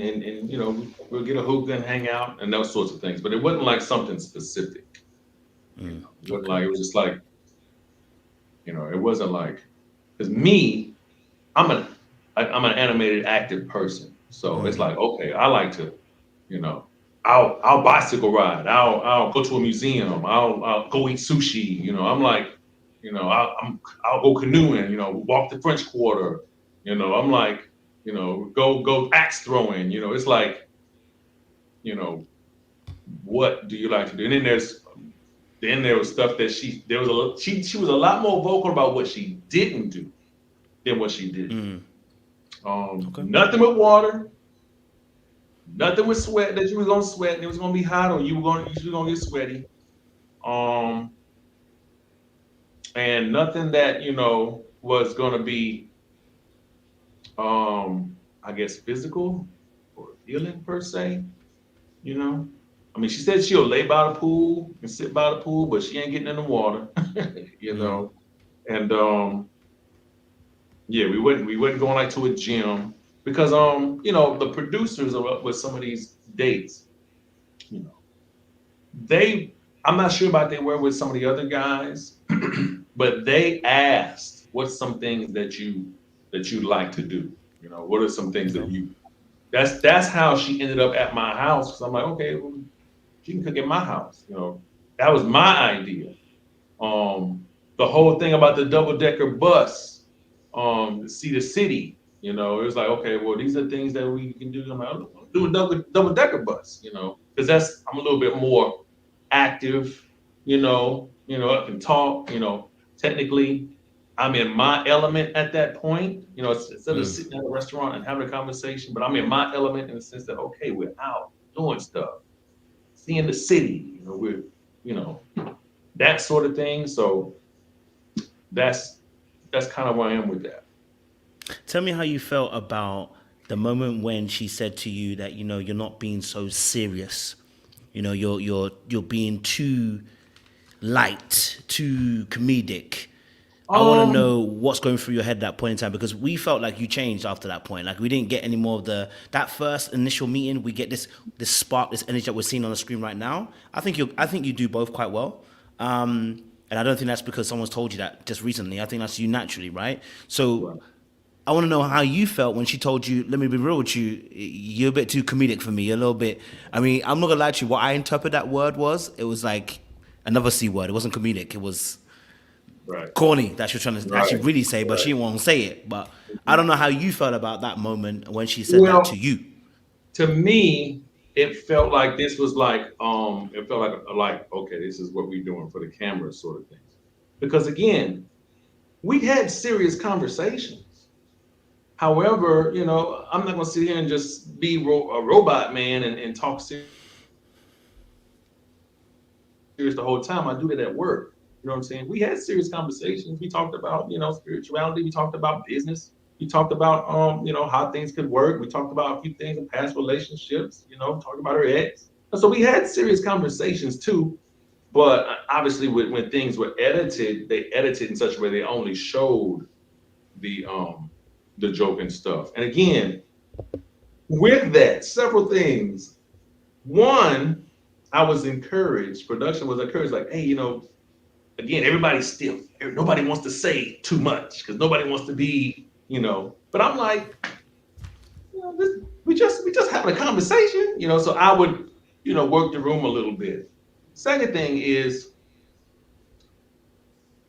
we'll get a hookah and hang out and those sorts of things. But it wasn't like something specific. It wasn't like, it was just like, it wasn't like, because me, I'm an I'm an animated active person. So it's like, okay, I like to, you know, I'll bicycle ride. I'll go to a museum. I'll go eat sushi. I'm like, I'll go canoeing. Walk the French Quarter. I'm like, go axe throwing. It's like, you know, what do you like to do? And then there was stuff that she was a lot more vocal about what she didn't do than what she did. Okay. Nothing with water, nothing with sweat that you was gonna sweat and it was gonna be hot or you was gonna get sweaty. Um, and nothing that was gonna be I guess physical or healing per se. You know, I mean, she said she'll lay by the pool and sit by the pool, but she ain't getting in the water. you know, and yeah, we wouldn't going like to a gym because the producers are up with some of these dates. You know, they I'm not sure about they were with some of the other guys, but they asked what's some things that you like to do. What are some things that Okay. you that's how she ended up at my house. Because I'm like, okay, well, she can cook at my house. That was my idea. The whole thing about the double decker bus, to see the city. It was like, okay, well, these are things that we can do. I'm like, I'll do a double decker bus. Because I'm a little bit more active. I can talk. Technically, I'm in my element at that point. Instead of sitting at a restaurant and having a conversation, but I'm in my element in the sense that okay, we're out doing stuff, seeing the city. We're you know that sort of thing. So that's kind of where I am with that. Tell me how you felt about the moment when she said to you that you're not being so serious. You're being too light, too comedic. I want to Um, know what's going through your head at that point in time because we felt like you changed after that point. Like we didn't get any more of that first initial meeting. We get this spark, this energy that we're seeing on the screen right now. I think you do both quite well. And I don't think that's because someone's told you that just recently. I think that's you naturally, right? So right. I want to know how you felt when she told you, let me be real with you, you're a bit too comedic for me. You're a little bit, I mean, I'm not going to lie to you. What I interpret that word was, it was like another C word. It wasn't comedic. It was Right. corny that she was trying to Right. actually really say, but Right. she won't say it. But I don't know how you felt about that moment when she said that to Well, you. to me, it felt like this was like it felt like okay, this is what we're doing for the camera sort of thing. Because again, we had serious conversations. However, I'm not gonna sit here and just be a robot man and talk serious the whole time. I do that at work. You know what I'm saying? We had serious conversations. We talked about, spirituality. We talked about business. We talked about, how things could work. We talked about a few things in past relationships. Talking about her ex. And so we had serious conversations too. But obviously, when things were edited, they edited in such a way they only showed the joke and stuff. And again, with that, several things. One, I was encouraged. Production was encouraged, like, hey, again, everybody's stiff. Nobody wants to say too much because nobody wants to be. But I'm like, we just having a conversation. So I would, work the room a little bit. Second thing is,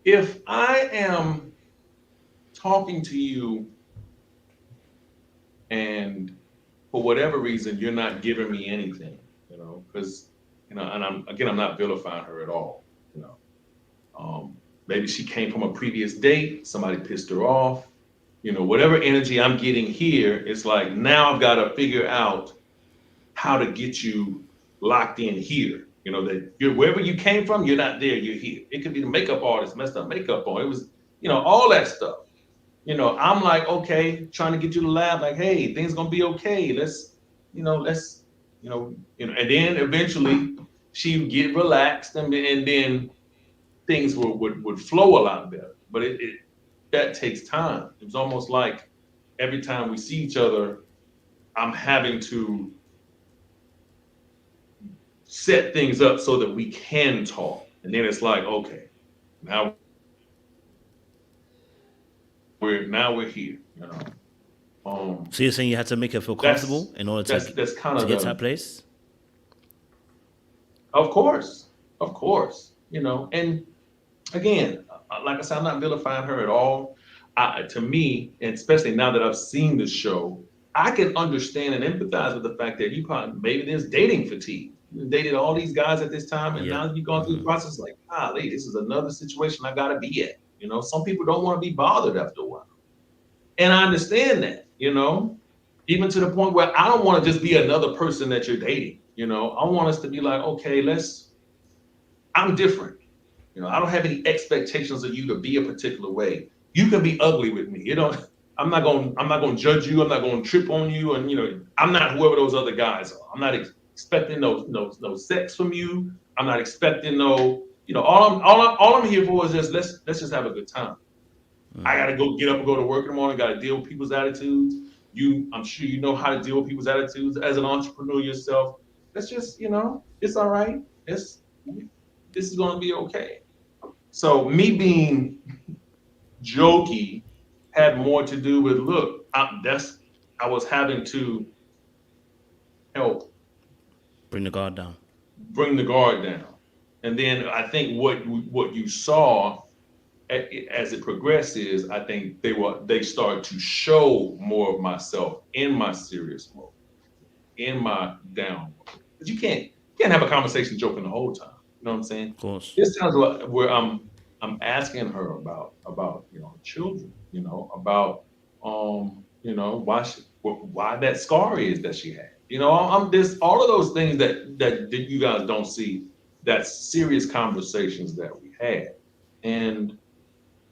If I am talking to you and for whatever reason you're not giving me anything, because and I'm not vilifying her at all, you know. Maybe she came from a previous date, somebody pissed her off, whatever energy I'm getting here, it's like now I've got to figure out how to get you locked in here. That you're wherever you came from, you're not there, you're here. It could be the makeup artist messed up makeup on. It was, all that stuff. I'm like, okay, trying to get you to laugh, like, hey, things gonna be okay. Let's, and then eventually she would get relaxed and then things would flow a lot better. But that takes time. It was almost like every time we see each other, I'm having to set things up so that we can talk. And then it's like, okay, now we're here, So you're saying you had to make her feel comfortable in order that's kind to of get to that place? Of course, and again, like I said, I'm not vilifying her at all. To me, and especially now that I've seen the show, I can understand and empathize with the fact that you probably maybe there's dating fatigue. You dated all these guys at this time, and now you've gone through the process like, golly, this is another situation I gotta be at. Some people don't want to be bothered after a while. And I understand that, even to the point where I don't want to just be another person that you're dating. I want us to be like, okay, I'm different. I don't have any expectations of you to be a particular way. You can be ugly with me. I'm not gonna judge you. I'm not gonna trip on you. And I'm not whoever those other guys are. I'm not expecting no sex from you. I'm not expecting no, all I'm here for is just let's just have a good time. I gotta get up and go to work in the morning, gotta deal with people's attitudes. I'm sure you know how to deal with people's attitudes as an entrepreneur yourself. Let's just, it's all right. This is gonna be okay. So me being jokey had more to do with look, I was having to help Bring the guard down. bring the guard down. And then I think what you saw as it progressed is I think they started to show more of myself in my serious mode, in my down mode. But you can't have a conversation joking the whole time. You know what I'm saying? Of course. There's times where I'm asking her about children, about why that scar is that she had. I'm this all of those things that you guys don't see. That's serious conversations that we had, and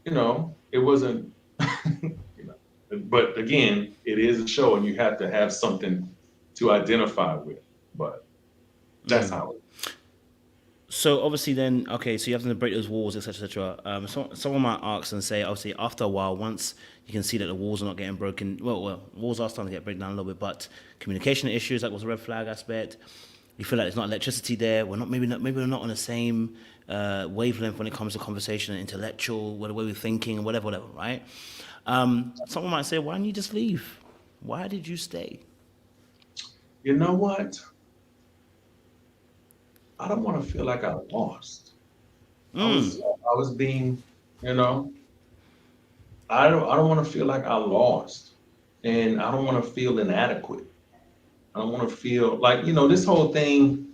it wasn't. But again, it is a show, and you have to have something to identify with. But that's how it. So obviously then, okay, so you have to break those walls, etc., etc. So someone might ask and say, obviously, after a while, once you can see that the walls are not getting broken, well, walls are starting to get broken down a little bit, but communication issues, like was a red flag aspect. You feel like there's not electricity there. Maybe we're not on the same wavelength when it comes to conversation and intellectual, the way we're thinking and whatever, right? Someone might say, why didn't you just leave? Why did you stay? You know what? I don't want to feel like I lost. I was being, I don't want to feel like I lost, and I don't want to feel inadequate. I don't want to feel like, this whole thing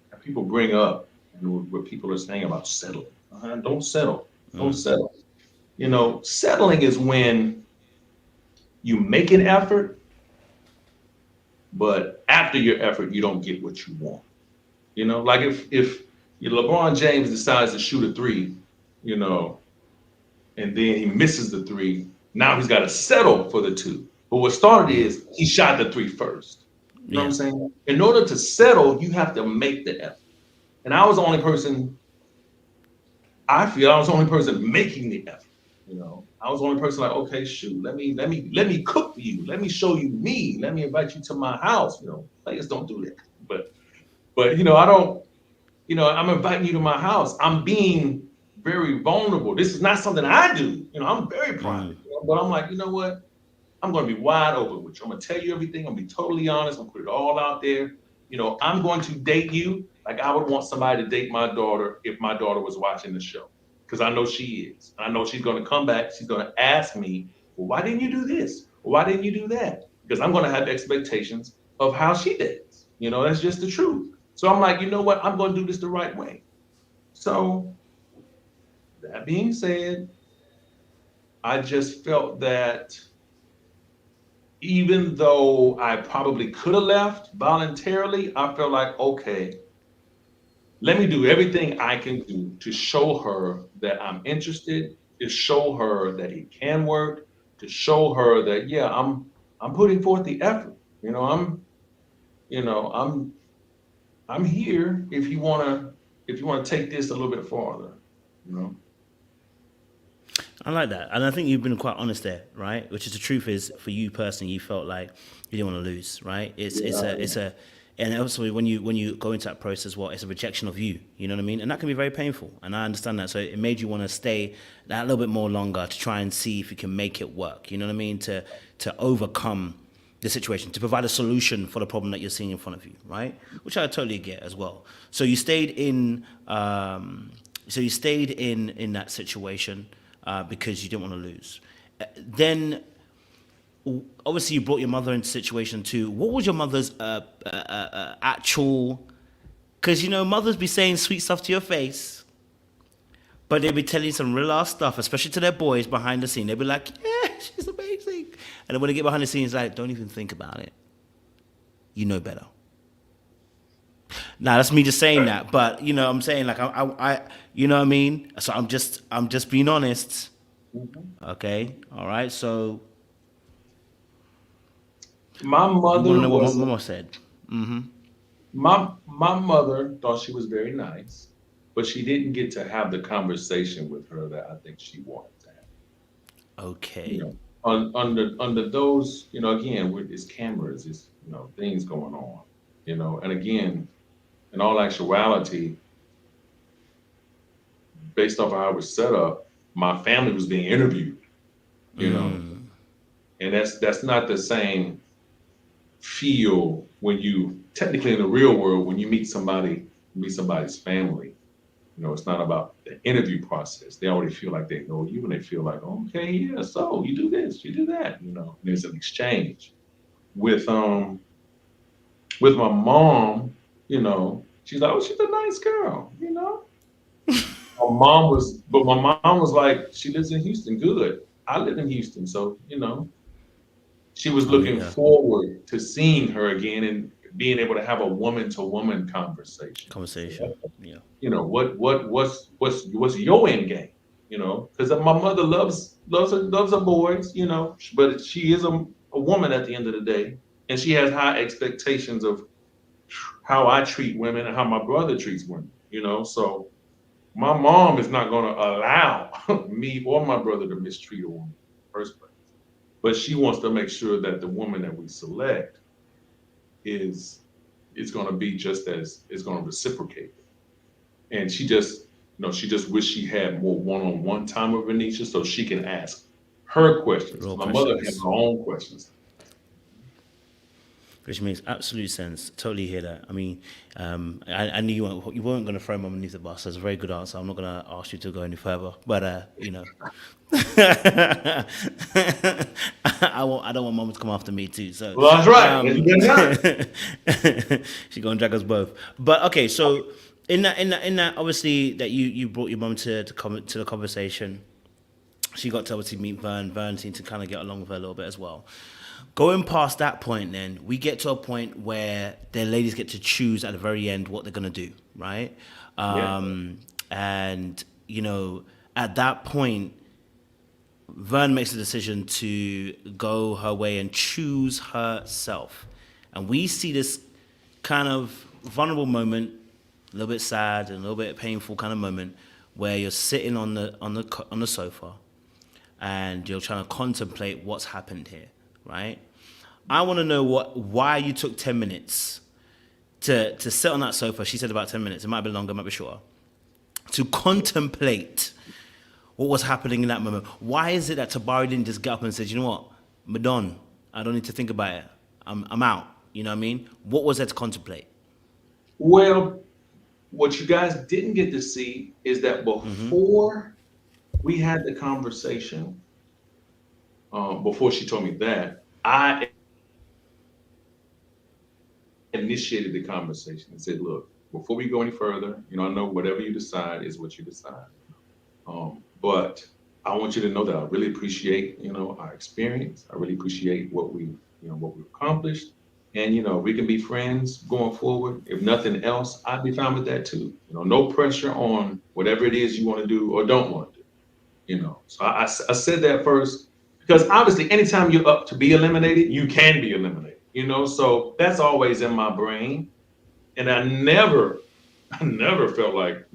that people bring up, what people are saying about settling. Don't settle. Don't settle. Settling is when you make an effort, but after your effort, you don't get what you want. Like if LeBron James decides to shoot a three, and then he misses the three, now he's got to settle for the two. But what started is he shot the three first. You know what I'm saying? In order to settle, you have to make the effort. And I was the only person, I feel I was the only person making the effort. I was the only person like, okay, shoot, let me cook for you. Let me show you me. Let me invite you to my house. Players don't do that. But I don't, I'm inviting you to my house. I'm being very vulnerable. This is not something I do. I'm very private. But I'm like, you know what? I'm going to be wide open with you. I'm going to tell you everything. I'm going to be totally honest. I'm going to put it all out there. I'm going to date you like I would want somebody to date my daughter if my daughter was watching the show. because I know she is. I know she's going to come back. She's going to ask me, well, why didn't you do this? Why didn't you do that? Because I'm going to have expectations of how she does. That's just the truth. So I'm like, you know what? I'm going to do this the right way. So that being said, I just felt that even though I probably could have left voluntarily, I felt like, okay, let me do everything I can do to show her that I'm interested, to show her that it can work, to show her that, yeah, I'm putting forth the effort. You know, I'm here if you wanna take this a little bit farther, you know. I like that, and I think you've been quite honest there, right? Which is the truth is for you personally, you felt like you didn't want to lose, right? It's a, and also when you go into that process, it's a rejection of you. You know what I mean? And that can be very painful, and I understand that. So it made you want to stay that little bit more longer to try and see if you can make it work. You know what I mean? To overcome the situation, to provide a solution for the problem that you're seeing in front of you, right? Which I totally get as well. So you stayed in, in that situation. Because you didn't want to lose. Then, obviously, you brought your mother into the situation too. What was your mother's actual? Because mothers be saying sweet stuff to your face, but they be telling you some real ass stuff, especially to their boys behind the scene. They be like, "Yeah, she's amazing," and then when they get behind the scenes, like, "Don't even think about it. You know better." Now that's me just saying that, but I'm saying like I you know what I mean. So I'm just being honest. Okay, all right. So My you want mother to know what my was mama said? my mother thought she was very nice, but she didn't get to have the conversation with her that I think she wanted to have. You Okay, know, under those, again, with it's cameras, it's things going on, and again, in all actuality, based off of how it was set up, my family was being interviewed, you know, and that's not the same feel when you technically in the real world when you meet somebody's family. It's not about the interview process. They already feel like they know you, and they feel like, okay, yeah, so you do this, you do that. There's an exchange with my mom. She's like, oh, she's a nice girl. My mom was like, she lives in Houston. Good. I live in Houston, so she was I'll meet looking her. forward to seeing her again and being able to have a woman to woman conversation. So, Conversation. Yeah. what's your end game? Because my mother loves her boys. But she is a woman at the end of the day, and she has high expectations of how I treat women and how my brother treats women. So my mom is not going to allow me or my brother to mistreat a woman in the first place. But she wants to make sure that the woman that we select is going to be just as is going to reciprocate. And she just wish she had more one-on-one time with Venetia so she can ask her questions. Real My mother has questions. her own questions. Which makes absolute sense. Totally hear that. I mean, I knew you weren't going to throw mum underneath the bus. That's a very good answer. I'm not going to ask you to go any further. But I don't want mum to come after me too. So Well, that's right. It's been done. she's going to drag us both. But okay, so in that obviously that you brought your mum to the conversation. She got to obviously meet Vern. Vern seemed to kind of get along with her a little bit as well. Going past that point, then we get to a point where the ladies get to choose at the very end what they're gonna do, right? Yeah. And at that point, Vern makes a decision to go her way and choose herself, and we see this kind of vulnerable moment, a little bit sad and a little bit painful kind of moment, where you're sitting on the sofa, and you're trying to contemplate what's happened here, right? I want to know why you took 10 minutes to sit on that sofa. She said about 10 minutes. It might be longer, it might be shorter. To contemplate what was happening in that moment. Why is it that Tabari didn't just get up and say, you know what, Madon, I don't need to think about it. I'm out. You know what I mean? What was there to contemplate? Well, what you guys didn't get to see is that before we had the conversation before she told me that. I initiated the conversation and said, look, before we go any further, I know whatever you decide is what you decide. But I want you to know that I really appreciate, our experience. I really appreciate what we've accomplished. And, we can be friends going forward. If nothing else, I'd be fine with that too. No pressure on whatever it is you want to do or don't want to do, So I said that first because obviously anytime you're up to be eliminated, you can be eliminated, So that's always in my brain. And I never felt like,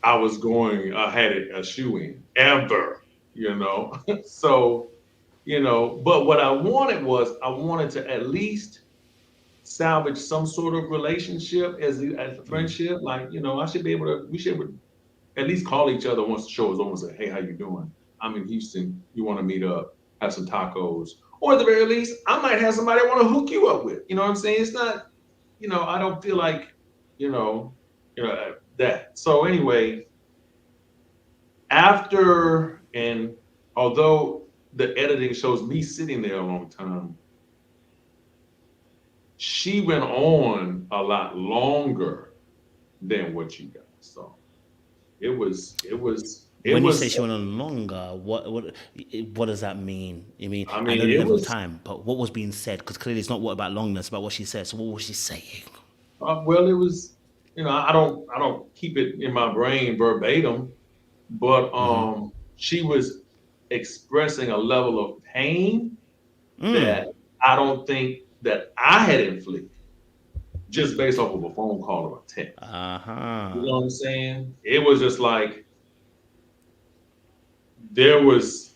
I had a shoe in ever, So, but what I wanted was I wanted to at least salvage some sort of relationship as a friendship. Like, we should at least call each other once the show is over and say, hey, how you doing? I'm in Houston. You want to meet up, have some tacos. Or at the very least, I might have somebody I want to hook you up with. You know what I'm saying? It's not, I don't feel like, that. So anyway, and although the editing shows me sitting there a long time, she went on a lot longer than what you guys saw. When you say she went on longer, what does that mean? I I mean, know the it length of was, time, but what was being said? Because clearly it's not what about longness, about what she said. So what was she saying? well, it was, I don't keep it in my brain verbatim, but she was expressing a level of pain Mm. that I don't think that I had inflicted just based off of a phone call or a text. You Uh-huh. know what I'm saying? It was just like there was,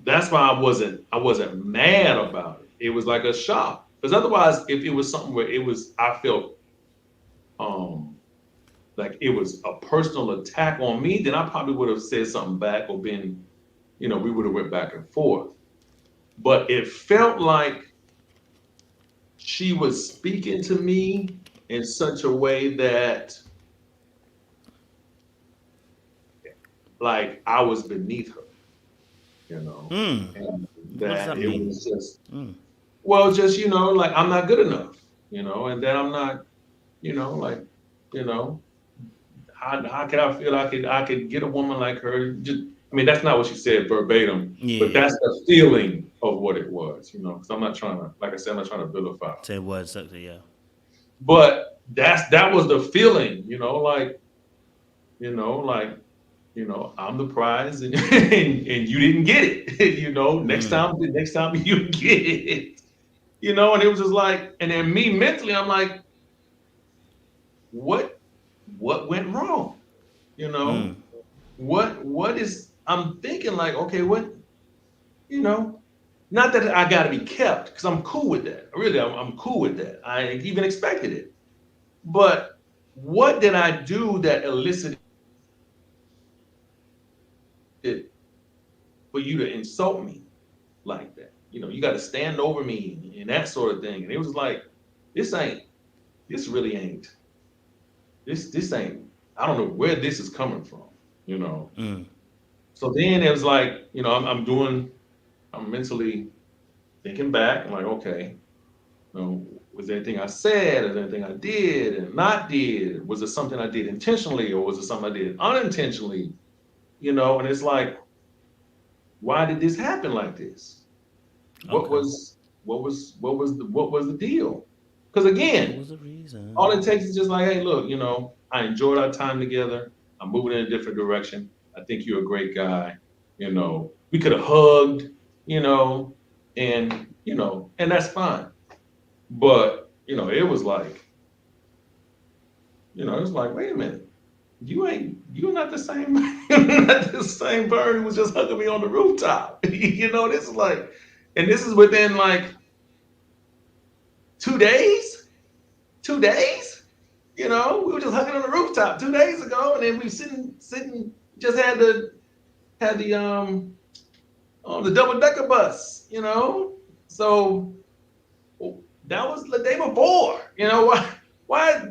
that's why I wasn't mad about it. It was like a shock. Because otherwise, if it was something where I felt um like it was a personal attack on me, then I probably would have said something back or been, we would have went back and forth. But it felt like she was speaking to me in such a way that like I was beneath her, Mm. and What does that that it mean? was just, Mm. well, just, like I'm not good enough, and that I'm not, like, you know, how can I feel I could get a woman like her? Just, I mean, that's not what she said verbatim, but Yeah. that's the feeling of what it was, because I'm not trying to, like I said, I'm not trying to vilify her. Say words, yeah. But that was the feeling, like, like, I'm the prize and, and you didn't get it, Mm. next time you get it, and it was just like, and then me mentally, I'm like, what, what went wrong? You know, Mm. what is, I'm thinking like, okay, what, you know, not that I got to be kept because I'm cool with that. Really, I'm cool with that. I even expected it. But what did I do that elicited for you to insult me like that? You got to stand over me and that sort of thing. And it was like, this ain't, this really ain't, this ain't, I don't know where this is coming from, you know. Mm. So then it was like, I'm mentally thinking back. I'm like, okay, was there anything I said? Is there anything I did and not did? Was it something I did intentionally or was it something I did unintentionally? And it's like, why did this happen like this? What Okay. was what was the deal? Because What again, was the all it reason? takes is just like, hey, look, I enjoyed our time together. I'm moving in a different direction. I think you're a great guy. We could have hugged, you know, and that's fine. But, it was like, it was like, wait a minute, you're not the same, you're not the same bird who was just hugging me on the rooftop. This is like, and this is within like 2 days, 2 days. We were just hugging on the rooftop 2 days ago, and then we sitting, just had the on the double decker bus. So that was the day before. Why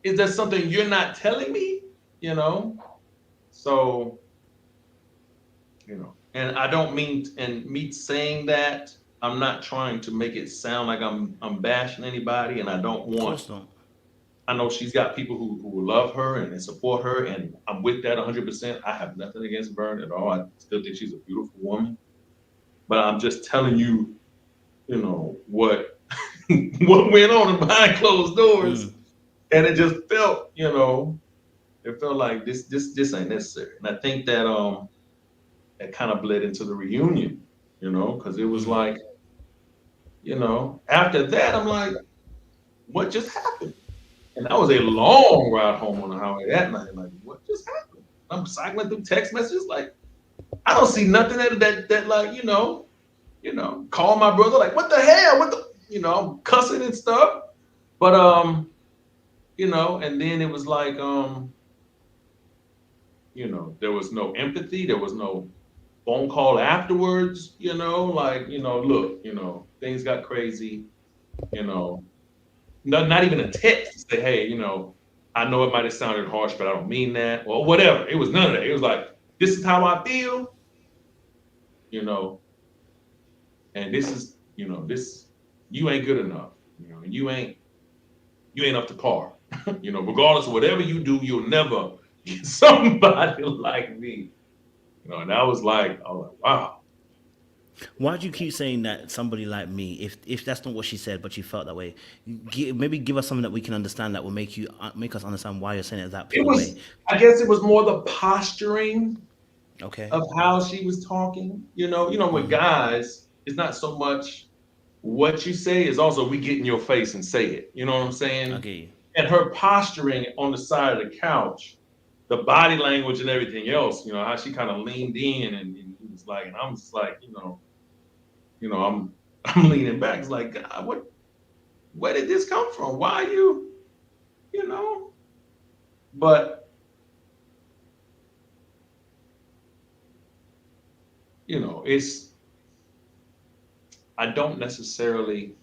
is that something you're not telling me? You know, so you know. And I don't mean, and me saying that, I'm not trying to make it sound like I'm bashing anybody, and I don't Of want. course not. I know she's got people who love her and support her, and I'm with that 100%. I have nothing against Vern at all. I still think she's a beautiful woman, but I'm just telling you, you know what what went on behind closed doors, Mm. and it just felt, it felt like this ain't necessary. And I think that it kind of bled into the reunion, because it was Mm. like, after that, I'm like, what just happened? And that was a long ride home on the highway that night. Like, what just happened? I'm cycling through text messages, like, I don't see nothing that like, call my brother, like, what the hell? What the, I'm cussing and stuff. But and then it was like, there was no empathy, there was no phone call afterwards, like, look, things got crazy, you know, not even a text to say, hey, I know it might have sounded harsh, but I don't mean that, or whatever. It was none of that. It was like, this is how I feel, you know, and this is, this, you ain't good enough, and you ain't up to par. Regardless of whatever you do, you'll never get somebody like me. And that was like, I was like, wow. Why do you keep saying that somebody like me? If that's not what she said, but you felt that way, maybe give us something that we can understand that will make us understand why you're saying it that It pure way. was, I guess it was more the posturing Okay. of how she was talking. With Mm-hmm. guys, it's not so much what you say, is also we get in your face and say it. You know what I'm I saying? get you. And her posturing on the side of the couch, the body language and everything else, how she kind of leaned in and he was like, and I'm just like, I'm I'm leaning back. It's like, God, where did this come from? Why you, you know? But it's, I don't necessarily,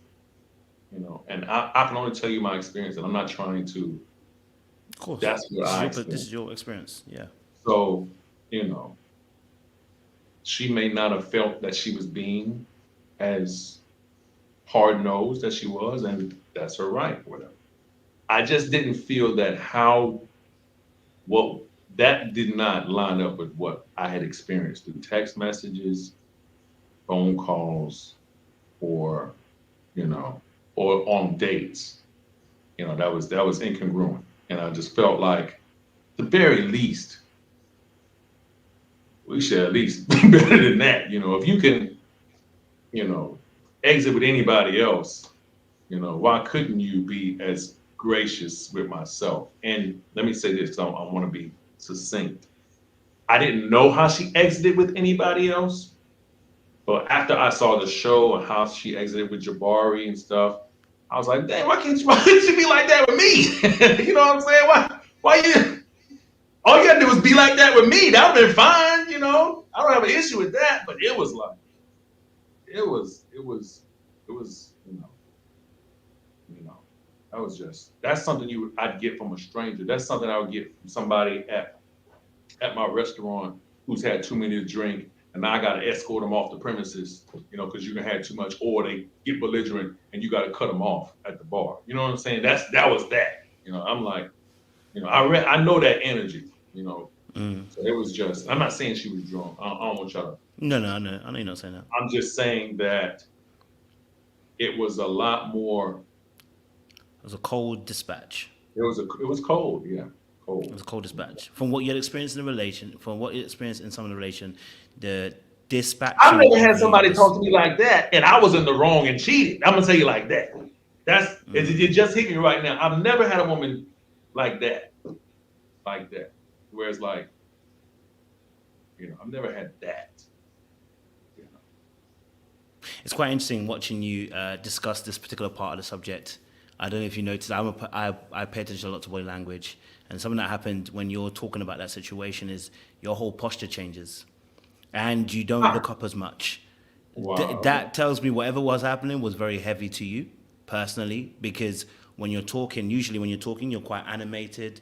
and I can only tell you my experience, and I'm not trying to. Of course, That's what I this is experienced. your experience. Yeah. So, you know, she may not have felt that she was being as hard nosed as she was, and that's her right, whatever. I just didn't feel that what that did not line up with what I had experienced through text messages, phone calls, or you know, or on dates. That was incongruent, and I just felt like, at the very least, we should at least be better than that. If you can, you know, exit with anybody else, why couldn't you be as gracious with myself? And let me say this, 'cause I want to be succinct. I didn't know how she exited with anybody else, but after I saw the show and how she exited with Jabari and stuff, I was like, dang, why can't you be like that with me? You know what I'm saying? Why you, all you gotta do is be like that with me. That would have been fine, I don't have an issue with that, but it was like, it was, you know, that's something I'd get from a stranger. That's something I would get from somebody at my restaurant who's had too many to drink, and now I got to escort them off the premises, because you can have too much, or they get belligerent and you got to cut them off at the bar. You know what I'm saying? That was that. I'm like, I know that energy. So it was just. I'm not saying she was drunk. I don't want y'all to. No, no, I know you're not saying that. I'm just saying that it was a lot more. It was a cold dispatch. It was cold. Yeah, It was cold. a cold dispatch. From what you had experienced in the relation, from what you experienced in some of the relation, the I've dispatching never of had you somebody was. talk to me like that, and I was in the wrong and cheated. I'm gonna tell you like that. It just hit me right now. I've never had a woman like that, like that. Whereas, like, I've never had that. You know. It's quite interesting watching you discuss this particular part of the subject. I don't know if you noticed. I pay attention a lot to body language, and something that happened when you're talking about that situation is your whole posture changes, and you don't Ah, look up as much. wow. Okay. That tells me whatever was happening was very heavy to you personally, because when you're talking, usually when you're talking, you're quite animated,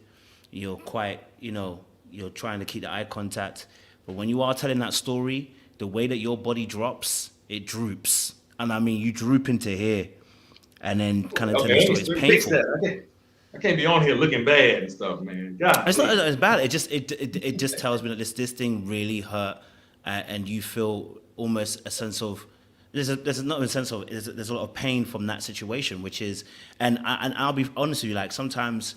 you're quite, you're trying to keep the eye contact. But when you are telling that story, the way that your body drops, it droops. And I mean, you droop into here and then kind of telling the Okay, story. It's fix painful. that. I can't be on here looking bad and stuff, man. God, It's not as bad. It just tells me that this thing really hurt, and you feel almost a sense of there's not a sense of there's a lot of pain from that situation, which is and I'll be honest with you, like sometimes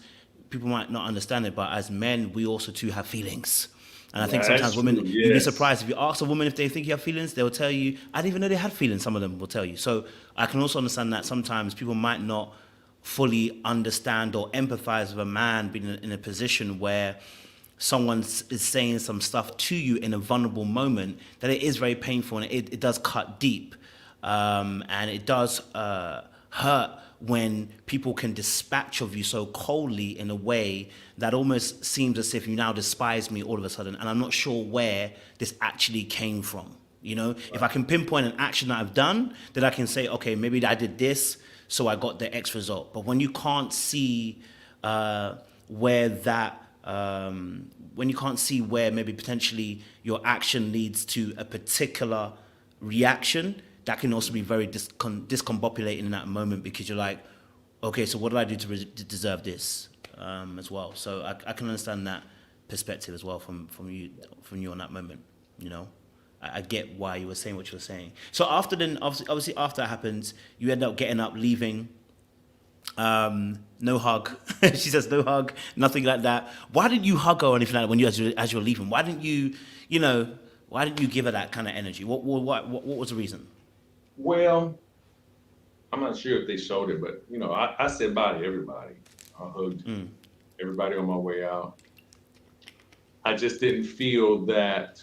people might not understand it, but as men we also too have feelings. And I think that's sometimes women, true. you'd be Yes. surprised if you ask a woman if they think you have feelings, they'll tell you, I didn't even know they had feelings. Some of them will tell you. So I can also understand that sometimes people might not fully understand or empathize with a man being in a position where someone is saying some stuff to you in a vulnerable moment, that it is very painful and it does cut deep. And it does hurt when people can dispatch of you so coldly in a way that almost seems as if you now despise me all of a sudden, and I'm not sure where this actually came from. You know, if I can pinpoint an action that I've done, then I can say, okay, maybe I did this, so I got the X result. But when you can't see where that, when you can't see where maybe potentially your action leads to a particular reaction, that can also be very discombobulating in that moment, because you're like, okay, so what did I do to deserve this as well? So I can understand that perspective as well from you on that moment. You know, I get why you were saying what you were saying. So after then, obviously after that happens, you end up getting up, leaving. No hug. She says no hug, nothing like that. Why didn't you hug her or anything like that when as you're leaving? Why didn't you, why didn't you give her that kind of energy? What was the reason? Well, I'm not sure if they showed it, but I said bye to everybody. I hugged everybody on my way out. I just didn't feel that.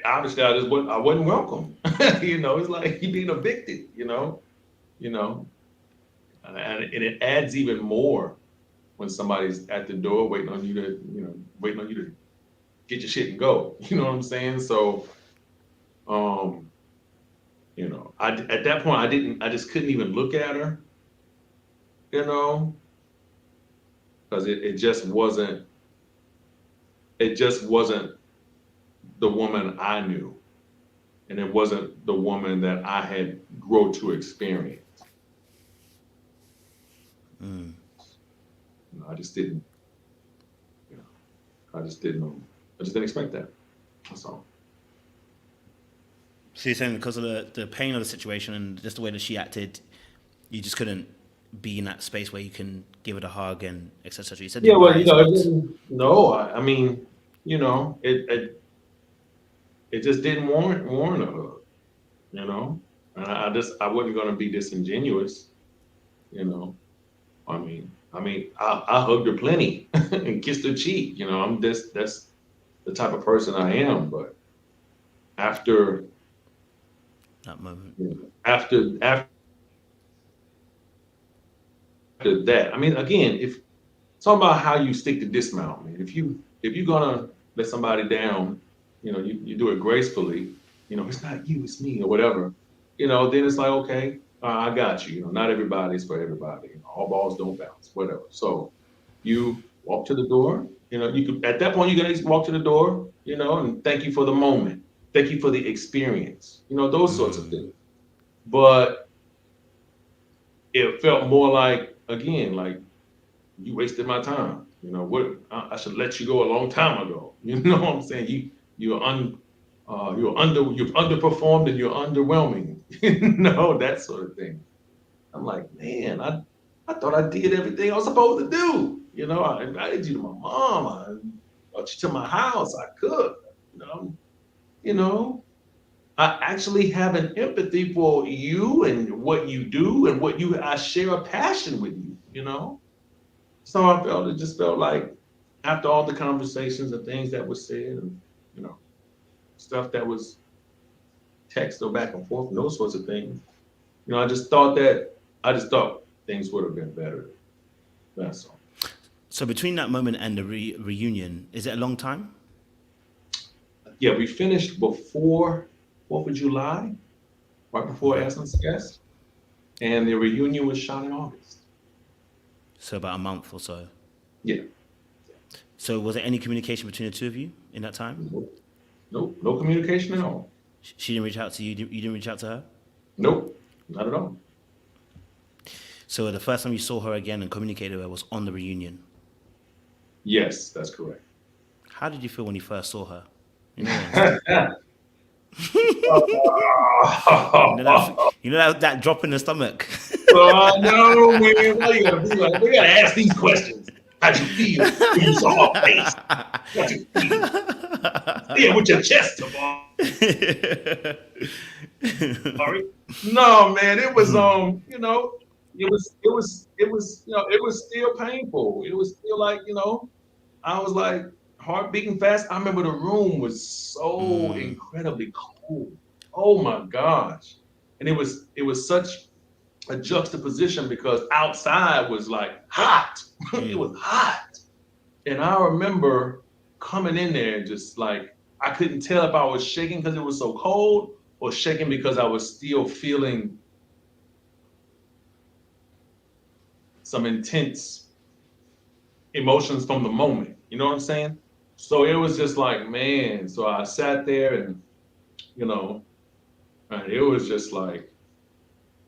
Obviously, I wasn't welcome. It's like you being evicted. And it adds even more when somebody's at the door waiting on you to get your shit and go. You know what I'm saying? So, at that point I just couldn't even look at her, because it just wasn't the woman I knew, and it wasn't the woman that I had grown to experience. I just didn't expect that. That's all. So you're saying because of the pain of the situation and just the way that she acted, you just couldn't be in that space where you can give it a hug and etc. You said Yeah, well, no. I mean, it just didn't warrant a hug, and I wasn't going to be disingenuous, I mean, I hugged her plenty and kissed her cheek, that's the type of person I am. But after that moment, after that, I mean, again, if it's all about how you stick to dismount, man. If you're gonna let somebody down, you do it gracefully. It's not you, it's me, or whatever. Then it's like, okay, I got you. Not everybody's for everybody. All balls don't bounce, whatever. So you walk to the door. You could at that point you're gonna walk to the door. And thank you for the moment. Thank you for the experience. Those sorts of things. But it felt more like, again, like you wasted my time. What I should let you go a long time ago. You know what I'm saying? You've underperformed and you're underwhelming. That sort of thing. I'm like, man, I thought I did everything I was supposed to do. I invited you to my mom. I brought you to my house. I cooked. I actually have an empathy for you and what you do and I share a passion with you. So it just felt like after all the conversations and things that were said and, stuff that was text or back and forth and those sorts of things, I just thought things would have been better. That's all. So between that moment and the reunion, is it a long time? Yeah, we finished before 4th of July, right before Essence Fest, and the reunion was shot in August. So about a month or so. Yeah. So was there any communication between the two of you in that time? Nope. Nope. No communication at all. She didn't reach out to you. You didn't reach out to her. Nope. Not at all. So the first time you saw her again and communicated with her was on the reunion. Yes, that's correct. How did you feel when you first saw her? You know, that drop in the stomach. Oh, no, man. Why you gotta be like, we gotta ask these questions. How'd you feel when you saw her face? How'd you feel? Yeah, with your chest, Tabari. No, man, it was you know, it was you know, it was still painful. It was still like, you know, I was like heart beating fast. I remember the room was so incredibly cold. Oh my gosh. And it was such a juxtaposition because outside was like hot. It was hot. And I remember coming in there and just like I couldn't tell if I was shaking because it was so cold or shaking because I was still feeling some intense emotions from the moment. You know what I'm saying? So it was just like, man. So I sat there and, you know, and it was just like,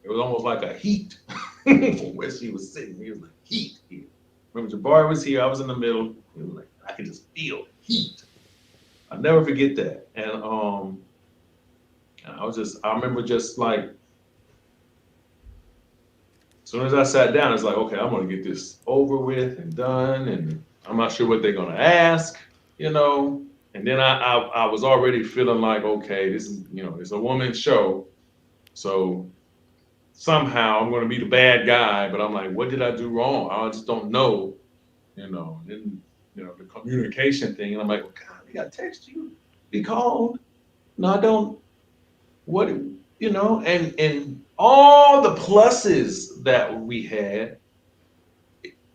it was almost like a heat from where she was sitting. It was like heat here. Remember, Jabari was here. I was in the middle. It was like I could just feel heat. I'll never forget that. And I remember just like, as soon as I sat down, it's like, okay, I'm gonna get this over with and done, and I'm not sure what they're gonna ask, you know. And then I was already feeling like, okay, this is, you know, it's a woman's show, so somehow I'm gonna be the bad guy. But I'm like, what did I do wrong? I just don't know, you know. And then, you know, the communication thing, and I'm like, well, God, we gotta text you, be called. No, I don't. What, you know, and all the pluses that we had.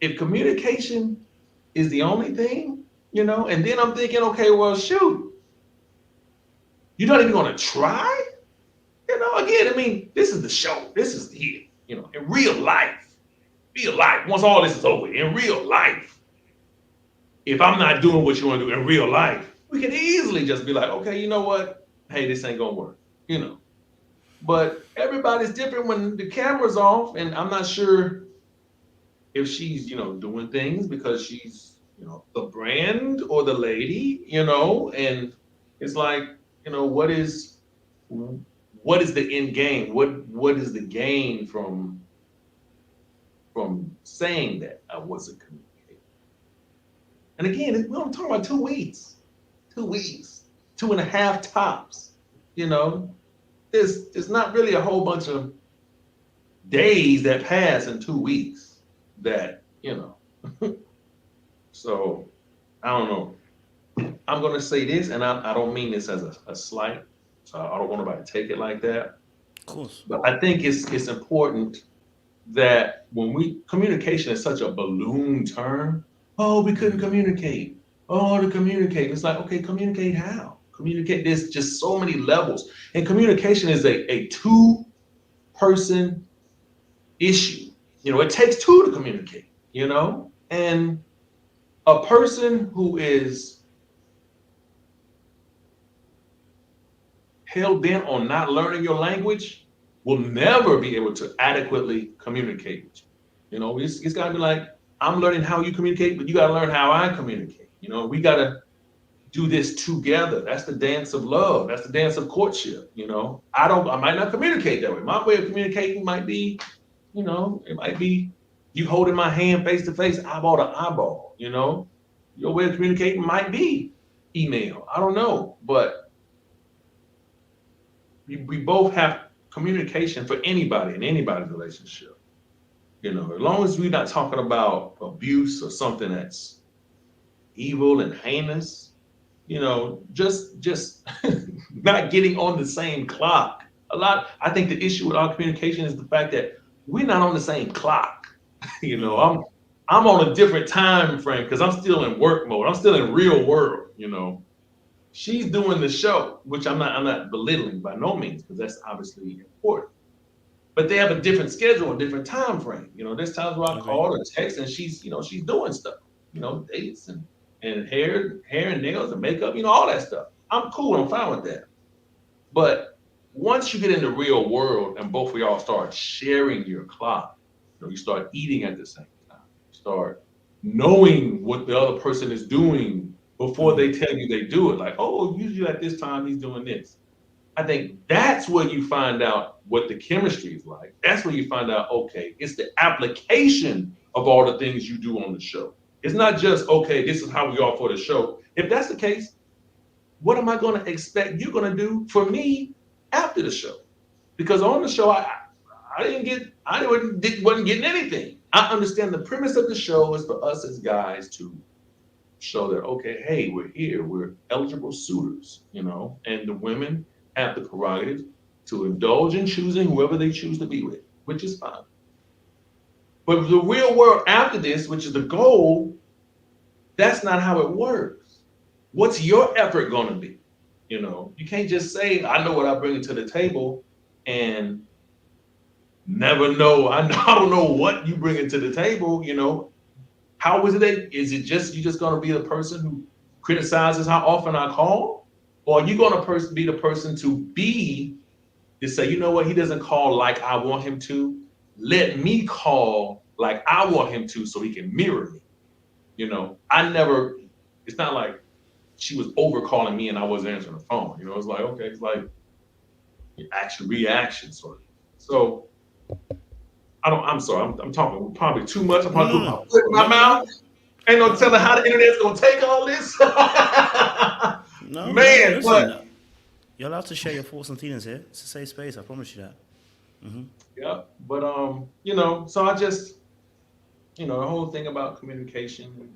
If communication is the only thing, you know, and then I'm thinking, okay, well, shoot, you're not even gonna try, you know. Again, I mean, this is the show. This is here, you know, in real life. Once all this is over, in real life, if I'm not doing what you want to do in real life, we can easily just be like, okay, you know what? Hey, this ain't gonna work, you know. But everybody's different when the camera's off, and I'm not sure if she's, you know, doing things because she's, you know, the brand or the lady, you know. And it's like, you know, what is the end game? What is the gain from saying that I wasn't communicating? And again, we're talking about 2 weeks, 2.5 tops, you know. There's not really a whole bunch of days that pass in 2 weeks that, you know. So I don't know. I'm gonna say this, and I don't mean this as a slight. So I don't want nobody to take it like that. Of course. But I think it's important that communication is such a balloon term. Oh, we couldn't communicate. Oh, to communicate. It's like, okay, communicate how? Communicate. There's just so many levels. And communication is a 2-person issue. You know, it takes 2 to communicate, you know? And a person who is hell bent on not learning your language will never be able to adequately communicate with you. You know, it's got to be like, I'm learning how you communicate, but you got to learn how I communicate. You know, we got to do this together. That's the dance of love. That's the dance of courtship. You know, I might not communicate that way. My way of communicating might be, you know, it might be you holding my hand face to face, eyeball to eyeball. You know, your way of communicating might be email. I don't know, but we both have communication for anybody in anybody's relationship. You know, as long as we're not talking about abuse or something that's evil and heinous, you know, just not getting on the same clock. I think the issue with our communication is the fact that we're not on the same clock. You know, I'm on a different time frame because I'm still in work mode. I'm still in real world, you know. She's doing the show, which I'm not belittling by no means, because that's obviously important. But they have a different schedule, a different time frame. You know, there's times where I call or text and she's, you know, she's doing stuff, you know, dates and and hair and nails and makeup, all that stuff. I'm cool. I'm fine with that. But once you get in the real world and both of y'all start sharing your clock, you start eating at the same time. You start knowing what the other person is doing before they tell you they do it. Like, oh, usually at this time he's doing this. I think that's where you find out what the chemistry is like. That's where you find out, okay, it's the application of all the things you do on the show. It's not just, okay, this is how we are for the show. If that's the case, what am I going to expect you're going to do for me after the show? Because on the show, I wasn't getting anything. I understand the premise of the show is for us as guys to show that, okay, hey, we're here, we're eligible suitors, and the women have the prerogative to indulge in choosing whoever they choose to be with, which is fine. But the real world after this, which is the goal, that's not how it works. What's your effort going to be? You can't just say, I know what I bring to the table and never know. I don't know what you bring to the table. How is it? Is it just, you're just going to be the person who criticizes how often I call? Or are you going to be the person to say, you know what, he doesn't call like I want him to. Let me call like I want him to so he can mirror me. It's not like she was over calling me and I wasn't answering the phone. It's like, okay, it's like action, reaction sort of. So I'm sorry, I'm talking probably too much. I'm probably putting my mouth. Ain't no telling how the internet's gonna take all this. Man, listen, you're allowed to share your thoughts and feelings here. It's a safe space, I promise you that. Yeah, but so I just, the whole thing about communication,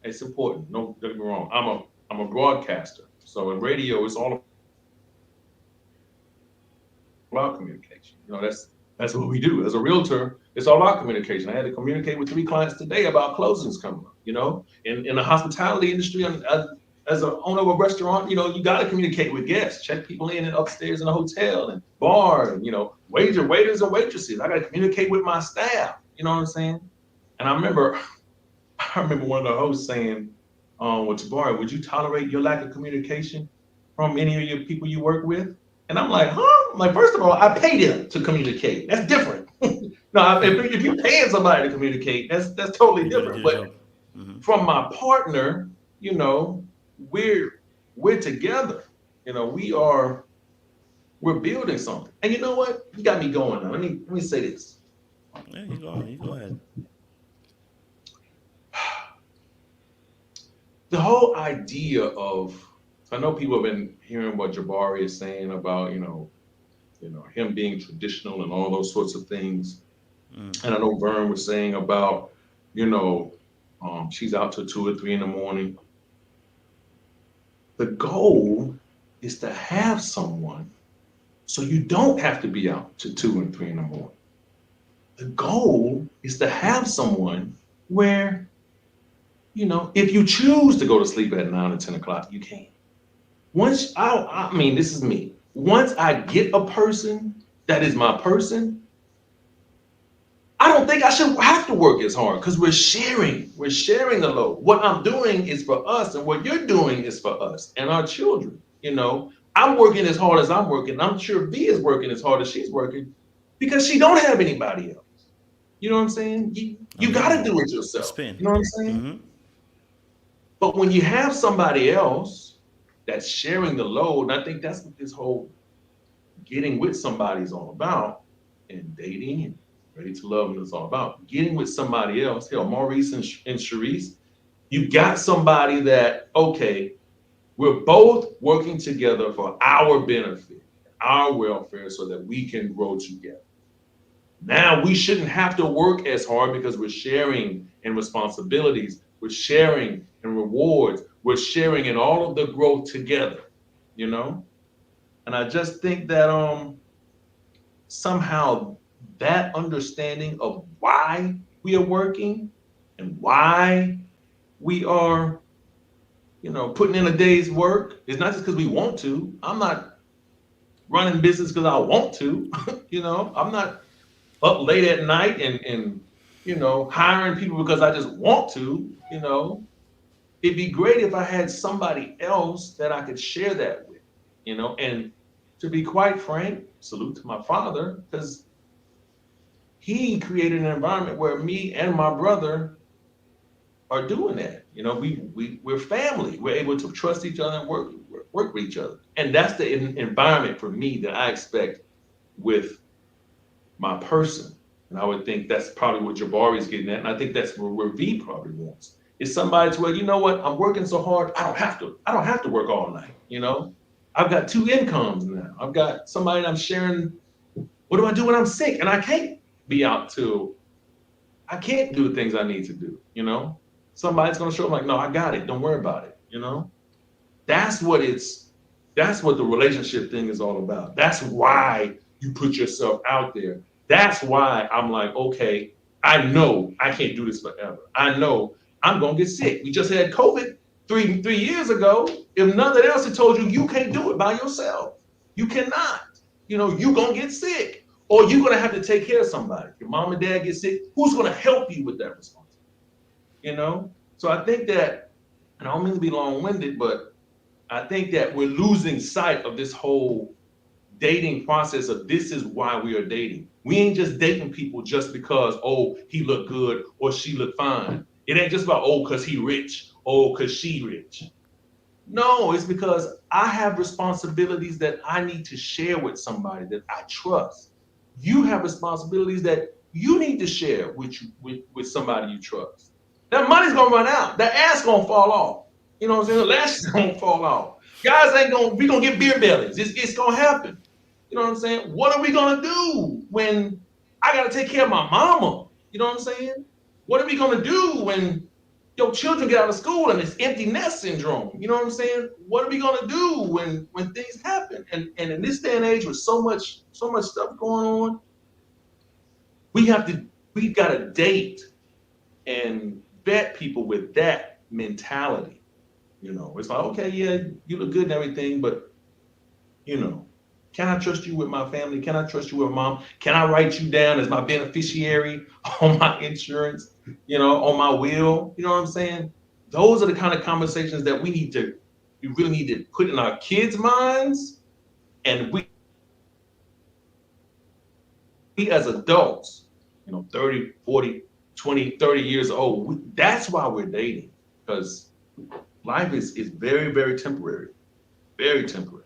it's important. No, don't get me wrong. I'm a broadcaster, so in radio, it's all about communication. That's what we do. As a realtor, it's all about communication. I had to communicate with 3 clients today about closings coming up. In the hospitality industry, as an owner of a restaurant, you got to communicate with guests, check people in and upstairs in a hotel and bar, and waiters and waitresses. I got to communicate with my staff. You know what I'm saying? And I remember one of the hosts saying, well, Tabari, would you tolerate your lack of communication from any of your people you work with? And I'm like, huh? I'm like, first of all, I pay them to communicate. That's different. No, if you're paying somebody to communicate, that's totally different. But from my partner, we're together. We're building something. And you know what? You got me going now. Let me say this. Yeah, you go ahead. The whole idea of, I know people have been hearing what Tabari is saying about, him being traditional and all those sorts of things. And I know Vern was saying about, she's out till 2 or 3 in the morning. The goal is to have someone so you don't have to be out to 2 and 3 in the morning. The goal is to have someone where, if you choose to go to sleep at 9 or 10 o'clock, you can. This is me. Once I get a person that is my person, I don't think I should have to work as hard because we're sharing the load. What I'm doing is for us, and what you're doing is for us and our children. I'm working as hard as I'm working. I'm sure V is working as hard as she's working because she don't have anybody else. You know what I'm saying? You got to do it yourself. You know what I'm saying? But when you have somebody else that's sharing the load, and I think that's what this whole getting with somebody is all about, and dating and ready to love is all about. Getting with somebody else. Hell, Maurice and Sharice, you got somebody that, okay, we're both working together for our benefit, our welfare, so that we can grow together. Now we shouldn't have to work as hard because we're sharing in responsibilities, we're sharing in rewards, we're sharing in all of the growth together, And I just think that somehow that understanding of why we are working and why we are, putting in a day's work is not just because we want to. I'm not running business because I want to, I'm not up late at night and hiring people because I just want to, it'd be great if I had somebody else that I could share that with, and to be quite frank, salute to my father, because he created an environment where me and my brother are doing that. We're family. We're able to trust each other and work with each other. And that's the environment for me that I expect with my person. And I would think that's probably what Jabari's getting at. And I think that's where V probably wants. It's somebody to where, you know what, I'm working so hard, I don't have to work all night. I've got two incomes now. I've got somebody I'm sharing. What do I do when I'm sick? And I can't be out till I can't do the things I need to do, Somebody's gonna show up like, no, I got it. Don't worry about it, That's what the relationship thing is all about. That's why you put yourself out there. That's why I'm like, okay, I know I can't do this forever. I know I'm gonna get sick. We just had COVID three years ago. If nothing else had told you can't do it by yourself. You cannot. You're gonna get sick. Or you're gonna have to take care of somebody. If your mom and dad get sick, who's gonna help you with that responsibility? So I think that, and I don't mean to be long-winded, but I think that we're losing sight of this whole dating process of this is why we are dating. We ain't just dating people just because, oh, he look good or she look fine. It ain't just about, oh, because he rich, oh, because she rich. No, it's because I have responsibilities that I need to share with somebody that I trust. You have responsibilities that you need to share with somebody you trust. That money's gonna run out. That ass gonna fall off. You know what I'm saying? The lashes gonna fall off. Guys we gonna get beer bellies. It's gonna happen. You know what I'm saying? What are we gonna do when I gotta take care of my mama? You know what I'm saying? What are we gonna do when your children get out of school and it's empty nest syndrome? You know what I'm saying? What are we gonna do when things happen? And in this day and age with so much stuff going on, we gotta date and vet people with that mentality. It's like, okay, yeah, you look good and everything, but can I trust you with my family? Can I trust you with mom? Can I write you down as my beneficiary on my insurance, on my will? You know what I'm saying? Those are the kind of conversations that we really need to put in our kids' minds. And we as adults, 30, 40, 20, 30 years old, that's why we're dating, because life is very, very temporary, very temporary.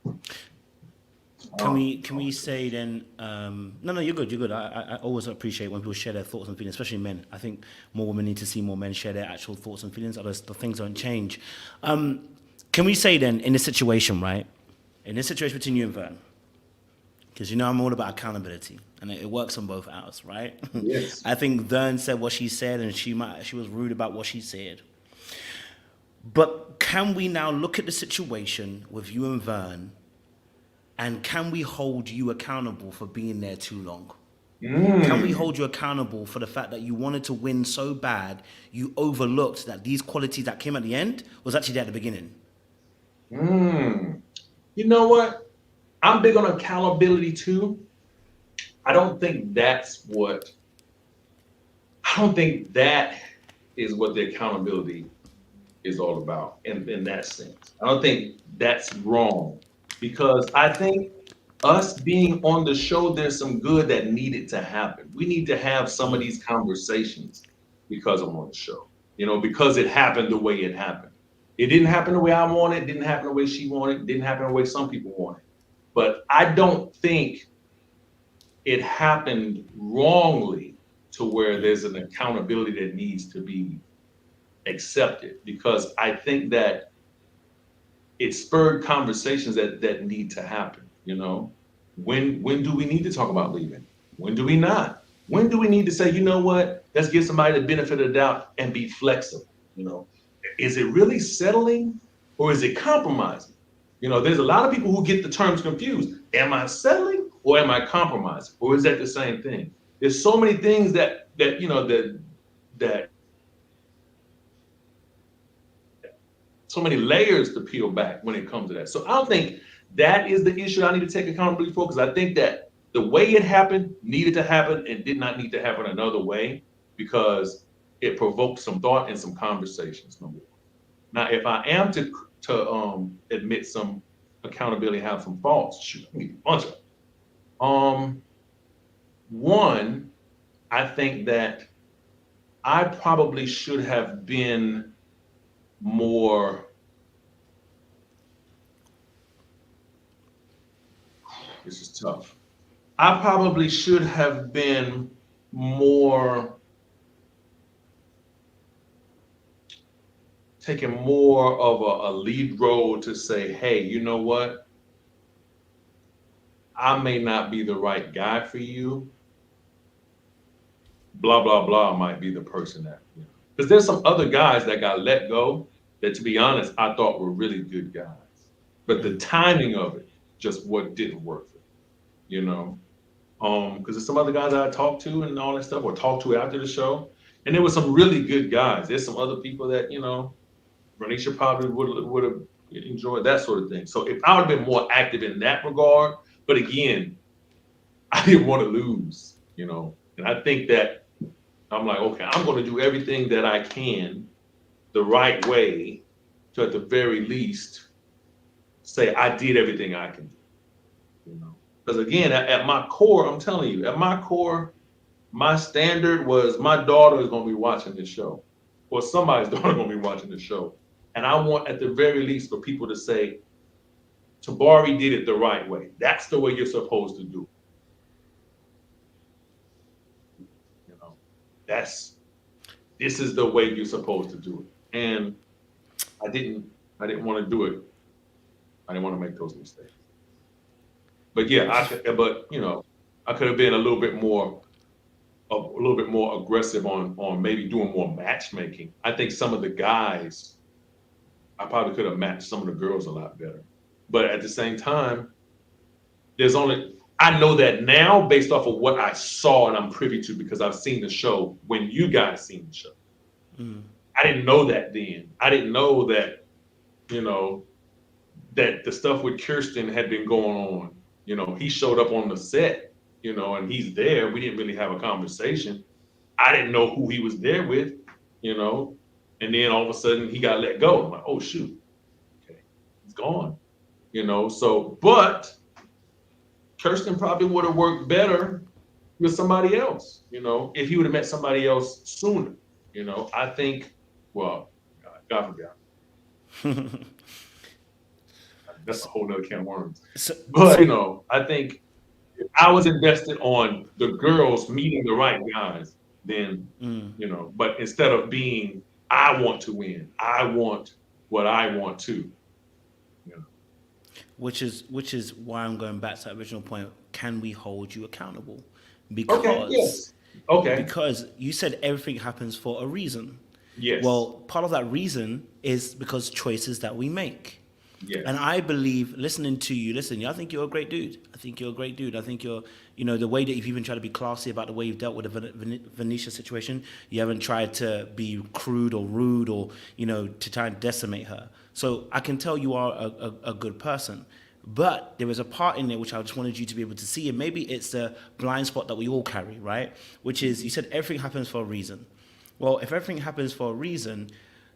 Can we say then? No, you're good. You're good. I always appreciate when people share their thoughts and feelings, especially men. I think more women need to see more men share their actual thoughts and feelings. Otherwise, the things don't change. Can we say then, in this situation, right? In this situation between you and Vern, because I'm all about accountability, and it works on both ends, right? Yes. I think Vern said what she said, and she was rude about what she said. But can we now look at the situation with you and Vern? And can we hold you accountable for being there too long? Can we hold you accountable for the fact that you wanted to win so bad, you overlooked that these qualities that came at the end was actually there at the beginning? You know what? I'm big on accountability too. I don't think that is what the accountability is all about in that sense. I don't think that's wrong. Because I think us being on the show, there's some good that needed to happen. We need to have some of these conversations because I'm on the show, because it happened the way it happened. It didn't happen the way I wanted. It didn't happen the way she wanted. It didn't happen the way some people wanted. But I don't think it happened wrongly to where there's an accountability that needs to be accepted, because I think that it spurred conversations that need to happen. When do we need to talk about leaving? When do we not? When do we need to say, you know what, let's give somebody the benefit of the doubt and be flexible? Is it really settling or is it compromising? There's a lot of people who get the terms confused. Am I settling or am I compromising? Or is that the same thing? There's so many things that so many layers to peel back when it comes to that. So I don't think that is the issue I need to take accountability for, because I think that the way it happened needed to happen and did not need to happen another way, because it provoked some thought and some conversations. Number one. Now, if I am to admit some accountability, have some faults, shoot, I mean, a bunch of them. One, I think that I probably should have been more. This is tough. I probably should have been more, taking more of a lead role to say, hey, you know what? I may not be the right guy for you. Blah, blah, blah might be the person that, you know. Because there's some other guys that got let go that, to be honest, I thought were really good guys. But the timing of it just what didn't work for me, you know. Because there's some other guys I talked to and all that stuff, or talked to after the show. And there were some really good guys. There's some other people that, you know, Renisha probably would have enjoyed that sort of thing. So if I would have been more active in that regard, but again, I didn't want to lose, you know. And I think that I'm like, okay, I'm going to do everything that I can the right way to, at the very least, say I did everything I can do, you know. Because again, at my core, I'm telling you, at my core, my standard was my daughter is going to be watching this show, or somebody's daughter going to be watching this show. And I want, at the very least, for people to say, Tabari did it the right way. That's the way you're supposed to do it. You know, this is the way you're supposed to do it. And I didn't want to do it. I didn't want to make those mistakes. But yeah, but you know, I could have been a little bit more aggressive on maybe doing more matchmaking. I think some of the guys, I probably could have matched some of the girls a lot better. But at the same time, I know that now based off of what I saw and I'm privy to because I've seen the show when you guys seen the show. I didn't know that then. I didn't know that, you know, that the stuff with Kirsten had been going on. You know, he showed up on the set, you know, and he's there. We didn't really have a conversation. I didn't know who he was there with, you know, and then all of a sudden he got let go. I'm like, oh, shoot. Okay, he's gone, you know. So, but Kirsten probably would have worked better with somebody else, you know, if he would have met somebody else sooner, you know. I think, well, God forbid. That's a whole nother can of worms. But, you know, I think if I was invested on the girls meeting the right guys, then, you know, but instead of being, I want to win, I want what I want to, you know. Which is why I'm going back to that original point. Can we hold you accountable? Because, because you said everything happens for a reason. Yes. Well, part of that reason is because choices that we make. Yes. And I believe, listening to you, I think you're a great dude. I think you're a great dude. I think you're, you know, the way that you've even tried to be classy about the way you've dealt with the Venetia situation. You haven't tried to be crude or rude or, you know, to try and decimate her. So I can tell you are a good person. But there is a part in there which I just wanted you to be able to see, and maybe it's the blind spot that we all carry, right? Which is, you said everything happens for a reason. Well, if everything happens for a reason,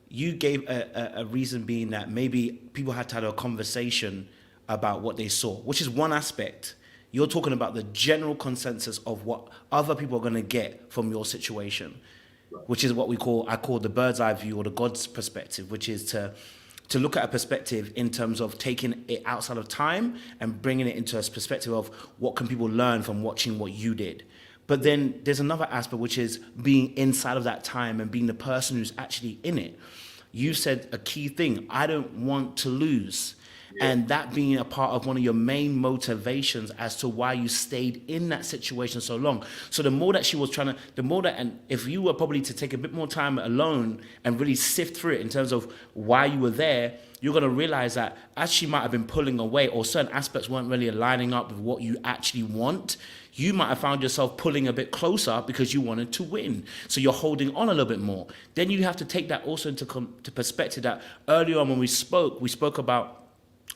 you gave a reason being that maybe people had to have a conversation about what they saw, which is one aspect. You're talking about the general consensus of what other people are going to get from your situation, which is what I call the bird's eye view or the God's perspective, which is to look at a perspective in terms of taking it outside of time and bringing it into a perspective of what can people learn from watching what you did. But then there's another aspect, which is being inside of that time and being the person who's actually in it. You said a key thing, I don't want to lose. And that being a part of one of your main motivations as to why you stayed in that situation so long. So the more that she was trying to, and if you were probably to take a bit more time alone and really sift through it in terms of why you were there, you're going to realize that as she might have been pulling away or certain aspects weren't really aligning up with what you actually want, you might have found yourself pulling a bit closer because you wanted to win. So you're holding on a little bit more. Then you have to take that also into perspective that earlier on when we spoke about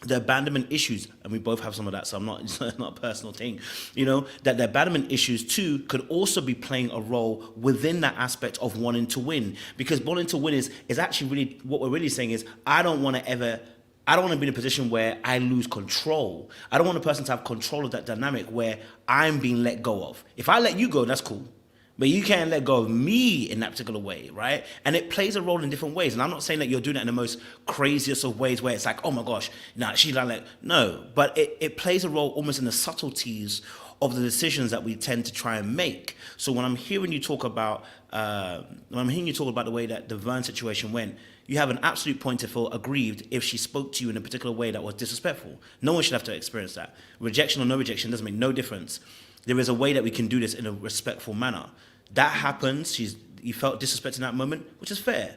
the abandonment issues, and we both have some of that, so I'm not, it's not a personal thing, that the abandonment issues too could also be playing a role within that aspect of wanting to win. Because wanting to win is actually really, what we're really saying is, I don't want to be in a position where I lose control. I don't want a person to have control of that dynamic where I'm being let go of. If I let you go, that's cool. But you can't let go of me in that particular way, right? And it plays a role in different ways. And I'm not saying that you're doing it in the most craziest of ways where it's like, oh my gosh, nah, she's like, no. But it plays a role almost in the subtleties of the decisions that we tend to try and make. So when I'm hearing you talk about, the way that the Vern situation went, you have an absolute point to feel aggrieved if she spoke to you in a particular way that was disrespectful. No one should have to experience that. Rejection or no rejection doesn't make no difference. There is a way that we can do this in a respectful manner. That happens. You felt disrespected in that moment, which is fair.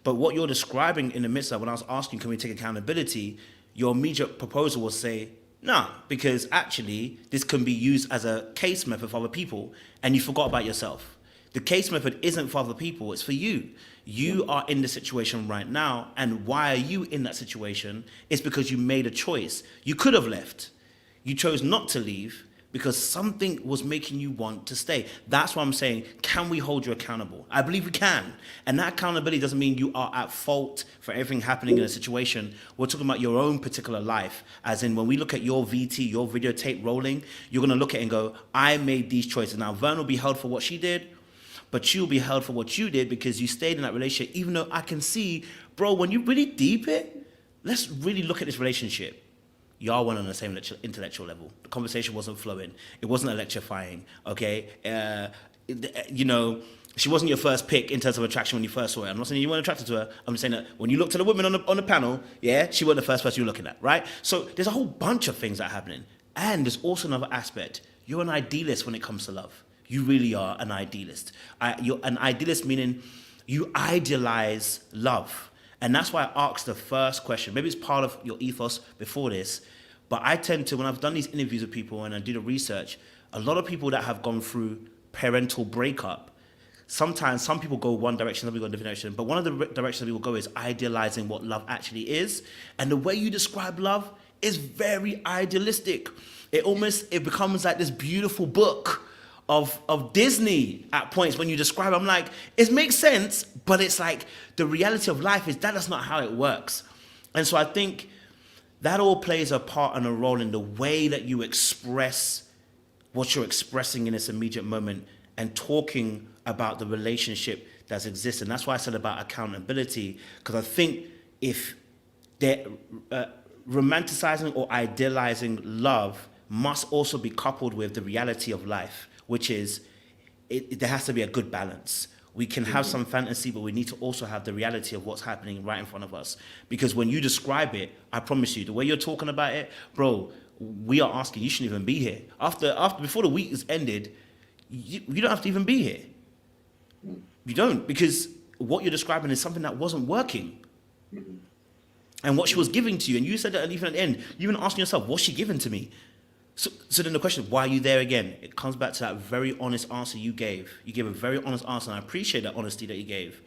But what you're describing in the midst of, when I was asking, can we take accountability, your immediate proposal was say, nah, because actually this can be used as a case method for other people, and you forgot about yourself. The case method isn't for other people, it's for you. You are in the situation right now, and why are you in that situation? It's because you made a choice. You could have left. You chose not to leave, because something was making you want to stay. That's why I'm saying, can we hold you accountable? I believe we can. And that accountability doesn't mean you are at fault for everything happening in a situation. We're talking about your own particular life. As in, when we look at your VT, your videotape rolling, you're going to look at it and go, I made these choices. Now, Vern will be held for what she did, but you'll be held for what you did because you stayed in that relationship, even though I can see, bro, when you really deep it, let's really look at this relationship. Y'all weren't on the same intellectual level. The conversation wasn't flowing. It wasn't electrifying, okay? She wasn't your first pick in terms of attraction when you first saw her. I'm not saying you weren't attracted to her. I'm saying that when you looked at the women on the panel, yeah, she wasn't the first person you were looking at, right? So there's a whole bunch of things that are happening. And there's also another aspect. You're an idealist when it comes to love. You really are an idealist. You're an idealist meaning you idealize love. And that's why I asked the first question. Maybe it's part of your ethos before this, but I tend to, when I've done these interviews with people and I do the research, a lot of people that have gone through parental breakup, sometimes some people go one direction, some people go a different direction, but one of the directions people go is idealizing what love actually is. And the way you describe love is very idealistic. It becomes like this beautiful book of Disney at points when you describe it. I'm like, it makes sense, but it's like the reality of life is that's not how it works. And so I think that all plays a part and a role in the way that you express what you're expressing in this immediate moment and talking about the relationship that's existing. That's why I said about accountability, because I think if they're romanticizing or idealizing love must also be coupled with the reality of life, which is there has to be a good balance. We can have some fantasy, but we need to also have the reality of what's happening right in front of us. Because when you describe it, I promise you, the way you're talking about it, bro, we are asking, you shouldn't even be here. Before the week is ended, you don't have to even be here. You don't, because what you're describing is something that wasn't working. And what she was giving to you, and you said that even at the end, you've been asking yourself, what's she giving to me? So then the question, why are you there again? It comes back to that very honest answer you gave. You gave a very honest answer, and I appreciate that honesty that you gave.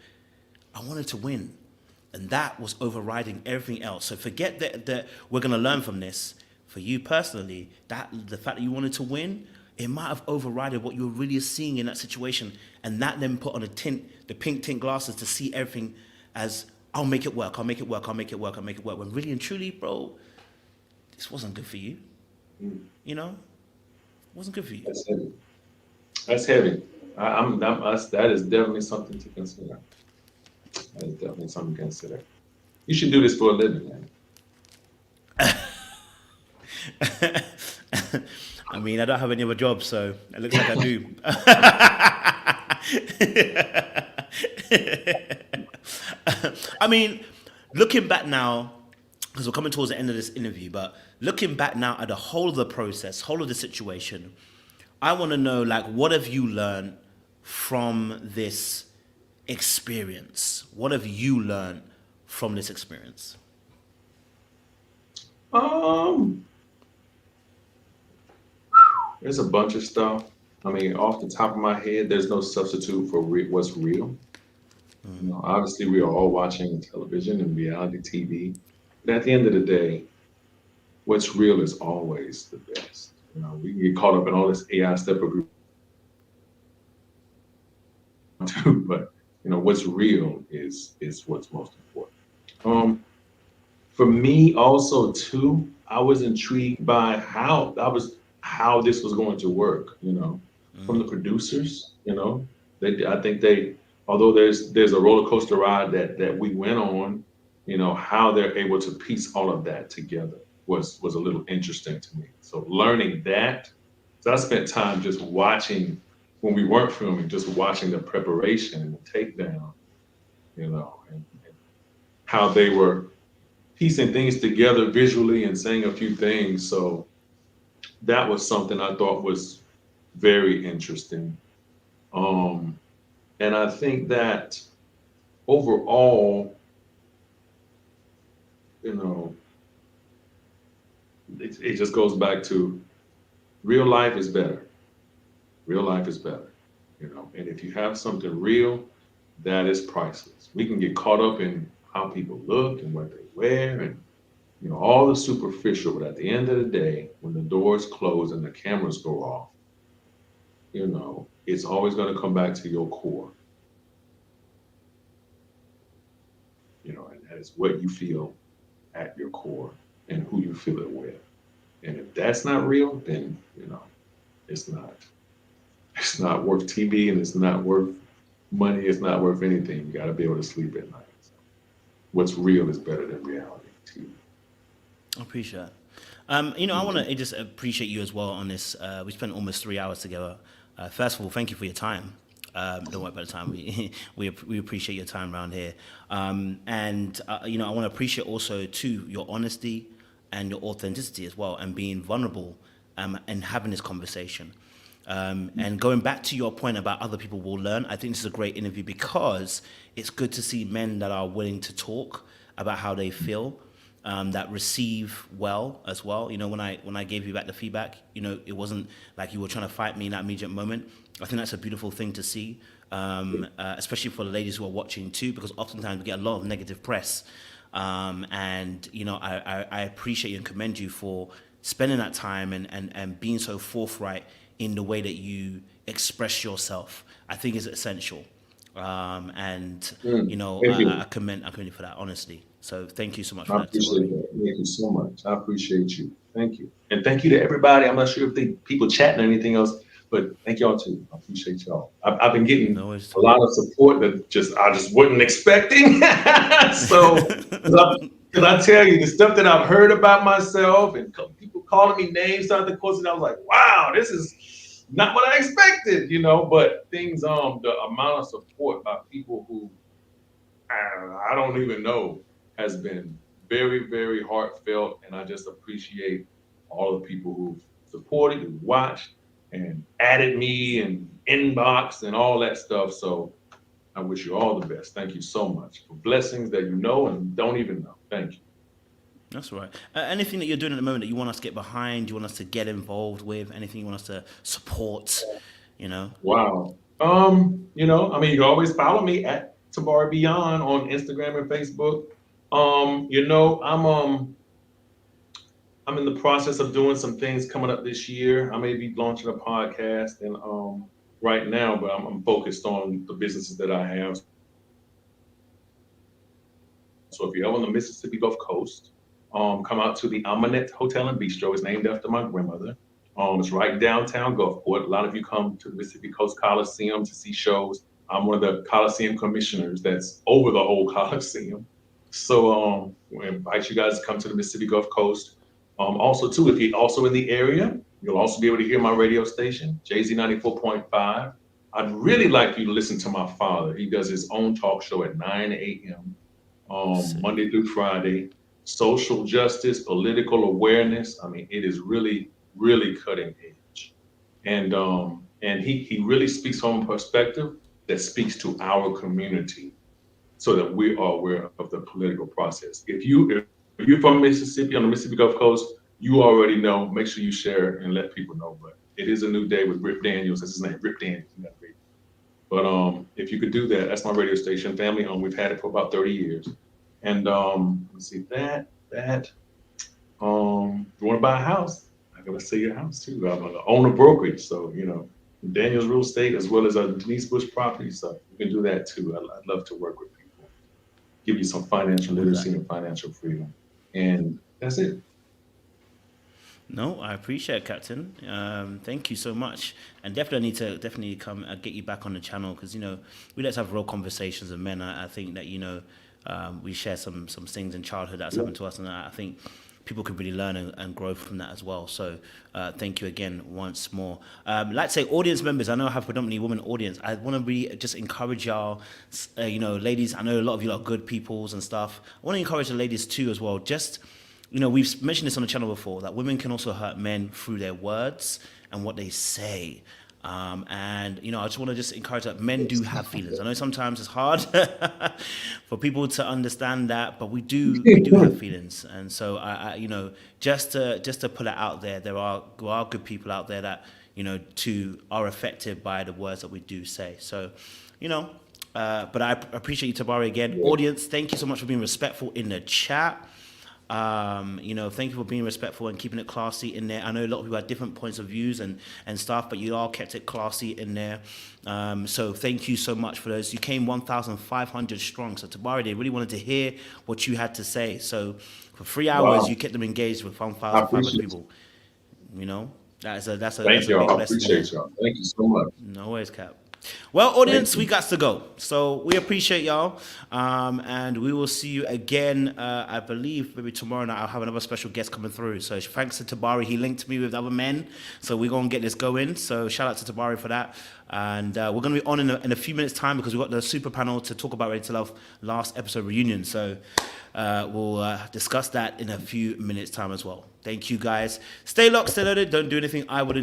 I wanted to win. And that was overriding everything else. So forget that we're going to learn from this. For you personally, the fact that you wanted to win, it might have overridden what you were really seeing in that situation. And that then put on the pink tint glasses to see everything as, I'll make it work, I'll make it work, I'll make it work, I'll make it work. When really and truly, bro, this wasn't good for you. You know, it wasn't good for you. That's heavy. That's heavy. That is definitely something to consider. That is definitely something to consider. You should do this for a living, man. I mean, I don't have any other job, so it looks like I do. I mean, looking back now, because we're coming towards the end of this interview, but looking back now at the whole of the process, whole of the situation, I want to know, like, what have you learned from this experience? What have you learned from this experience? There's a bunch of stuff. I mean, off the top of my head, there's no substitute for what's real. You know, obviously, we are all watching television and reality TV. But at the end of the day, what's real is always the best. We can get caught up in all this AI stuff, but what's real is what's most important. Um, for me, also too, I was intrigued by how this was going to work. From the producers. I think although there's a roller coaster ride that we went on, how they're able to piece all of that together was a little interesting to me. So learning that, so I spent time just watching when we weren't filming, just watching the preparation and the takedown, and how they were piecing things together visually and saying a few things. So that was something I thought was very interesting. Um, and I think that overall, you know, it just goes back to real life is better. Real life is better, And if you have something real, that is priceless. We can get caught up in how people look and what they wear and all the superficial, but at the end of the day, when the doors close and the cameras go off, it's always going to come back to your core, and that is what you feel at your core and who you feel it with. And if that's not real, then, it's not worth TV, and it's not worth money. It's not worth anything. You got to be able to sleep at night. So what's real is better than reality TV. I appreciate it. I want to just appreciate you as well on this. We spent almost 3 hours together. First of all, thank you for your time. Don't worry about the time. We appreciate your time around here. I want to appreciate also too your honesty and your authenticity as well, and being vulnerable and having this conversation. And going back to your point about other people will learn, I think this is a great interview because it's good to see men that are willing to talk about how they feel. That receive well as well. When I gave you back the feedback, it wasn't like you were trying to fight me in that immediate moment. I think that's a beautiful thing to see, especially for the ladies who are watching too, because oftentimes we get a lot of negative press. I appreciate you and commend you for spending that time and being so forthright in the way that you express yourself. I think is essential. I commend you for that, honestly. So thank you so much for I that, appreciate Tabari. that. Thank you so much. I appreciate you. Thank you. And thank you to everybody. I'm not sure if people chatting or anything else, but thank y'all too. I appreciate y'all. I've been getting No worries. a lot of support that I just wasn't expecting. So, because I tell you, the stuff that I've heard about myself and people calling me names throughout the course, and I was like, wow, this is not what I expected, but the amount of support by people who I don't even know has been very, very heartfelt. And I just appreciate all the people who've supported, who watched, and added me and inboxed and all that stuff. So I wish you all the best. Thank you so much for blessings that you know and don't even know. Thank you. That's right. Anything that you're doing at the moment that you want us to get behind, you want us to get involved with, anything you want us to support, Wow. You can always follow me at Tabari Beyond on Instagram and Facebook. I'm in the process of doing some things coming up this year. I may be launching a podcast and right now, but I'm focused on the businesses that I have. So if you're on the Mississippi Gulf Coast, come out to the Amanet Hotel and Bistro. It's named after my grandmother. It's right downtown Gulfport. A lot of you come to the Mississippi Coast Coliseum to see shows. I'm one of the Coliseum commissioners that's over the whole Coliseum. So we invite you guys to come to the Mississippi Gulf Coast. Also, too, if you're also in the area, you'll also be able to hear my radio station, JZ 94.5. I'd really like you to listen to my father. He does his own talk show at 9 a.m. Monday through Friday. Social justice, political awareness. I mean, it is really, really cutting edge. And he really speaks from a perspective that speaks to our community so that we are aware of the political process. If you're from Mississippi, on the Mississippi Gulf Coast, you already know. Make sure you share and let people know. But it is a new day with Rip Daniels. That's his name, Rip Daniels. But if you could do that, that's my radio station, family owned. We've had it for about 30 years. And let's see that. You want to buy a house? I gotta sell your house too. I'm gonna own a brokerage, so Daniel's real estate as well as Denise Bush property stuff. You can do that too. I'd love to work with people, give you some financial literacy and financial freedom, and that's it. No, I appreciate it, Captain. Thank you so much, and definitely need to come get you back on the channel because we let's have real conversations with men. I think that we share some things in childhood that's happened to us, and I think people could really learn and grow from that as well. So thank you again once more. Like I say, audience members, I know I have predominantly women audience. I want to really just encourage y'all, ladies, I know a lot of you are good peoples and stuff. I want to encourage the ladies too as well. Just, we've mentioned this on the channel before, that women can also hurt men through their words and what they say. I just want to encourage that men do have feelings. I know sometimes it's hard for people to understand that, but we do have feelings. And so just to put it out there, there are good people out there that, are affected by the words that we do say. So, but I appreciate you, Tabari, again. Audience, thank you so much for being respectful in the chat. Thank you for being respectful and keeping it classy in there. I know a lot of people have different points of views and stuff, but you all kept it classy in there. So thank you so much for those. You came 1,500 strong. So Tabari, they really wanted to hear what you had to say. So for 3 hours, you kept them engaged with 1,500 people. That's a Thank y'all. big I blessing. appreciate y'all. Thank you so much. No worries, Cap. Well, audience, we got to go. So we appreciate y'all. And we will see you again, I believe, maybe tomorrow night. I'll have another special guest coming through. So thanks to Tabari. He linked me with other men. So we're going to get this going. So shout out to Tabari for that. And we're going to be on in a few minutes' time because we've got the super panel to talk about Ready to Love last episode reunion. So we'll discuss that in a few minutes' time as well. Thank you, guys. Stay locked, stay loaded. Don't do anything I wouldn't do.